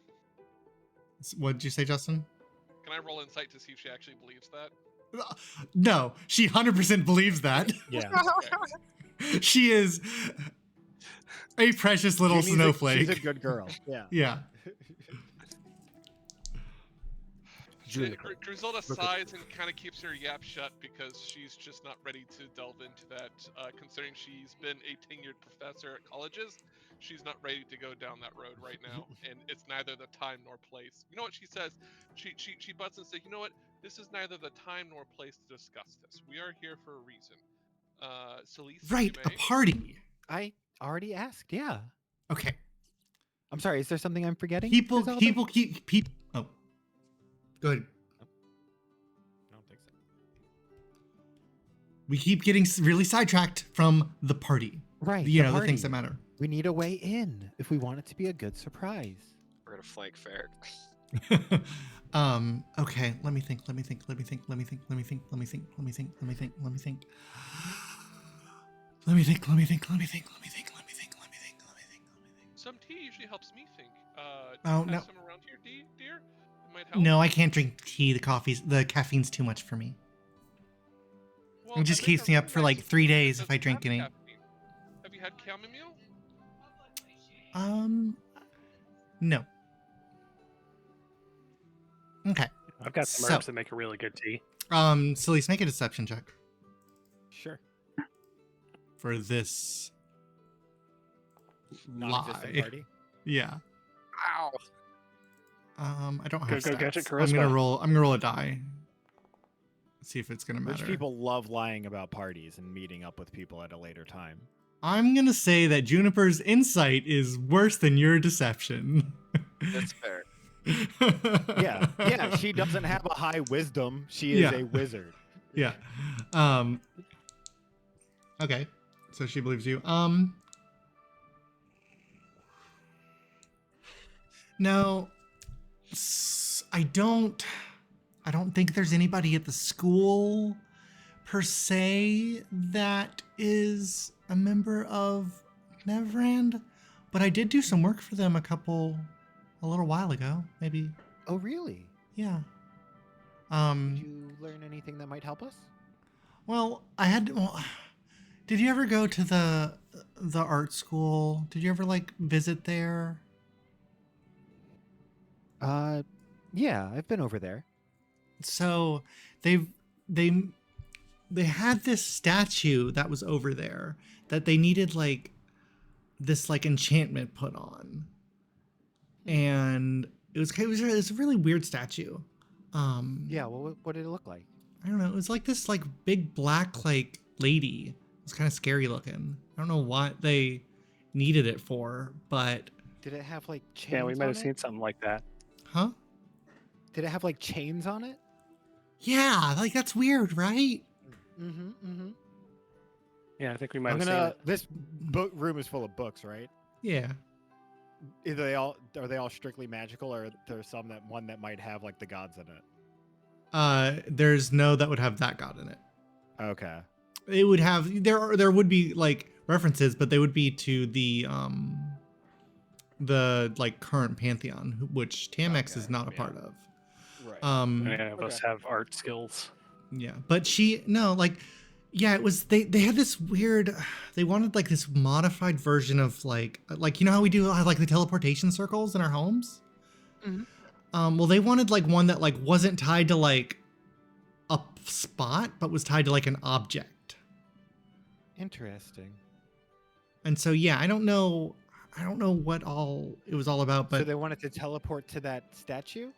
What did you say, Justin? Can I roll insight to see if she actually believes that? No, she 100% believes that. Yeah. Okay. She is a precious little Jimmy's snowflake. she's a good girl. Yeah. Yeah. Juniper, Griselda look at sighs and kind of keeps her yap shut because she's just not ready to delve into that. Considering she's been a tenured professor at colleges, she's not ready to go down that road right now, and it's neither the time nor place. You know what she says? She butts and says, "You know what? This is neither the time nor place to discuss this. We are here for a reason." Celise, Right, you a may. party. I already asked. Yeah. Okay. I'm sorry. Is there something I'm forgetting? People Griselda? keep oh. Go ahead. I don't think so. We keep getting really sidetracked from the party. Right. You know, the things that party. matter. We need a way in if we want it to be a good surprise. We're gonna flank Ferric. Okay, let me think. Some tea usually helps me think. Oh, Do you have no. some around here, dear? It might help. No, I can't drink tea. The caffeine's too much for me. Well, It just I make keeps a me really up for nice like 3 tea that days if I doesn't drink have any. caffeine. Have you had chamomile? No. Okay. I've got some So- herbs that make a really good tea. Celise, make a deception check Sure. for this Non-existent lie. party. Yeah. Ow. I don't Go- have go get stats. your I'm gonna charisma. roll a die. See if it's gonna matter. Rich people love lying about parties and meeting up with people at a later time. I'm gonna say that Juniper's insight is worse than your deception. That's fair. Yeah. Yeah. She doesn't have a high wisdom. She is Yeah. a wizard. Yeah. Okay. So she believes you. No. I don't think there's anybody at the school per se that is a member of Neverand, but I did do some work for them a little while ago, maybe. Oh, really? Yeah. Did you learn anything that might help us? Well, did you ever go to the art school? Did you ever like visit there? Yeah, I've been over there. So they had this statue that was over there that they needed like this like enchantment put on, and it was a really weird statue. Yeah, well, what did it look like? I don't know. It was like this like big black like lady. It was kind of scary looking. I don't know what they needed it for, but Did it have like chains Yeah, we might on have it? seen something like that. huh? Did it have like chains on it? Yeah, like that's weird, right? Mm-hmm. Mm-hmm. Yeah, I think we might I'm have seen gonna. it. This book room is full of books, right? Yeah. Are they all strictly magical, or there's one that might have like the gods in it? There's no that would have that god in it. Okay. It would have there would be like references, but they would be to the like current pantheon, which Tamex is Okay, not a yeah. part of. Right. Many of us have art skills. Yeah, but it was they had this weird, they wanted like this modified version of like you know how we do like the teleportation circles in our homes. Mhm. Well, they wanted like one that like wasn't tied to like a spot, but was tied to like an object. Interesting. And so yeah, I don't know what all it was all about, So but they wanted to teleport to that statue?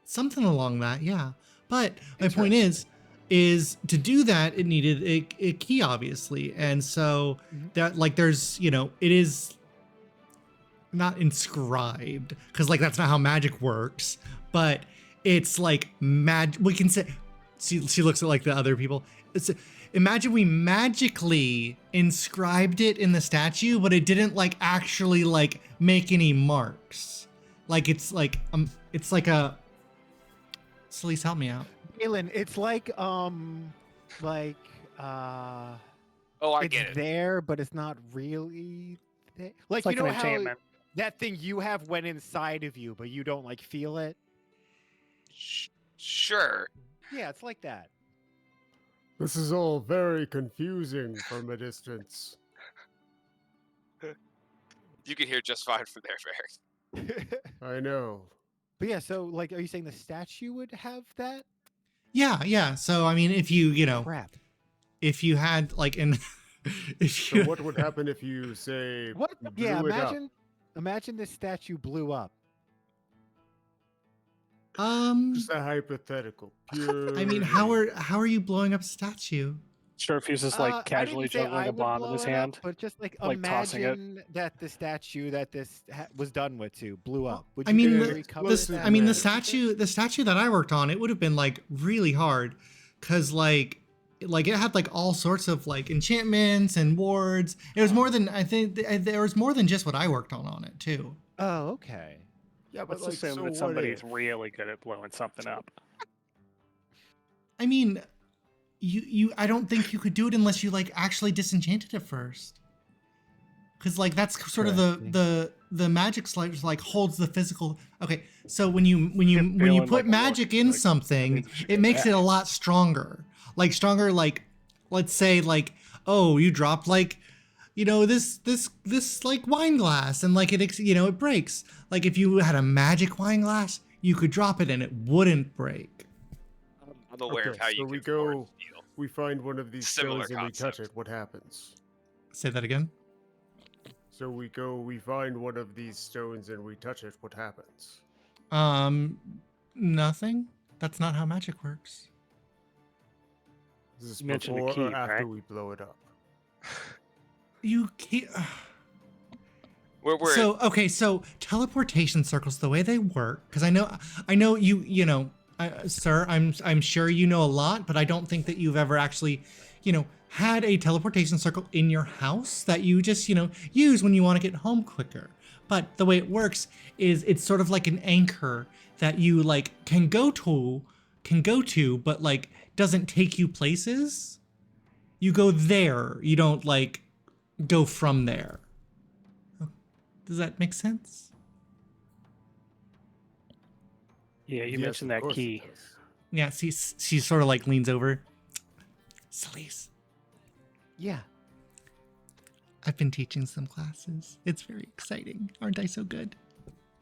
something along that, yeah. But my point is, is to do that, it needed a key, obviously. And so that, like, there's, you know, it is not inscribed, because like that's not how magic works, but it's like we can say, she looks at like the other people. Imagine we magically inscribed it in the statue, but it didn't like actually like make any marks. Like it's like a. Celeste, help me out. Galen, it's like Oh, I it's get it. there, but it's not really there. Like, It's like you know an how enchantment. that thing you have went inside of you, but you don't like feel it? Sure. Yeah, it's like that. This is all very confusing from a distance. You can hear just fine from there, Ferric. I know. But yeah, so like, are you saying the statue would have that? Yeah. So I mean, if you know, Crap. if you had like if So you what would happen if you say What? blew Yeah, it up? imagine this statue blew up. Just a hypothetical. Pure. I mean, how are you blowing up a statue? Sure, if he's just I like didn't casually say juggling I a would bomb in blow his it up, hand. but just like like tossing it. imagine that the statue that this was done with too blew up. Would I you mean, get the, recovered this, that I mean, the way? statue that I worked on, it would have been like really hard, cause like it had like all sorts of like enchantments and wards. It was more than, I think there was more than just what I worked on it too. Oh, okay. Yeah, but Let's like, assume so that what somebody's if? really good at blowing something up. I mean, I don't think you could do it unless you like actually disenchanted it first. Cause like that's sort of the magic slide like holds the physical. Okay, so when you feeling put like a magic look, in like, something, means it should it get makes it a back. lot stronger. Like stronger, like let's say like, oh, you dropped like, you know, this like wine glass and like it breaks. Like if you had a magic wine glass, you could drop it and it wouldn't break. I'm aware of Okay, how so you we can forge go- steel. We find one of these Similar stones and we touch concept. it. What happens? Say that again. So we find one of these stones and we touch it. What happens? Nothing. That's not how magic works. Is this You mentioned a before key, or after right? we blow it up? You can't. We're So teleportation circles, the way they work, because I know you know, sir, I'm sure you know a lot, but I don't think that you've ever actually, you know, had a teleportation circle in your house that you just, you know, use when you want to get home quicker. But the way it works is it's sort of like an anchor that you like can go to, but like doesn't take you places. You go there. You don't like go from there. Does that make sense? Yeah, you Yes, mentioned of that course it key. does. Yeah, she sort of like leans over. Celeste, Yeah. I've been teaching some classes. It's very exciting. Aren't I so good?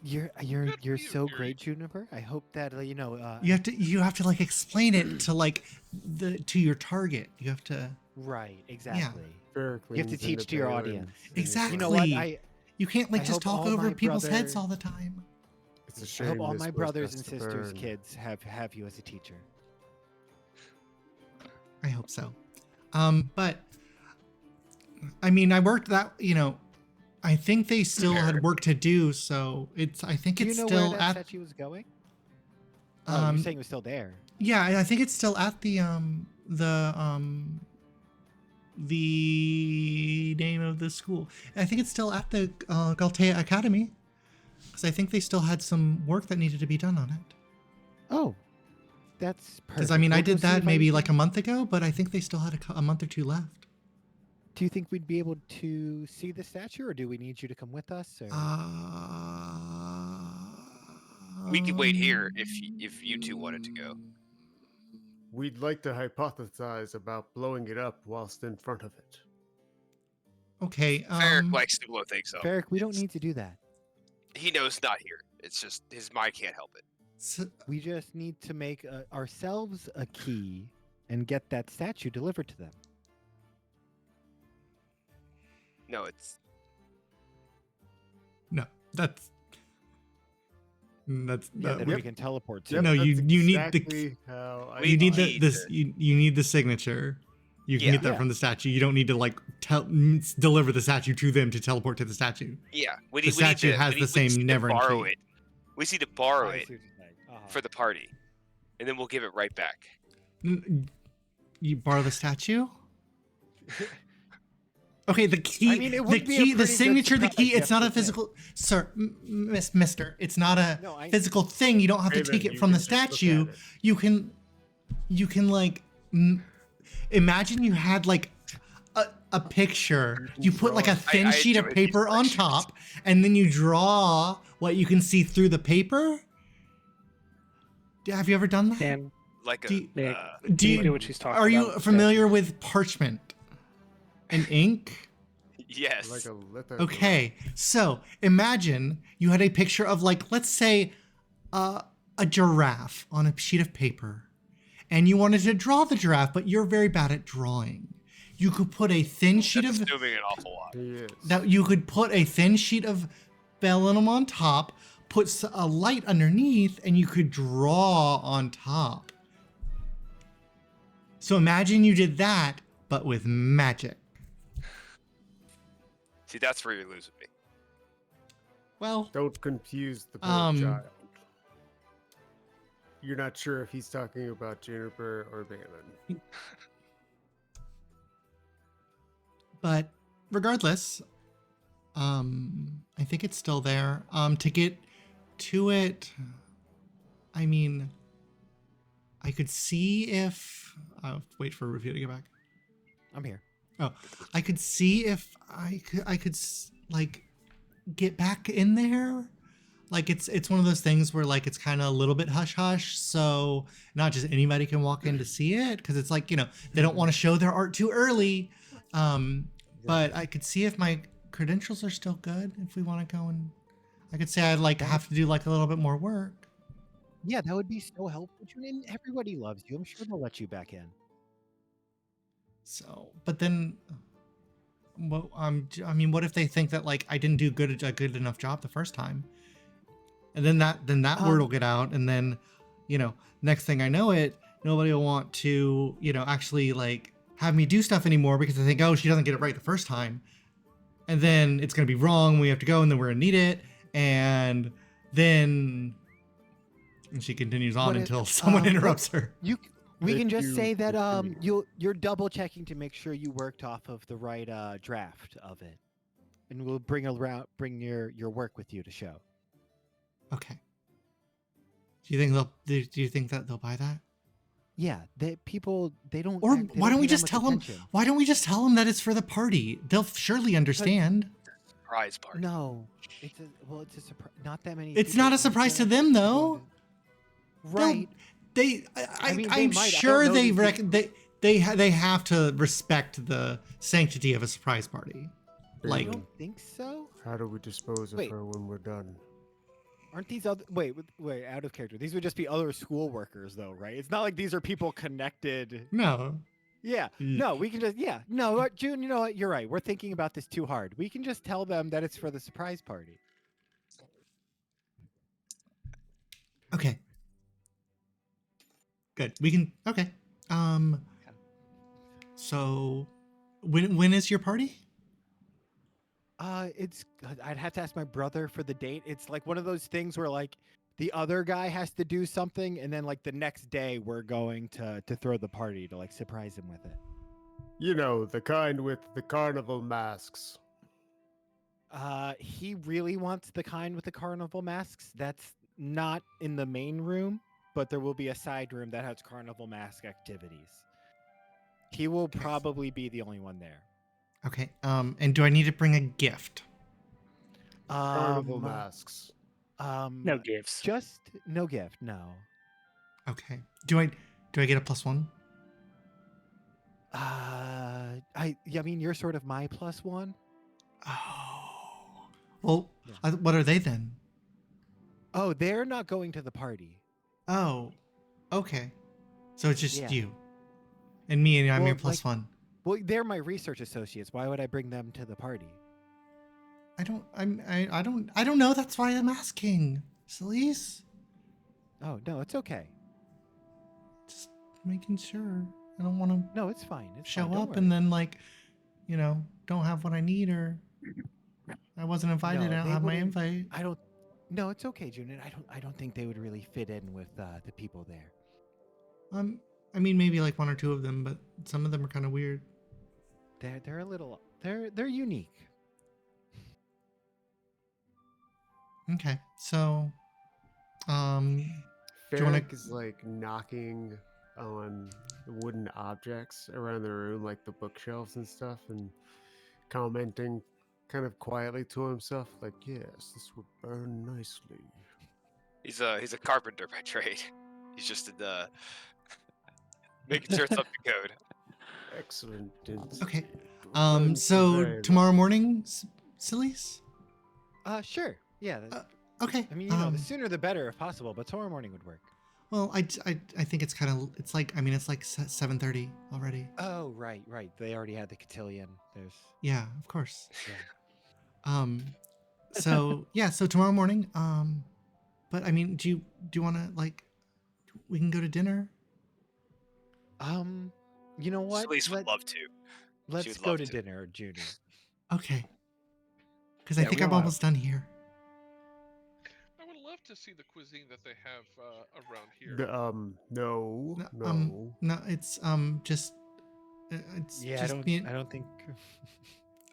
You're Good for you, so Fury. great, Juniper. I hope that you know. You have to like explain it to like to your target. You have to Right, exactly. Ferric You have to leans teach into to your Balin audience. and he Exactly. You know what? says, you can't like I just hope talk all over my people's heads brother- all the time. It's a I shame. hope all this my was brothers best and to sisters' burn. kids have you as a teacher. I hope so. But I mean, I worked that, you know, I think they still had work to do, so I think Do you it's know still where that at statue was going? Oh, you're saying it was still there. yeah, I think it's still at the name of the school. I think it's still at the Galtea Academy, because I think they still had some work that needed to be done on it. Oh, that's perfect. Because I mean, I We'll go did see that if maybe can- like a month ago, but I think they still had a month or two left. Do you think we'd be able to see the statue, or do we need you to come with us? Or... We could wait here if you two wanted to go. We'd like to hypothesize about blowing it up whilst in front of it. Okay. Ferric likes to blow things up. Ferric, we don't need to do that. He knows not here. It's just his mind can't help it. We just need to make ourselves a key and get that statue delivered to them. No, it's No, that's That's Yeah, that we- we can teleport to. Yep, No, you that's need the- exactly how I We you need the need this to- you need the signature. You can Yeah. get that Yeah. from the statue. You don't need to like deliver the statue to them to teleport to the statue. Yeah, The statue has the same we never borrow key. it. We need to borrow I it see what you're saying. Uh-huh. for the party, and then we'll give it right back. You borrow the statue? Okay, the key, I mean, it the would be a key, the pretty good signature, the key. surprise, It's not a you have to admit. physical, sir, Mister. It's not a No, I- physical thing. You don't have to Raven, take it you from the can just look at statue. it. You can like, imagine you had like a picture. You put like a thin I sheet of enjoy these paper on questions. top, and then you draw what you can see through the paper. Have you ever done that? Dan, Like Do you- Nick, Do do you you, know what she's talking are you about? familiar with parchment and ink? yes. like a litho. Okay, so imagine you had a picture of like, let's say, a giraffe on a sheet of paper, and you wanted to draw the giraffe, but you're very bad at drawing. You could put a thin sheet That's of assuming an awful lot. He is. that you could put a thin sheet of vellum on top, put a light underneath, and you could draw on top. So imagine you did that, but with magic. See, that's where you're losing me. Well, Don't confuse the poor child. You're not sure if he's talking about Juniper or Balin. but regardless, I think it's still there. To get to it, I mean, I could see if I'll wait for Rufio to get back. I'm here. Oh, I could see if I could like get back in there. Like it's one of those things where like it's kind of a little bit hush hush, so not just anybody can walk in to see it because it's like, you know, they don't want to show their art too early. But I could see if my credentials are still good if we want to go, and I could say I'd like have to do like a little bit more work. Yeah, that would be so helpful. And everybody loves you. I'm sure they'll let you back in. So, but then, well, I mean, what if they think that like I didn't do a good enough job the first time, and then that word will get out, and then, you know, next thing I know it, nobody will want to, you know, actually like have me do stuff anymore because they think, oh, she doesn't get it right the first time, and then it's gonna be wrong. We have to go, and then we're gonna need it, and then, and she continues on What if- until someone interrupts her. We If can just you say that continue. you're double checking to make sure you worked off of the right draft of it, and we'll bring your work with you to show. Okay. Do you think that they'll buy that? Yeah, people they don't. Or act- they why don't we pay that just much tell them? attention. Why don't we just tell them that it's for the party? They'll surely understand. Surprise party. No, it's a surprise. Not that many. It's people not a surprise to them, though. Right. I mean, they I'm might. I sure don't know they these people. they have to respect the sanctity of a surprise party. Like, I Balin, don't think so. how do we dispose of Wait. her when we're done? Aren't these other? Wait, out of character. These would just be other school workers, though, right? It's not like these are people connected. no. Yeah. No, we can just. Yeah. No, June. You know what? You're right. We're thinking about this too hard. We can just tell them that it's for the surprise party. Okay. Good. We can. Okay. So, when is your party? It's. I'd have to ask my brother for the date. It's like one of those things where like the other guy has to do something, and then like the next day we're going to throw the party to like surprise him with it. You know, the kind with the carnival masks. He really wants the kind with the carnival masks. That's not in the main room, but there will be a side room that has carnival mask activities. He will probably be the only one there. Okay. And do I need to bring a gift? Carnival masks. No gifts. Just no gift. No. Okay. Do I get a +1? I mean, you're sort of my +1. Oh. Well, Yeah. what are they then? Oh, they're not going to the party. Oh. Okay. So it's just Yeah. you. And me, and I'm your Well, like- +1. Well, they're my research associates. Why would I bring them to the party? I don't know. That's why I'm asking. Celise? Oh no, it's okay. Just making sure. I don't want to No, it's fine. It's show fine. Don't up worry. and then don't have what I need, or I wasn't invited. No, I don't they have my wouldn't- invite. I don't. No, it's okay, June. I don't think they would really fit in with the people there. I mean, maybe like one or two of them, but some of them are kind of weird. They're a little. They're unique. Okay, so, do you wanna- Farrick is like knocking on the wooden objects around the room, like the bookshelves and stuff, and commenting kind of quietly to himself, like, "Yes, this would burn nicely." He's a carpenter by trade. He's just making sure it's up to code. Excellent. Okay. Thank you So very tomorrow much. morning, Celise? Sure. Yeah. Okay. I mean, the sooner the better if possible, but tomorrow morning would work. Well, I think it's kind of, it's like 7:30 already. Oh, right. They already had the cotillion. There's. Yeah, of course. Yeah. So yeah, so tomorrow morning, but I mean, do you want to, like, we can go to dinner? You know what? Celise would love to. Let's would go love to to. dinner, Junior. Okay. Because I Yeah, think we I'm all have- almost done here. I would love to see the cuisine that they have around here. No. No, it's just it's Yeah, just me. I don't think.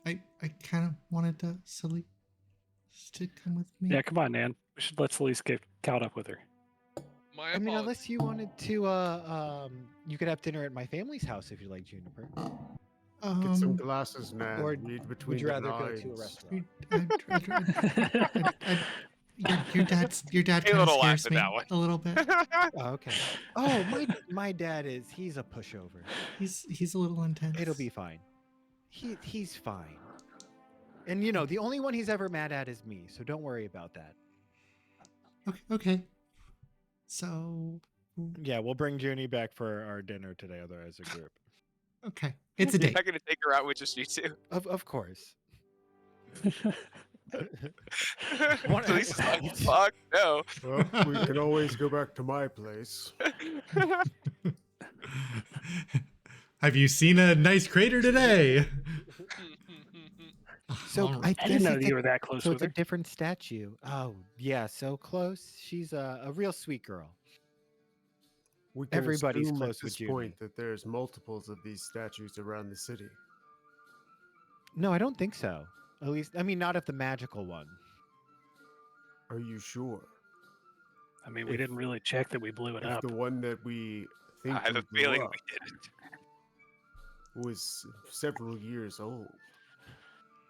I kind of wanted to Celise to come with me. Yeah, come on, Nan. We should let Celeste get caught up with her. My I mean, apologies. unless you wanted to, you could have dinner at my family's house if you like, Juniper. Get some glasses, man. Or Read between Would you the rather go lines. to a restaurant? Your dad Hey, kind of little laugh scares at me that one. a little bit. Oh, okay. Oh, my dad he's a pushover. He's a little intense. It'll be fine. He's fine. And the only one he's ever mad at is me, so don't worry about that. Okay. So Yeah, we'll bring Junie back for our dinner today, as a group. okay, it's a You're date. not gonna take her out with just you two. Of course. Celise is like, fuck no. Well, we can always go back to my place. Have you seen a nice crater today? So All I right. didn't know that you were that close So with it's a her. different statue. Oh, yeah, so close. She's a real sweet girl. We can Everybody's assume close at with this Junie. point that there's multiples of these statues around the city. No, I don't think so. At least, I mean, not of the magical one. Are you sure? I mean, we If- didn't really check that we blew it If up. the one that we think I have we a blew feeling up we didn't. was several years old,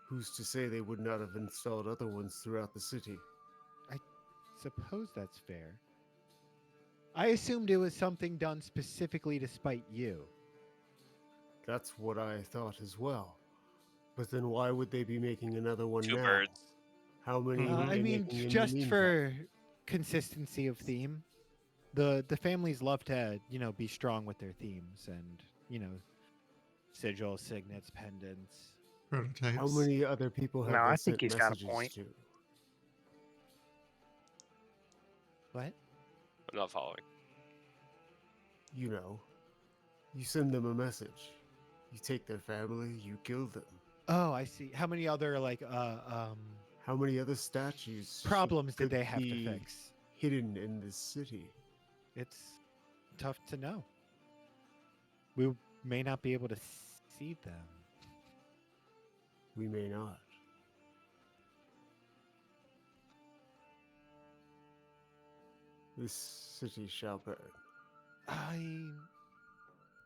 who's to say they would not have installed other ones throughout the city? Suppose that's fair. I assumed it was something done specifically to spite you. That's what I thought as well. But then why would they be making another one Two now? birds. How many? are I they mean, making in the just meantime? for consistency of theme. The families love to, be strong with their themes and, sigils, signets, pendants. Prototypes. How many other people have No, they I think sent he's got a messages point. to? What? I'm not following. You know, you send them a message. You take their family, you kill them. Oh, I see. How many other How many other statues problems did could they have to be fix? hidden in this city? It's tough to know. We may not be able to see them. We may not. This city shall burn.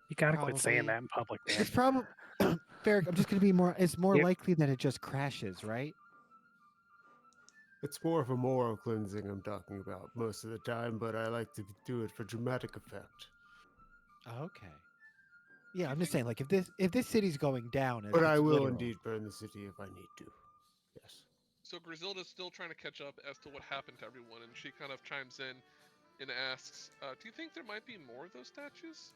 You gotta quit saying Probably. that in public, man. It's probably Ferric. I'm just gonna be more. It's more Yep. likely that it just crashes, right? It's more of a moral cleansing I'm talking about most of the time, but I like to do it for dramatic effect. Okay. Yeah, I'm just saying, like, if this city's going down, But I it's will literal. indeed burn the city if I need to. Yes. So Griselda's still trying to catch up as to what happened to everyone, and she kind of chimes in and asks, "Do you think there might be more of those statues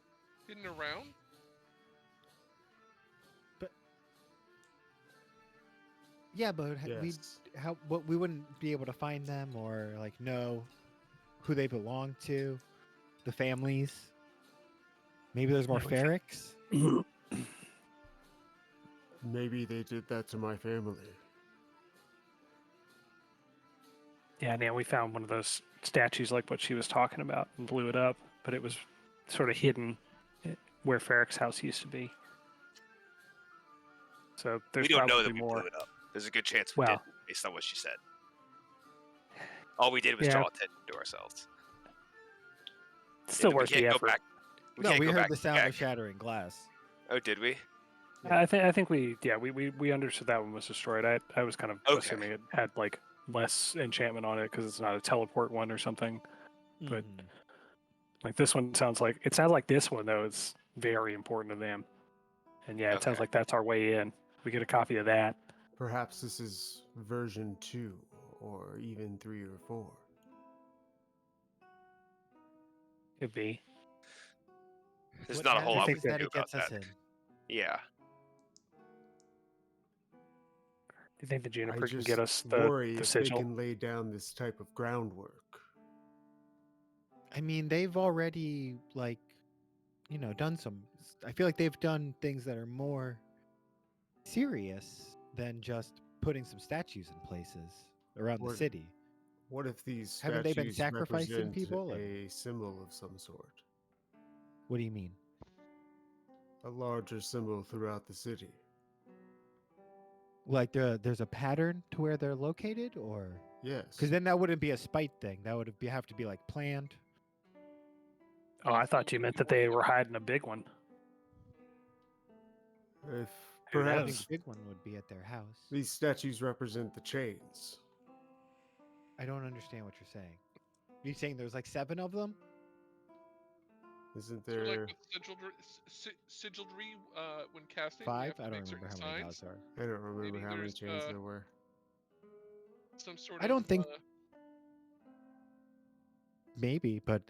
hidden around?" Yeah, but Yes. we wouldn't be able to find them or like know who they belong to, the families. Maybe there's more Yeah, Ferrix. Maybe they did that to my family. Yeah, we found one of those statues like what she was talking about and blew it up, but it was sort of hidden where Ferric's house used to be. So there's We don't know probably that we more. blew it up. There's a good chance we Well- didn't, based on what she said. All we did was Yeah. draw attention to ourselves. Still We worth can't the go effort. back. No, can't we go heard back the and sound check. of shattering glass. Oh, did we? Yeah. I think we understood that one was destroyed. I was kind of Okay. assuming it had like less enchantment on it because it's not a teleport one or something. But- Mhm. Like this one sounds like this one though is very important to them. And yeah, it sounds Okay. like that's our way in. We get a copy of that. Perhaps this is version 2, or even 3 or 4. Could be. There's What not a whole lot matters we is can that do it gets about us that. in. Yeah. Do you think the I Juniper can just get us worry the if they sigil? can lay down this type of groundwork. I mean, they've already done some. I feel like they've done things that are more serious than just putting some statues in places around the What- city. What if these Haven't they been statues sacrificing represent people, or- a symbol of some sort? What do you mean? A larger symbol throughout the city. Like there's a pattern to where they're located, or Yes. because then that wouldn't be a spite thing. That would have to be like planned. Oh, I thought you meant that they were hiding a big one. If Who I think perhaps the big one would be at their house. these statues represent the chains. I don't understand what you're saying. Are you saying there's like 7 of them? Isn't So like there? with sigildry, when casting, we 5? have to I don't make remember certain how many signs. gods are. I don't remember Maybe how many there's, chains there were. Some sort I don't think- of, Maybe, but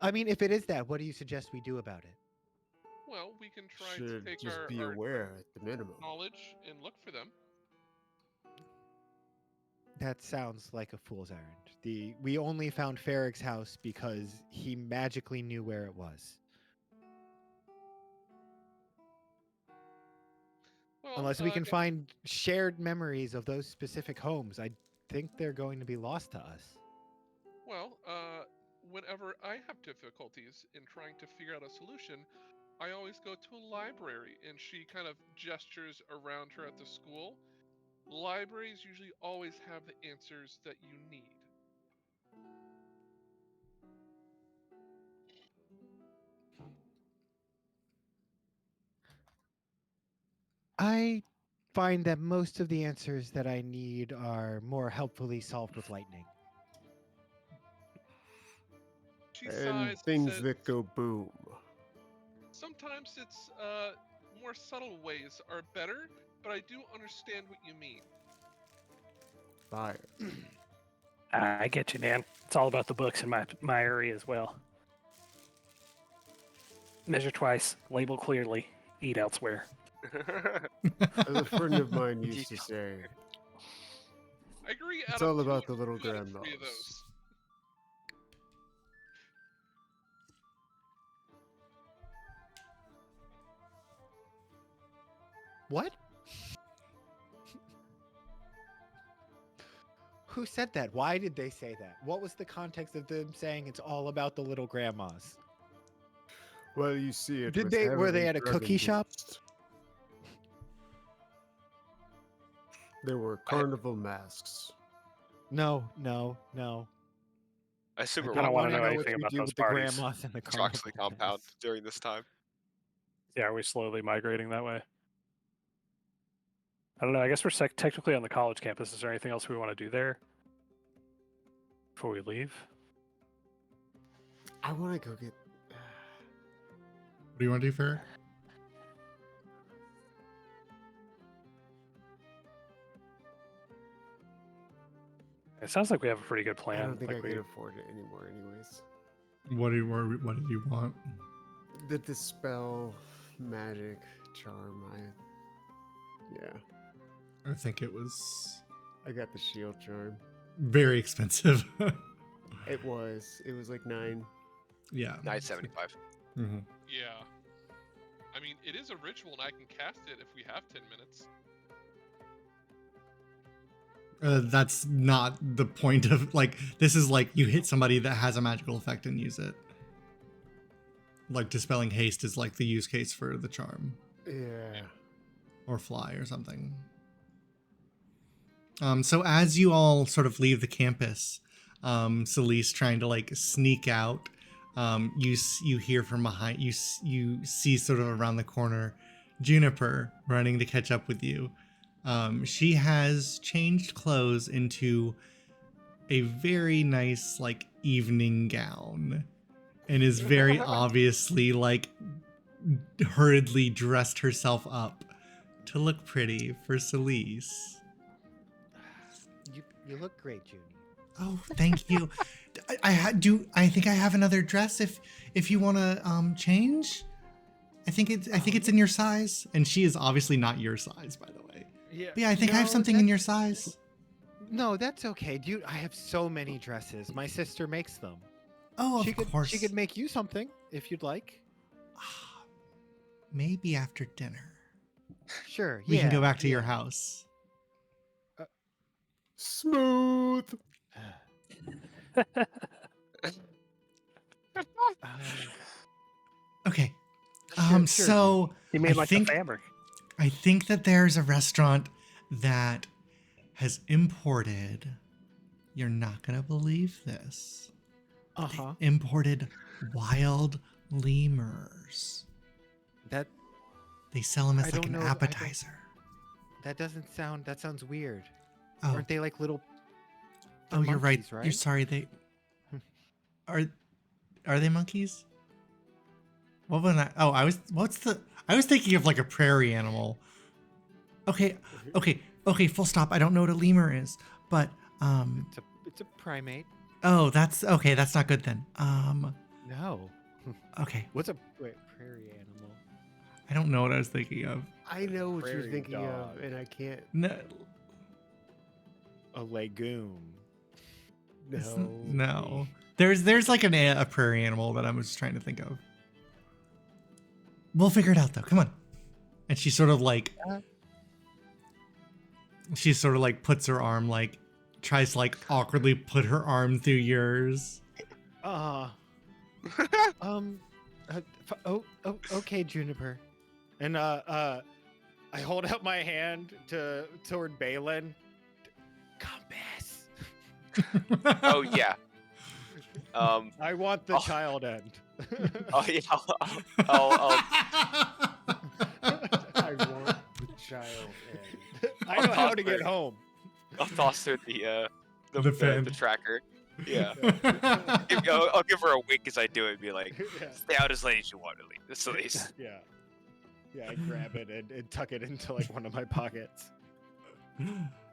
I mean, if it is that, what do you suggest we do about it? well, we can try to Should take just our, be our aware at the minimum. knowledge and look for them. That sounds like a fool's errand. We only found Farrag's house because he magically knew where it was. Well, Unless we can find shared memories of those specific homes, I think they're going to be lost to us. Well, whenever I have difficulties in trying to figure out a solution, I always go to a library, and she kind of gestures around her at the school. Libraries usually always have the answers that you need. I find that most of the answers that I need are more helpfully solved with lightning. She And sighs things says, that go boom. sometimes it's more subtle ways are better, but I do understand what you mean. Fire. I get you, Dan. It's all about the books in my area as well. Measure twice, label clearly, eat elsewhere. As a friend of mine used to say, I agree. It's out of all two, about the little 2 out of 3 of grandmas. those. What? Who said that? Why did they say that? What was the context of them saying it's all about the little grandmas? well, you see it. Did was they- were they heavily at a drug cookie shop? induced. There were carnival masks. No. I assume I it don't I wanna want to know know anything what you about do those with the parties. grandmas and the Troxley carnival compound masks. during this time. Yeah, are we slowly migrating that way? I don't know. I guess we're technically on the college campus. Is there anything else we want to do there before we leave? I want to go get. What do you want to do, Fer? It sounds like we have a pretty good I plan. don't think like I can afford it anymore, anyways. What did you want? The dispel magic charm. Yeah. I think it was I got the shield charm. very expensive. It was like 9. Yeah. 975. Mm-hmm. Yeah. I mean, it is a ritual, and I can cast it if we have 10 minutes. That's not the point of like. This is like you hit somebody that has a magical effect and use it. Like dispelling haste is like the use case for the charm. Yeah. Or fly or something. So as you all sort of leave the campus, Celeste trying to like sneak out, you hear from behind, you see sort of around the corner, Juniper running to catch up with you. She has changed clothes into a very nice like evening gown, and is very obviously like hurriedly dressed herself up to look pretty for Celeste. You look great, Junie. Oh, thank you. I think I have another dress if you want to change. I think it's in your size, and she is obviously not your size, by the way. Yeah. But yeah, I think I have something in your size. No, that's okay, dude. I have so many dresses. My sister makes them. Oh, She of course. could make you something if you'd like. Maybe after dinner. Sure. We can go back to your house. Smooth. Okay. Sure, So You mean I like think the fabric? I think that there's a restaurant that has imported. You're not gonna believe this. Uh-huh. They imported wild lemurs. That They sell them I as like don't an know, I don't- appetizer. that sounds weird. Oh, Aren't they like little oh, you're right. monkeys, You're sorry. They are they monkeys? What was I? Oh, I was thinking of like a prairie animal. Okay. Full stop. I don't know what a lemur is, but It's a primate. oh, that's okay. That's not good then. No. Okay. What's a prairie animal? I don't know what I was thinking of. I know what you're Prairie thinking dog. of, and I can't. No, A legume. no. There's like a prairie animal that I was just trying to think of. We'll figure it out though. Come on. And she sort of like puts her arm like tries to like awkwardly put her arm through yours. Okay, Juniper. And I hold out my hand toward Balin. Compass. Oh yeah. I want the child end. Oh yeah. I'll I want the child. End. I know how to get home. I'll toss her the fan. tracker. Yeah. I'll give her a wink as I do it and be like, stay out as late as you want to leave. This at least. Yeah. Yeah, I grab it and tuck it into like one of my pockets.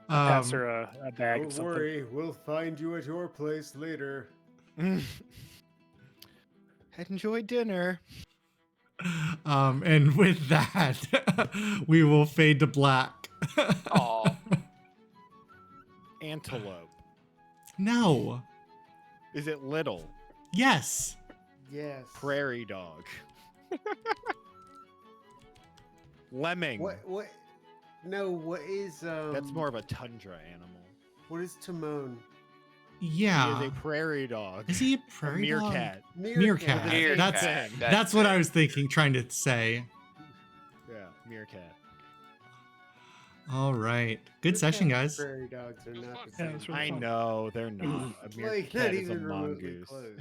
Pass her a bag of Don't something. worry, we'll find you at your place later. Enjoy dinner. And with that, we will fade to black. Aw. Antelope. No. Is it little? Yes. Yes. Prairie dog. Lemming. What? No. What is That's more of a tundra animal. What is Timon? Yeah. He is a prairie dog. Is he a A prairie dog? meerkat. Meerkat. Meerkat. That's what I was thinking, trying to say. Yeah, meerkat. All right. Good session, guys. Prairie dogs are It was not fun. the Yeah, same. it's really I fun. know they're not. A Like, meerkat not is a even remotely mongoose. close.